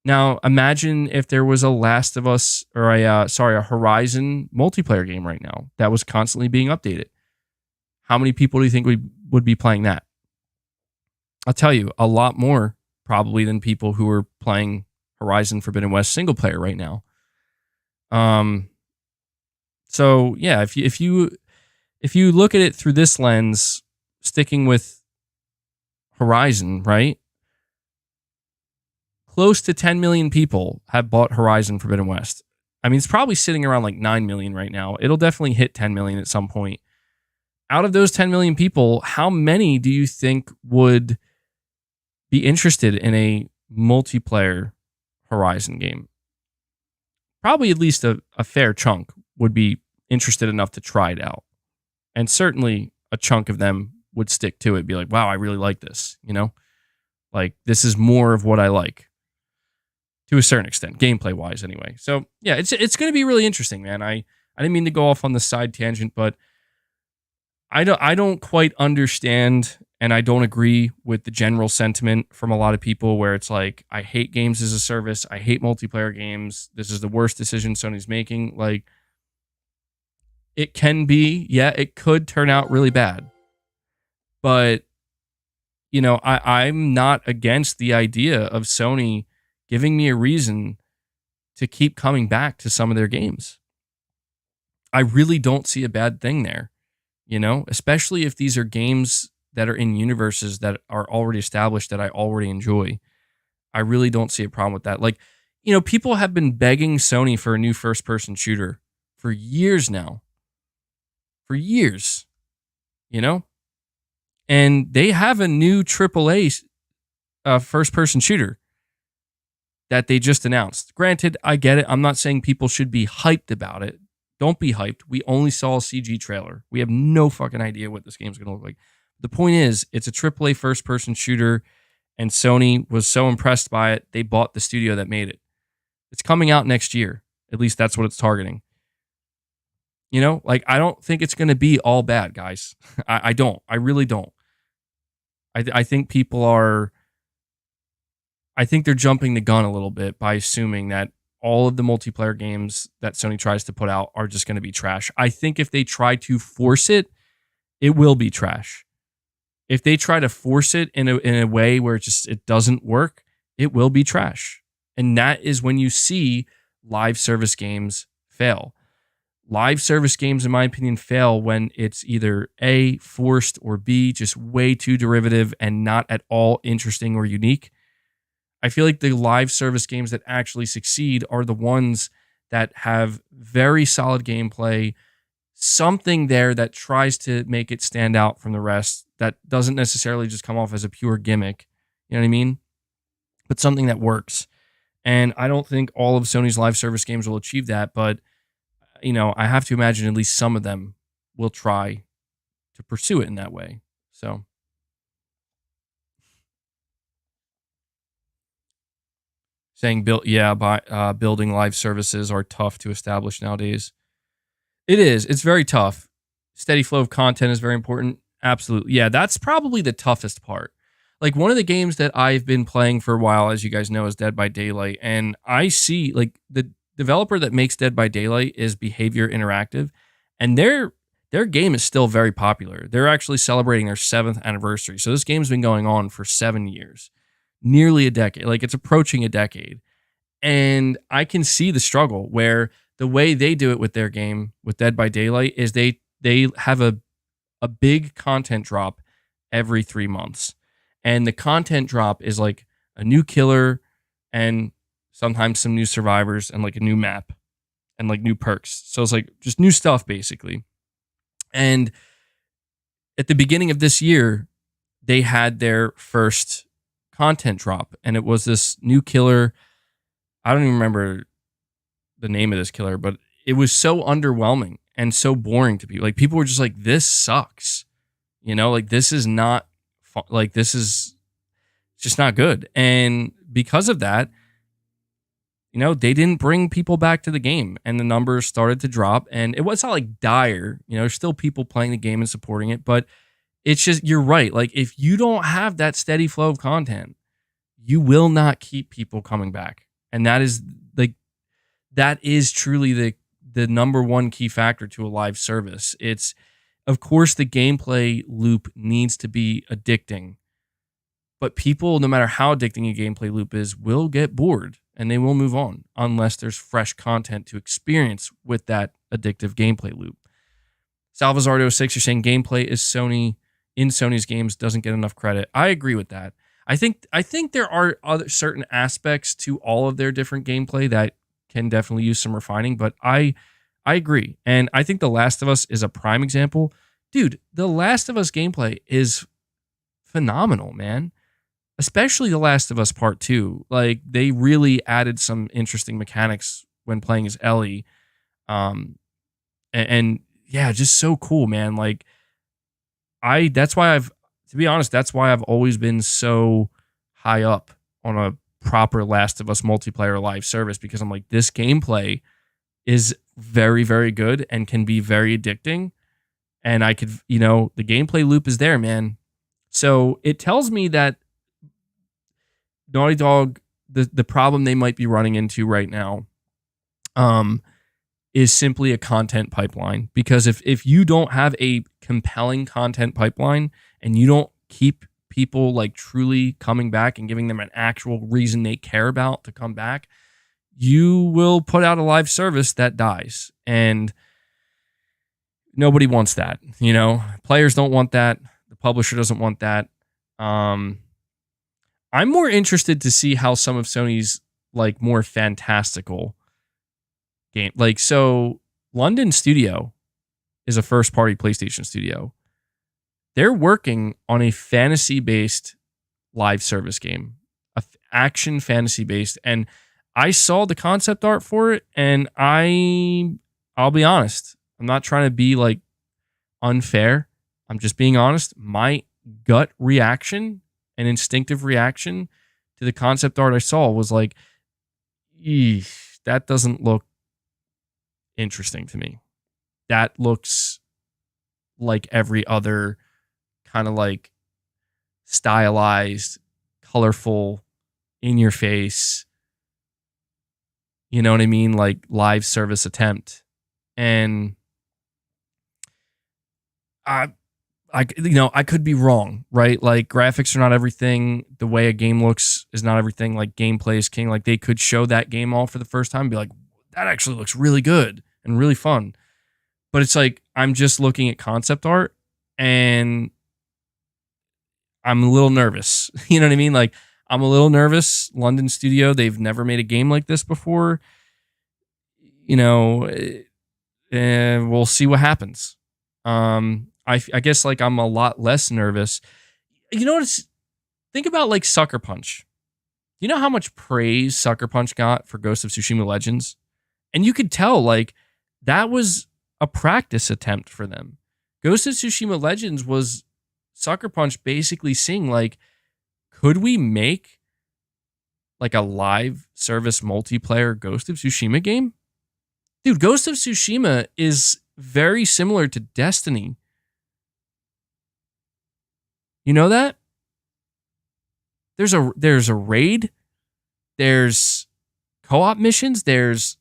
now imagine if there was a Last of Us, or a Horizon multiplayer game right now that was constantly being updated. How many people do you think would be playing that? I'll tell you, a lot more probably than people who are playing Horizon Forbidden West single player right now. So yeah, if you look at it through this lens, sticking with Horizon, right? Close to 10 million people have bought Horizon Forbidden West. I mean, it's probably sitting around like 9 million right now. It'll definitely hit 10 million at some point. Out of those 10 million people, how many do you think would be interested in a multiplayer Horizon game? Probably at least a fair chunk would be interested enough to try it out. And certainly a chunk of them would stick to it, be like, wow, I really like this, you know? Like, this is more of what I like, to a certain extent, gameplay-wise anyway. So, yeah, it's going to be really interesting, man. I didn't mean to go off on the side tangent, but I don't quite understand, and I don't agree with the general sentiment from a lot of people where it's like, I hate games as a service. I hate multiplayer games. This is the worst decision Sony's making. Like, it can be, yeah, it could turn out really bad. But, you know, I'm not against the idea of Sony giving me a reason to keep coming back to some of their games. I really don't see a bad thing there. You know, especially if these are games that are in universes that are already established that I already enjoy. I really don't see a problem with that. Like, you know, people have been begging Sony for a new first-person shooter for years now. For years, you know? And they have a new AAA first-person shooter that they just announced. Granted, I get it. I'm not saying people should be hyped about it. Don't be hyped. We only saw a CG trailer. We have no fucking idea what this game's going to look like. The point is, it's a AAA first-person shooter, and Sony was so impressed by it, they bought the studio that made it. It's coming out next year. At least that's what it's targeting. You know, like, I don't think it's going to be all bad, guys. I don't. I really don't. I think people are... I think they're jumping the gun a little bit by assuming that all of the multiplayer games that Sony tries to put out are just going to be trash. I think if they try to force it, it will be trash. If they try to force it in a way where it doesn't work, it will be trash. And that is when you see live service games fail. Live service games, in my opinion, fail when it's either A, forced, or B, just way too derivative and not at all interesting or unique. I feel like the live service games that actually succeed are the ones that have very solid gameplay, something there that tries to make it stand out from the rest, that doesn't necessarily just come off as a pure gimmick. You know what I mean? But something that works. And I don't think all of Sony's live service games will achieve that, but, you know, I have to imagine at least some of them will try to pursue it in that way. So... saying building live services are tough to establish nowadays. It is. It's very tough. Steady flow of content is very important. Absolutely. Yeah, that's probably the toughest part. Like, one of the games that I've been playing for a while, as you guys know, is Dead by Daylight. And I see, like, the developer that makes Dead by Daylight is Behavior Interactive. And their game is still very popular. They're actually celebrating their 7th anniversary. So this game's been going on for 7 years. Nearly a decade. Like, it's approaching a decade. And I can see the struggle where the way they do it with their game, with Dead by Daylight, is they have a big content drop every 3 months. And the content drop is like a new killer and sometimes some new survivors and like a new map and like new perks. So it's like just new stuff basically. And at the beginning of this year, they had their first content drop, and it was this new killer. I don't even remember the name of this killer, but it was so underwhelming and so boring to people. Like people were just like, "This sucks," like this is not like this is just not good. And because of that, they didn't bring people back to the game, and the numbers started to drop. And it was not like dire, there's still people playing the game and supporting it, but it's just, you're right. Like if you don't have that steady flow of content, you will not keep people coming back. And that is truly the number one key factor to a live service. It's, of course, the gameplay loop needs to be addicting, but people, no matter how addicting a gameplay loop is, will get bored and they will move on unless there's fresh content to experience with that addictive gameplay loop. Salvazardo6, you're saying gameplay is Sony's games doesn't get enough credit. I agree with that. I think there are other certain aspects to all of their different gameplay that can definitely use some refining, but I agree. And I think The Last of Us is a prime example. Dude, The Last of Us gameplay is phenomenal, man. Especially The Last of Us Part 2. Like, they really added some interesting mechanics when playing as Ellie. And yeah, just so cool, man. Like, that's why I've always been so high up on a proper Last of Us multiplayer live service, because I'm like, this gameplay is very, very good and can be very addicting. And I could, the gameplay loop is there, man. So it tells me that Naughty Dog, the problem they might be running into right now, is simply a content pipeline. Because if you don't have a compelling content pipeline and you don't keep people like truly coming back and giving them an actual reason they care about to come back, you will put out a live service that dies. And nobody wants that. Players don't want that. The publisher doesn't want that. I'm more interested to see how some of Sony's like more fantastical game, like, so London Studio is a first party PlayStation studio. They're working on a fantasy based live service game, action fantasy based. And I saw the concept art for it, and I'll be honest, I'm not trying to be like unfair. I'm just being honest. My gut reaction, an instinctive reaction to the concept art I saw, was like, that doesn't look interesting to me. That looks like every other kind of like stylized, colorful, in your face, you know what I mean? Like live service attempt. And I could be wrong, right? Like graphics are not everything. The way a game looks is not everything. Like gameplay is king. Like they could show that game all for the first time and be like, that actually looks really good and really fun. But it's like, I'm just looking at concept art and I'm a little nervous. You know what I mean? Like I'm a little nervous. London Studio, they've never made a game like this before. And we'll see what happens. I guess like I'm a lot less nervous. Think about like Sucker Punch. You know how much praise Sucker Punch got for Ghost of Tsushima Legends? And you could tell like that was a practice attempt for them. Ghost of Tsushima Legends was Sucker Punch basically seeing like, could we make like a live service multiplayer Ghost of Tsushima game? Dude, Ghost of Tsushima is very similar to Destiny. You know that? There's a raid, there's co-op missions, there's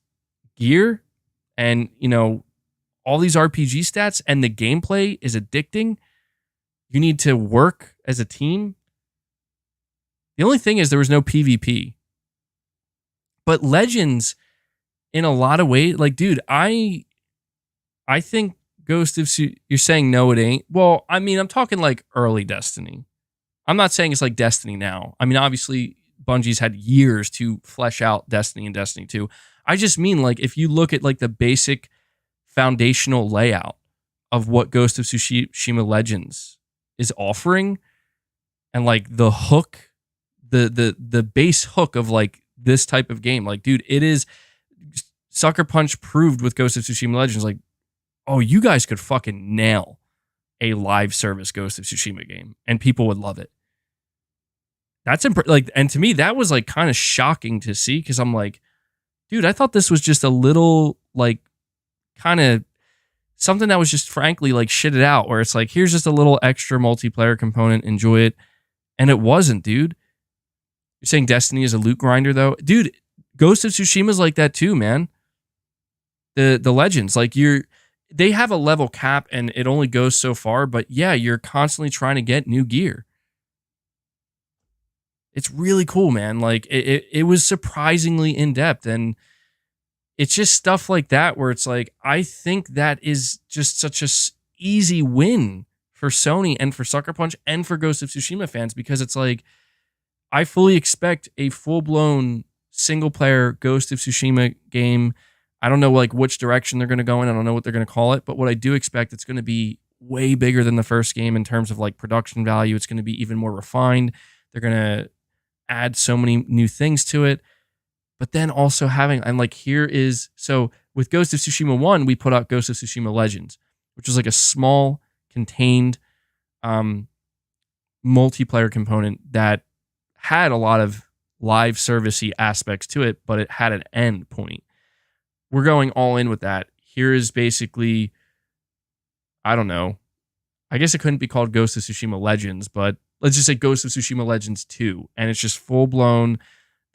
gear, and all these RPG stats, and the gameplay is addicting. You need to work as a team. The only thing is there was no PvP. But Legends, in a lot of ways, like, dude, I think Ghost of Tsushima, you're saying no, it ain't. Well, I mean, I'm talking like early Destiny. I'm not saying it's like Destiny now. I mean, obviously, Bungie's had years to flesh out Destiny and Destiny 2. I just mean, like, if you look at like the basic foundational layout of what Ghost of Tsushima Legends is offering, and like the hook, the base hook of like this type of game, like, dude, it is. Sucker Punch proved with Ghost of Tsushima Legends, like, oh, you guys could fucking nail a live service Ghost of Tsushima game, and people would love it. That's like, and to me, that was like kind of shocking to see, because I'm like, dude, I thought this was just a little like kind of something that was just frankly like shitted out, where it's like, here's just a little extra multiplayer component, enjoy it. And it wasn't, dude. You're saying Destiny is a loot grinder, though? Dude, Ghost of Tsushima is like that too, man. The Legends, like, they have a level cap and it only goes so far, but yeah, you're constantly trying to get new gear. It's really cool, man. Like, it was surprisingly in-depth, and it's just stuff like that where it's like, I think that is just such a easy win for Sony and for Sucker Punch and for Ghost of Tsushima fans, because it's like, I fully expect a full-blown single-player Ghost of Tsushima game. I don't know like which direction they're going to go in. I don't know what they're going to call it, but what I do expect, it's going to be way bigger than the first game in terms of like production value. It's going to be even more refined. They're going to add so many new things to it. But then also having, and like, so with Ghost of Tsushima 1, we put out Ghost of Tsushima Legends, which was like a small, contained multiplayer component that had a lot of live servicey aspects to it, but it had an end point. We're going all in with that. Here is basically, I don't know, I guess it couldn't be called Ghost of Tsushima Legends, but let's just say Ghost of Tsushima Legends 2. And it's just full blown.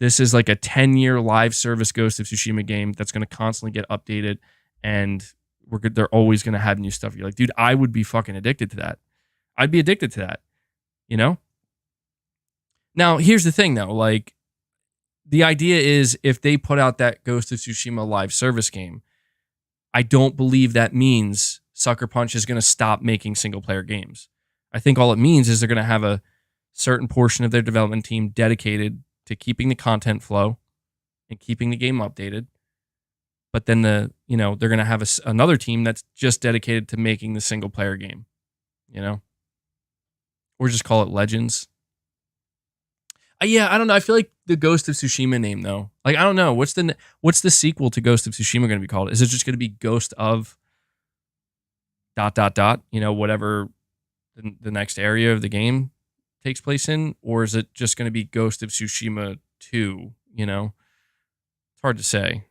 This is like a 10-year live service Ghost of Tsushima game that's going to constantly get updated, and they're always going to have new stuff. You're like, dude, I would be fucking addicted to that. I'd be addicted to that, you know? Now, here's the thing, though. Like, the idea is, if they put out that Ghost of Tsushima live service game, I don't believe that means Sucker Punch is going to stop making single-player games. I think all it means is they're going to have a certain portion of their development team dedicated to keeping the content flow and keeping the game updated. But then they're going to have another team that's just dedicated to making the single-player game, you know? Or just call it Legends. Yeah, I don't know. I feel like the Ghost of Tsushima name, though. Like, I don't know. What's the sequel to Ghost of Tsushima going to be called? Is it just going to be Ghost of ... whatever the next area of the game takes place in? Or is it just going to be Ghost of Tsushima 2, you know? It's hard to say.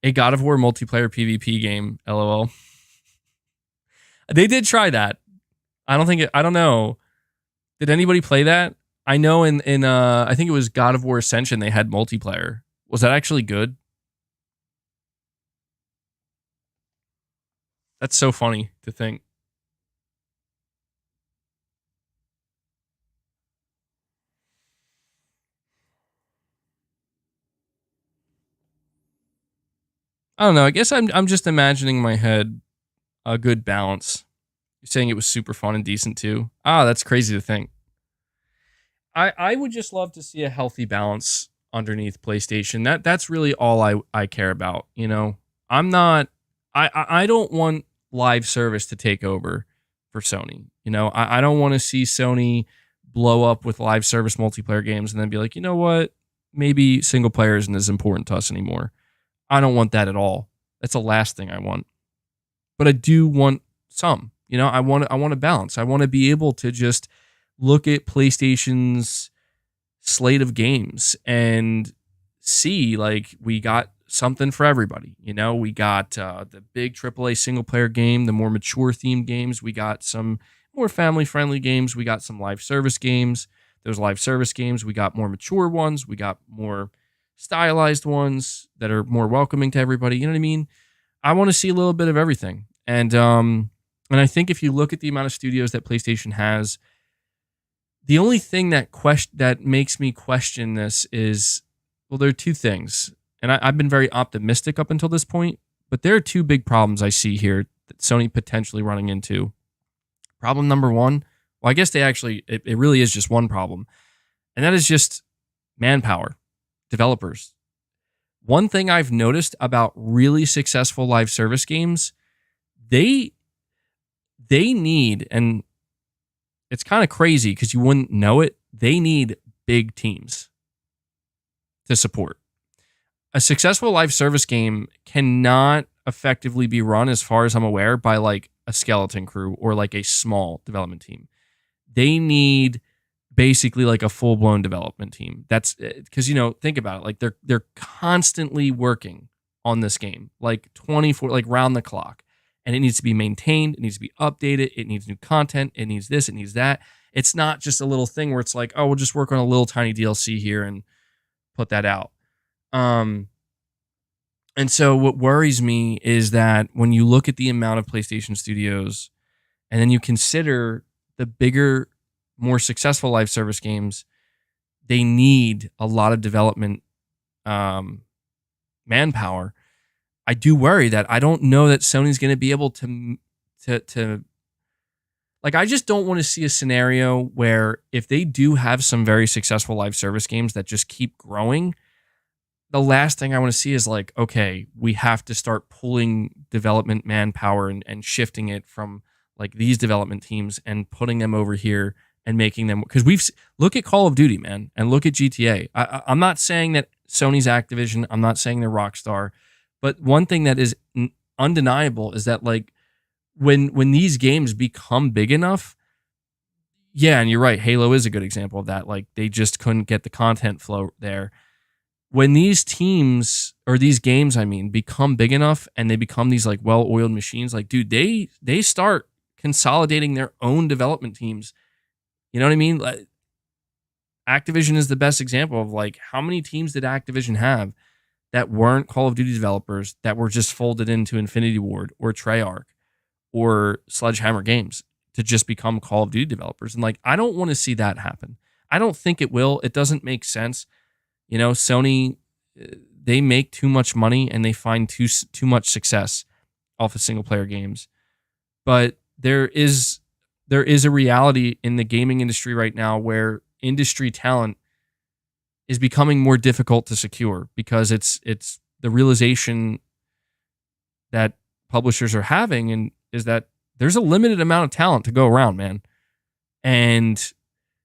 A God of War multiplayer PvP game, LOL. They did try that. I don't know. Did anybody play that? I know in I think it was God of War Ascension, they had multiplayer. Was that actually good? That's so funny to think. I don't know. I guess I'm just imagining in my head a good balance. You're saying it was super fun and decent too. That's crazy to think. I would just love to see a healthy balance underneath PlayStation. That's really all I care about. You know, I don't want live service to take over for Sony. You know, I don't want to see Sony blow up with live service multiplayer games and then be like, you know what, maybe single player isn't as important to us anymore. I don't want that at all. That's the last thing I want. But I do want some. You know, I want a balance. I want to be able to just look at PlayStation's slate of games and see, like, we got something for everybody. You know, we got the big AAA single player game, the more mature themed games. We got some more family friendly games. We got some live service games. Those live service games, we got more mature ones. We got more stylized ones that are more welcoming to everybody. You know what I mean? I want to see a little bit of everything. And I think if you look at the amount of studios that PlayStation has, the only thing that makes me question this is, well, there are two things. And I've been very optimistic up until this point, but there are two big problems I see here that Sony potentially running into. Problem number one, Well, I guess they actually, it really is just one problem. And that is just manpower, developers. One thing I've noticed about really successful live service games, they need, and it's kind of crazy because you wouldn't know it, they need big teams to support. A successful live service game cannot effectively be run, as far as I'm aware, by like a skeleton crew or like a small development team. They need basically like a full-blown development team. That's because, think about it. Like they're constantly working on this game, like 24, like round the clock. And it needs to be maintained. It needs to be updated. It needs new content. It needs this. It needs that. It's not just a little thing where it's like, oh, we'll just work on a little tiny DLC here and put that out. And so what worries me is that when you look at the amount of PlayStation studios and then you consider the bigger, more successful live service games, they need a lot of development manpower. I do worry that I don't know that Sony's going to be able to like, I just don't want to see a scenario where if they do have some very successful live service games that just keep growing, the last thing I want to see is like, okay, we have to start pulling development manpower and shifting it from like these development teams and putting them over here and making them, because look at Call of Duty, man, and look at GTA. I'm not saying that Sony's Activision, I'm not saying they're Rockstar, but one thing that is undeniable is that like when these games become big enough, yeah, and you're right, Halo is a good example of that. Like they just couldn't get the content flow there. When these teams, or these games, I mean, become big enough and they become these like well-oiled machines, like dude, they start consolidating their own development teams. You know what I mean? Like, Activision is the best example of like how many teams did Activision have that weren't Call of Duty developers that were just folded into Infinity Ward or Treyarch or Sledgehammer Games to just become Call of Duty developers. And like, I don't want to see that happen. I don't think it will. It doesn't make sense. Sony, they make too much money and they find too much success off of single player games. But there is a reality in the gaming industry right now where industry talent is becoming more difficult to secure because it's the realization that publishers are having, and is that there's a limited amount of talent to go around, man. And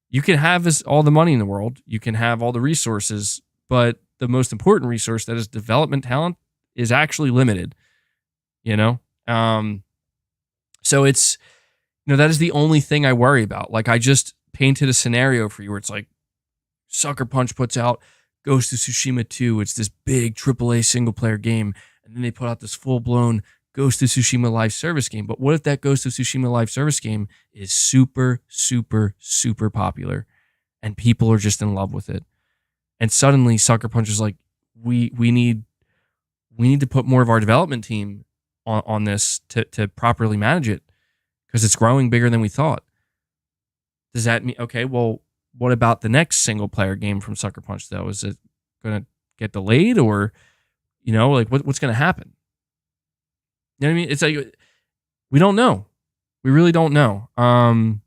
you can have all the money in the world, you can have all the resources, but the most important resource, that is development talent, is actually limited. So it's, that is the only thing I worry about. Like I just painted a scenario for you where it's like Sucker Punch puts out Ghost of Tsushima 2. It's this big AAA single player game. And then they put out this full blown Ghost of Tsushima live service game. But what if that Ghost of Tsushima live service game is super, super, super popular and people are just in love with it? And suddenly Sucker Punch is like, we need to put more of our development team on this to properly manage it because it's growing bigger than we thought. Does that mean, okay, well, what about the next single player game from Sucker Punch though? Is it going to get delayed or, like what's going to happen? You know what I mean? It's like, we don't know. We really don't know. And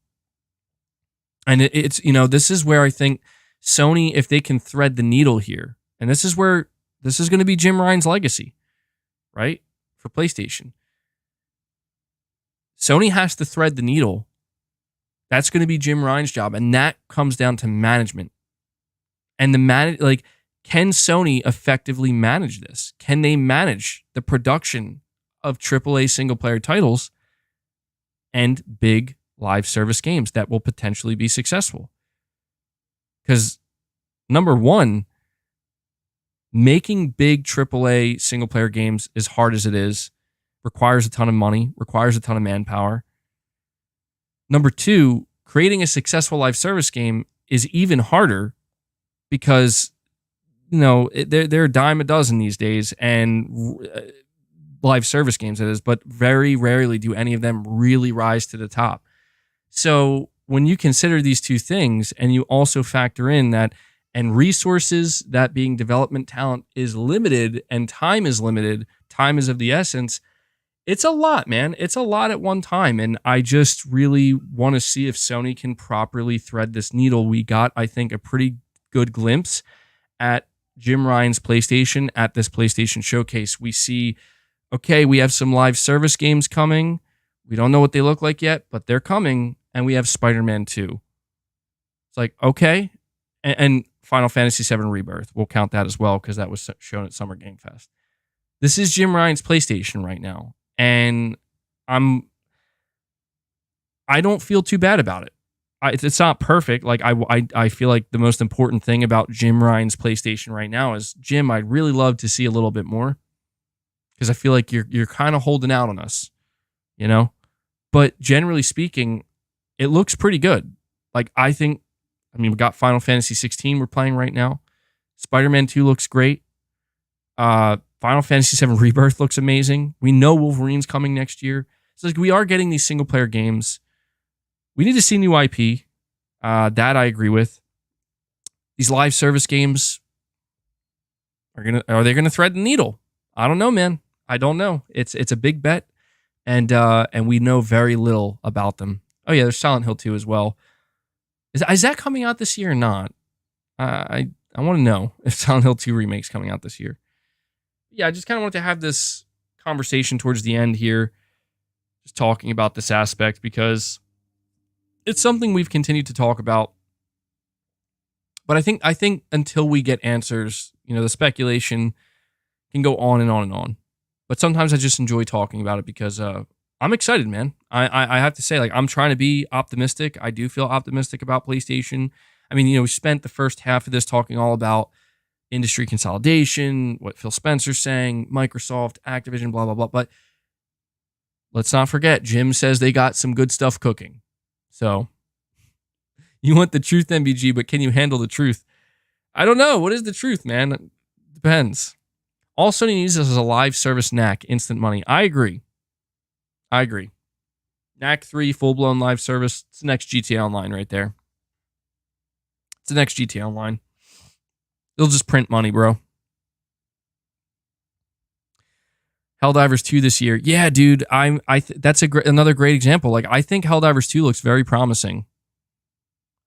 it's, this is where I think Sony, if they can thread the needle here, and this is going to be Jim Ryan's legacy, right? For PlayStation. Sony has to thread the needle. That's going to be Jim Ryan's job. And that comes down to management. And can Sony effectively manage this? Can they manage the production of AAA single player titles and big live service games that will potentially be successful? Because number one, making big AAA single player games, as hard as it is, requires a ton of money, requires a ton of manpower. Number two, creating a successful live service game is even harder because, they're a dime a dozen these days, and live service games it is, but very rarely do any of them really rise to the top. So when you consider these two things and you also factor in that, and resources, that being development talent, is limited and time is limited, time is of the essence, It's a lot, man. It's a lot at one time. And I just really want to see if Sony can properly thread this needle. We got, I think, a pretty good glimpse at Jim Ryan's PlayStation at this PlayStation showcase. We see, okay, we have some live service games coming. We don't know what they look like yet, but they're coming. And we have Spider-Man 2. It's like, okay. And Final Fantasy VII Rebirth. We'll count that as well because that was shown at Summer Game Fest. This is Jim Ryan's PlayStation right now. And I don't feel too bad about it. It's not perfect. Like I feel like the most important thing about Jim Ryan's PlayStation right now is, Jim, I'd really love to see a little bit more, because I feel like you're kind of holding out on us, you know? But generally speaking, it looks pretty good. Like we got Final Fantasy 16 we're playing right now. Spider-Man 2 looks great. Final Fantasy VII Rebirth looks amazing. We know Wolverine's coming next year. So like, we are getting these single player games. We need to see new IP. That I agree with. These live service games are they gonna thread the needle? I don't know, man. I don't know. It's a big bet, and we know very little about them. Oh yeah, there's Silent Hill 2 as well. Is that coming out this year or not? I want to know if Silent Hill 2 remake's coming out this year. Yeah, I just kind of wanted to have this conversation towards the end here, just talking about this aspect, because it's something we've continued to talk about. But I think until we get answers, the speculation can go on and on and on. But sometimes I just enjoy talking about it because I'm excited, man. I have to say, like, I'm trying to be optimistic. I do feel optimistic about PlayStation. I mean, we spent the first half of this talking all about industry consolidation, what Phil Spencer's saying, Microsoft, Activision, blah, blah, blah. But let's not forget, Jim says they got some good stuff cooking. So you want the truth, MBG, but can you handle the truth? I don't know. What is the truth, man? It depends. All Sony needs is a live service knack, instant money. I agree. Knack 3, full-blown live service. It's the next GTA Online right there. It's the next GTA Online. They'll just print money, bro. Helldivers 2 this year. Yeah, dude. That's another great example. Like, I think Helldivers 2 looks very promising.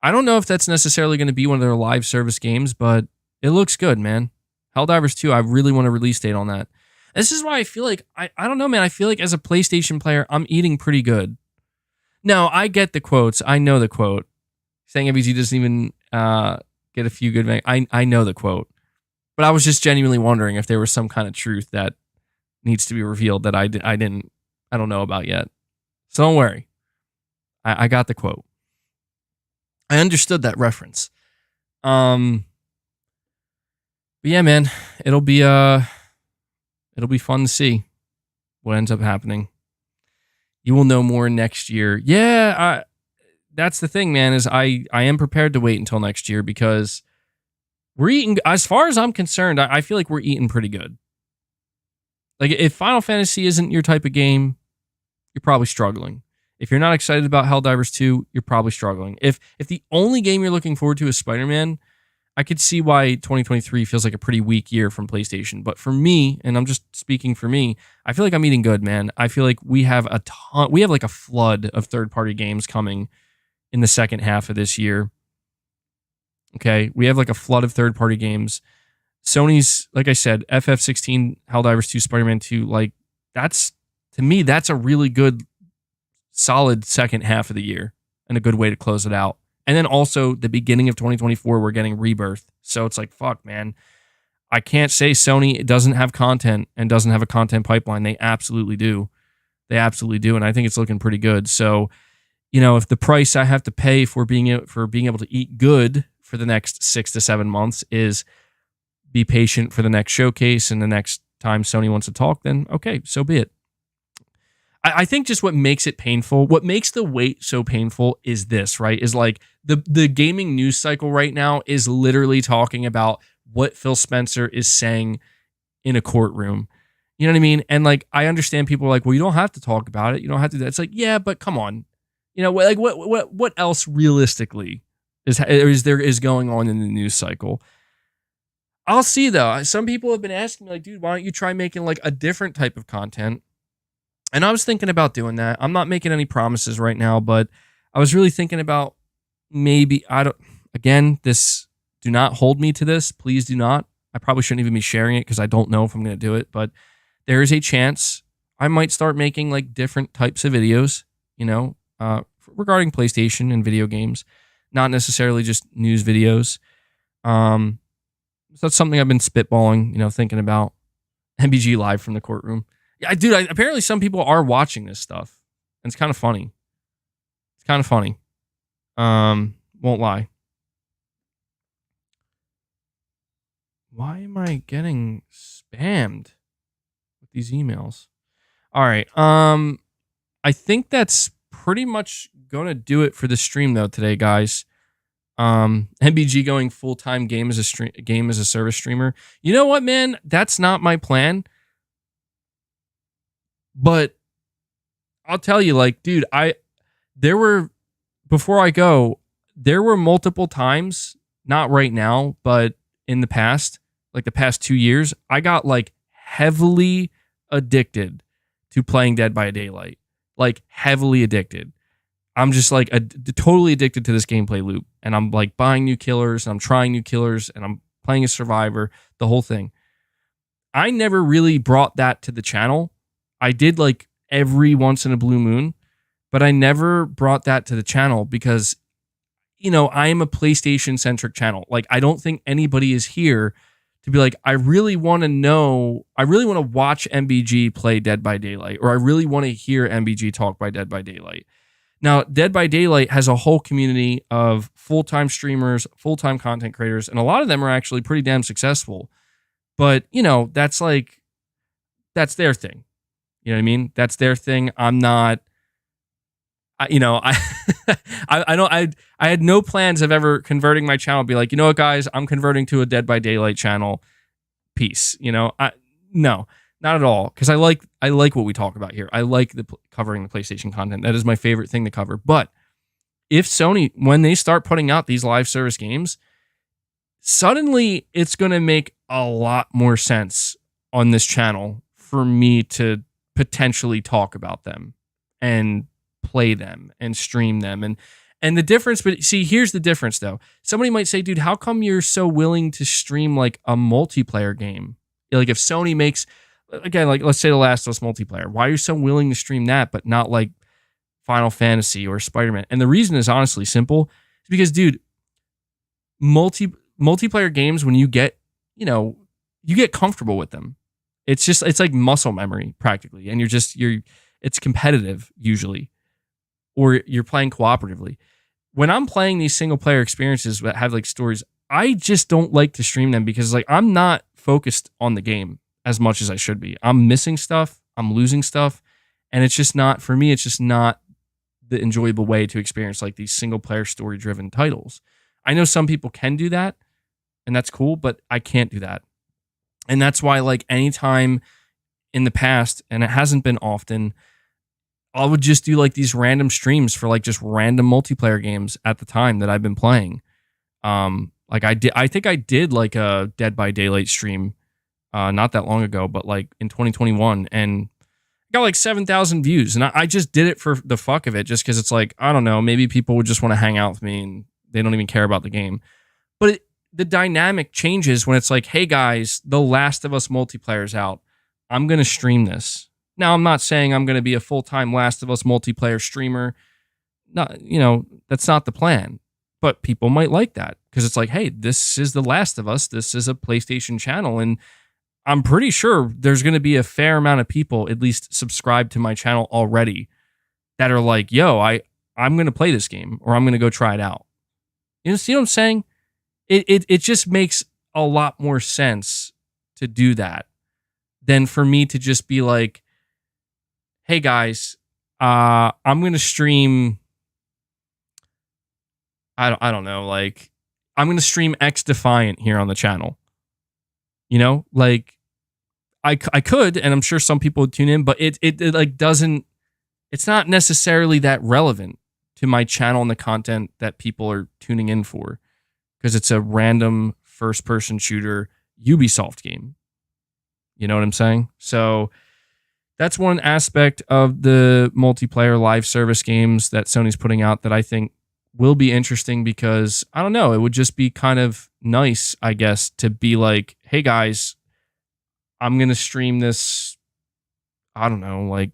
I don't know if that's necessarily going to be one of their live service games, but it looks good, man. Helldivers 2, I really want a release date on that. This is why I feel like, I don't know, man. I feel like as a PlayStation player, I'm eating pretty good. Now, I get the quotes. I know the quote. Saying MVG doesn't even get a few good... I know the quote. But I was just genuinely wondering if there was some kind of truth that needs to be revealed that I don't know about yet. So don't worry. I got the quote. I understood that reference. But yeah, man, it'll be fun to see what ends up happening. You will know more next year. Yeah, that's the thing, man, is I am prepared to wait until next year, because we're eating, as far as I'm concerned, I feel like we're eating pretty good. Like, if Final Fantasy isn't your type of game, you're probably struggling. If you're not excited about Helldivers 2, you're probably struggling. If the only game you're looking forward to is Spider-Man, I could see why 2023 feels like a pretty weak year from PlayStation. But for me, and I'm just speaking for me, I feel like I'm eating good, man. I feel like we have like a flood of third-party games coming in the second half of this year. Okay, we have like a flood of third-party games. Sony's, like I said, FF16, Helldivers 2, Spider-Man 2, like, to me, that's a really good, solid second half of the year and a good way to close it out. And then also the beginning of 2024, we're getting Rebirth. So it's like, fuck, man. I can't say Sony doesn't have content and doesn't have a content pipeline. They absolutely do. And I think it's looking pretty good. So, if the price I have to pay for being able to eat good for the next 6 to 7 months is be patient for the next showcase and the next time Sony wants to talk, then okay, so be it. I think just what makes it painful, what makes the wait so painful is this, right? Is like the gaming news cycle right now is literally talking about what Phil Spencer is saying in a courtroom. You know what I mean? And like, I understand people are like, well, you don't have to talk about it. You don't have to. It's like, yeah, but come on. Like what else realistically is going on in the news cycle? I'll see though. Some people have been asking me like, dude, why don't you try making like a different type of content And I was thinking about doing that. I'm not making any promises right now, but I was really thinking about maybe, I don't, again, this, do not hold me to this. Please do not. I probably shouldn't even be sharing it because I don't know if I'm going to do it, but there is a chance I might start making like different types of videos, regarding PlayStation and video games, not necessarily just news videos. So that's something I've been spitballing, thinking about. MBG live from the courtroom. Yeah, dude, apparently some people are watching this stuff. And it's kind of funny. It's kind of funny. Won't lie. Why am I getting spammed with these emails? All right. I think that's pretty much gonna do it for the stream though today, guys. MBG going full-time game as a service streamer. You know what, man? That's not my plan. But I'll tell you, like, dude, there were multiple times, not right now, but in the past, like the past 2 years, I got like heavily addicted to playing Dead by Daylight. Like heavily addicted. I'm just like totally addicted to this gameplay loop. And I'm like buying new killers, and I'm trying new killers, and I'm playing a survivor, the whole thing. I never really brought that to the channel. I did like every once in a blue moon, but I never brought that to the channel because, I am a PlayStation centric channel. Like, I don't think anybody is here to be like, I really want to watch MBG play Dead by Daylight, or I really want to hear MBG talk by Dead by Daylight. Now, Dead by Daylight has a whole community of full-time streamers, full-time content creators, and a lot of them are actually pretty damn successful. But, that's their thing. You know what I mean? That's their thing. I'm not, I had no plans of ever converting my channel, be like, you know what, guys, I'm converting to a Dead by Daylight channel. Peace. No, not at all. Because I like what we talk about here. I like covering the PlayStation content. That is my favorite thing to cover. But if Sony, when they start putting out these live service games, suddenly it's going to make a lot more sense on this channel for me to potentially talk about them and play them and stream them. And the difference, but see, here's the difference though. Somebody might say, dude, how come you're so willing to stream like a multiplayer game? Like if Sony makes, again, like let's say The Last of Us multiplayer, why are you so willing to stream that, but not like Final Fantasy or Spider-Man? And the reason is honestly simple. It's because, dude, multiplayer games, when you get, you get comfortable with them. It's like muscle memory practically. And it's competitive usually, or you're playing cooperatively. When I'm playing these single player experiences that have like stories, I just don't like to stream them because like I'm not focused on the game as much as I should be. I'm missing stuff. I'm losing stuff. And it's just not, for me, it's just not the enjoyable way to experience like these single player story driven titles. I know some people can do that and that's cool, but I can't do that. And that's why like anytime in the past, and it hasn't been often, I would just do like these random streams for like just random multiplayer games at the time that I've been playing. Like I think I did like a Dead by Daylight stream not that long ago, but like in 2021, and got like 7,000 views. And I just did it for the fuck of it, just because it's like, I don't know, maybe people would just want to hang out with me and they don't even care about the game. But the dynamic changes when it's like, hey guys, The Last of Us multiplayer's out. I'm going to stream this. Now, I'm not saying I'm going to be a full-time Last of Us multiplayer streamer. Not, that's not the plan. But people might like that because it's like, hey, this is The Last of Us. This is a PlayStation channel. And I'm pretty sure there's going to be a fair amount of people at least subscribed to my channel already that are like, yo, I'm going to play this game, or I'm going to go try it out. See what I'm saying? It just makes a lot more sense to do that than for me to just be like, hey guys, I'm going to stream, I don't know, like I'm going to stream XDefiant here on the channel. Like I could, and I'm sure some people would tune in, but it like doesn't, it's not necessarily that relevant to my channel and the content that people are tuning in for, because it's a random first person shooter UbiSoft game. You know what I'm saying? So that's one aspect of the multiplayer live service games that Sony's putting out that I think will be interesting, because I don't know, it would just be kind of nice, I guess, to be like, hey guys, I'm going to stream this. I don't know, like,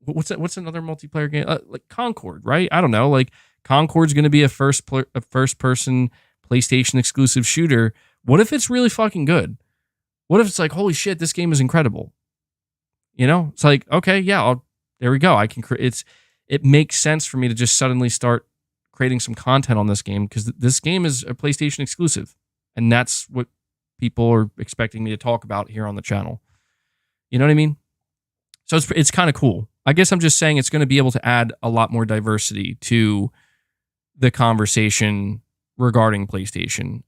what's another multiplayer game? Like Concord, right? I don't know. Like Concord's going to be a first person PlayStation exclusive shooter. What if it's really fucking good? What if it's like, holy shit, this game is incredible? You know, it's like, okay, yeah, there we go. I can create. It makes sense for me to just suddenly start creating some content on this game, because this game is a PlayStation exclusive, and that's what people are expecting me to talk about here on the channel. You know what I mean? So it's kind of cool. I guess I'm just saying it's going to be able to add a lot more diversity to the conversation regarding PlayStation.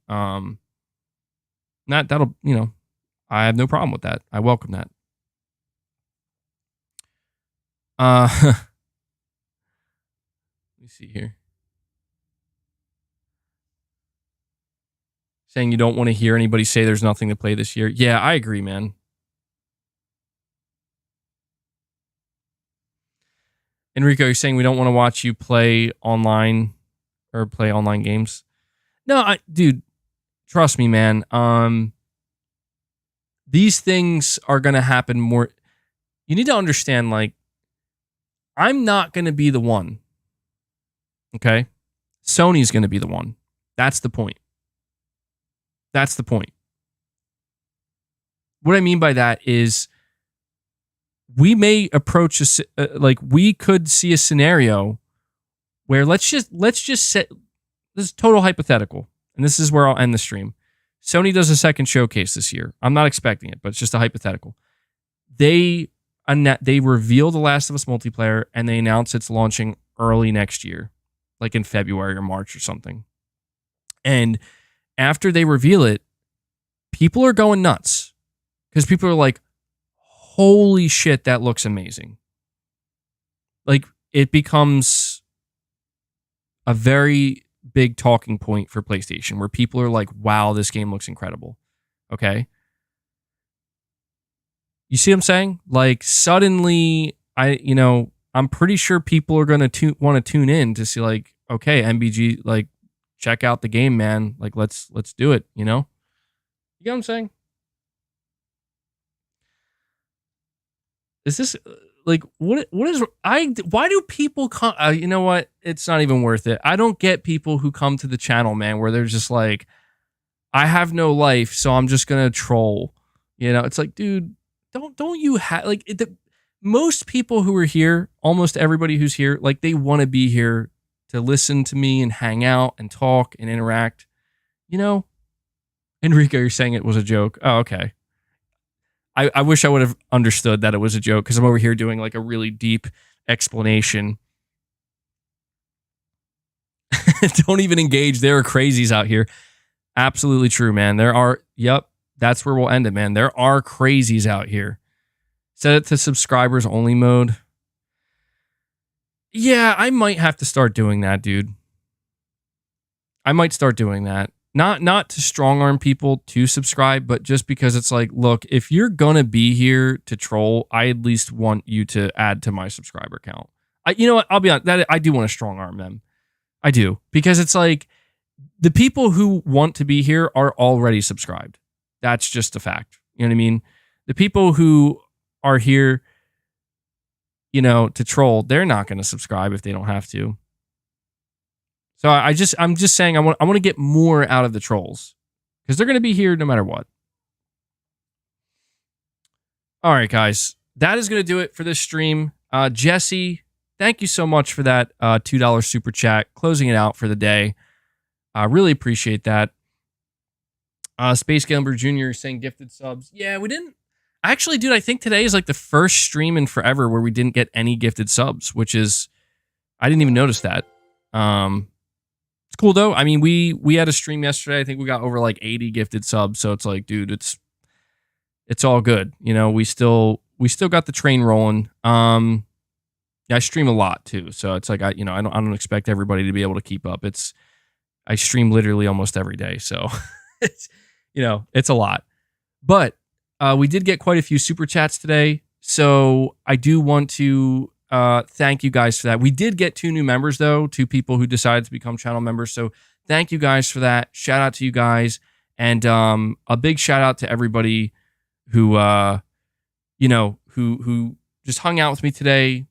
That'll, you know, I have no problem with that. I welcome that. Let me see here. Saying you don't want to hear anybody say there's nothing to play this year. Yeah, I agree, man. Enrico, you're saying we don't want to watch you play online or play online games? No, dude, trust me, man. These things are going to happen more. You need to understand, like, I'm not going to be the one. Okay? Sony's going to be the one. That's the point. That's the point. What I mean by that is we may approach we could see a scenario where let's just set, this is total hypothetical, and this is where I'll end the stream. Sony does a second showcase this year. I'm not expecting it, but it's just a hypothetical. They reveal The Last of Us multiplayer, and they announce it's launching early next year, like in February or March or something. And after they reveal it, people are going nuts, because people are like, holy shit, that looks amazing. Like, it becomes a very big talking point for PlayStation, where people are like, wow, this game looks incredible. Okay? You see what I'm saying? Like, suddenly, I'm pretty sure people are going to want to tune in to see, like, okay, MBG, like, check out the game, man. Like, let's do it, you know? You get what I'm saying? Is this like why do people come? You know what? It's not even worth it. I don't get people who come to the channel, man, where they're just like, I have no life, so I'm just gonna troll. You know, it's like, dude, don't you have like most people who are here, almost everybody who's here, like, they want to be here to listen to me and hang out and talk and interact. You know, Enrico, you're saying it was a joke. Oh, okay. I wish I would have understood that it was a joke, because I'm over here doing like a really deep explanation. Don't even engage. There are crazies out here. Absolutely true, man. That's where we'll end it, man. There are crazies out here. Set it to subscribers only mode. Yeah, I might have to start doing that, dude. I might start doing that. Not to strong arm people to subscribe, but just because it's like, look, if you're gonna be here to troll, I at least want you to add to my subscriber count. You know what? I'll be honest, that I do want to strong arm them. I do, because it's like the people who want to be here are already subscribed. That's just a fact. You know what I mean? The people who are here, you know, to troll, they're not going to subscribe if they don't have to. So I'm just saying I want to get more out of the trolls, because they're going to be here no matter what. All right, guys, that is going to do it for this stream. Jesse, thank you so much for that $2 super chat, closing it out for the day. I really appreciate that. Space Gambler Jr. saying gifted subs. Yeah, we didn't. Actually, dude, I think today is like the first stream in forever where we didn't get any gifted subs, which is, I didn't even notice that. It's cool though. I mean, we had a stream yesterday. I think we got over like 80 gifted subs. So it's like, dude, it's all good. You know, we still got the train rolling. Yeah, I stream a lot too. So it's like, I don't expect everybody to be able to keep up. I stream literally almost every day. So it's, it's a lot, but we did get quite a few super chats today, so I do want to thank you guys for that. We did get 2 new members, though, 2 people who decided to become channel members, so thank you guys for that. Shout out to you guys, and a big shout out to everybody who, who just hung out with me today.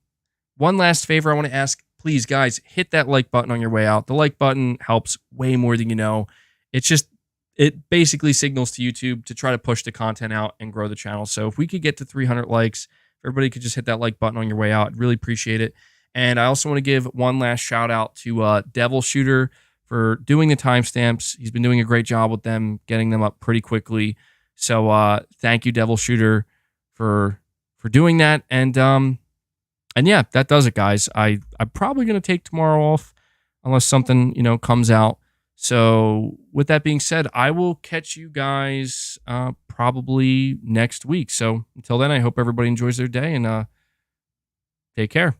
One last favor I want to ask, please, guys, hit that like button on your way out. The like button helps way more than you know. It basically signals to YouTube to try to push the content out and grow the channel. So if we could get to 300 likes, if everybody could just hit that like button on your way out, I'd really appreciate it. And I also want to give one last shout out to Devil Shooter for doing the timestamps. He's been doing a great job with them, getting them up pretty quickly. So thank you, Devil Shooter, for doing that. And yeah, that does it, guys. I'm probably going to take tomorrow off unless something, comes out. So with that being said, I will catch you guys probably next week. So until then, I hope everybody enjoys their day and take care.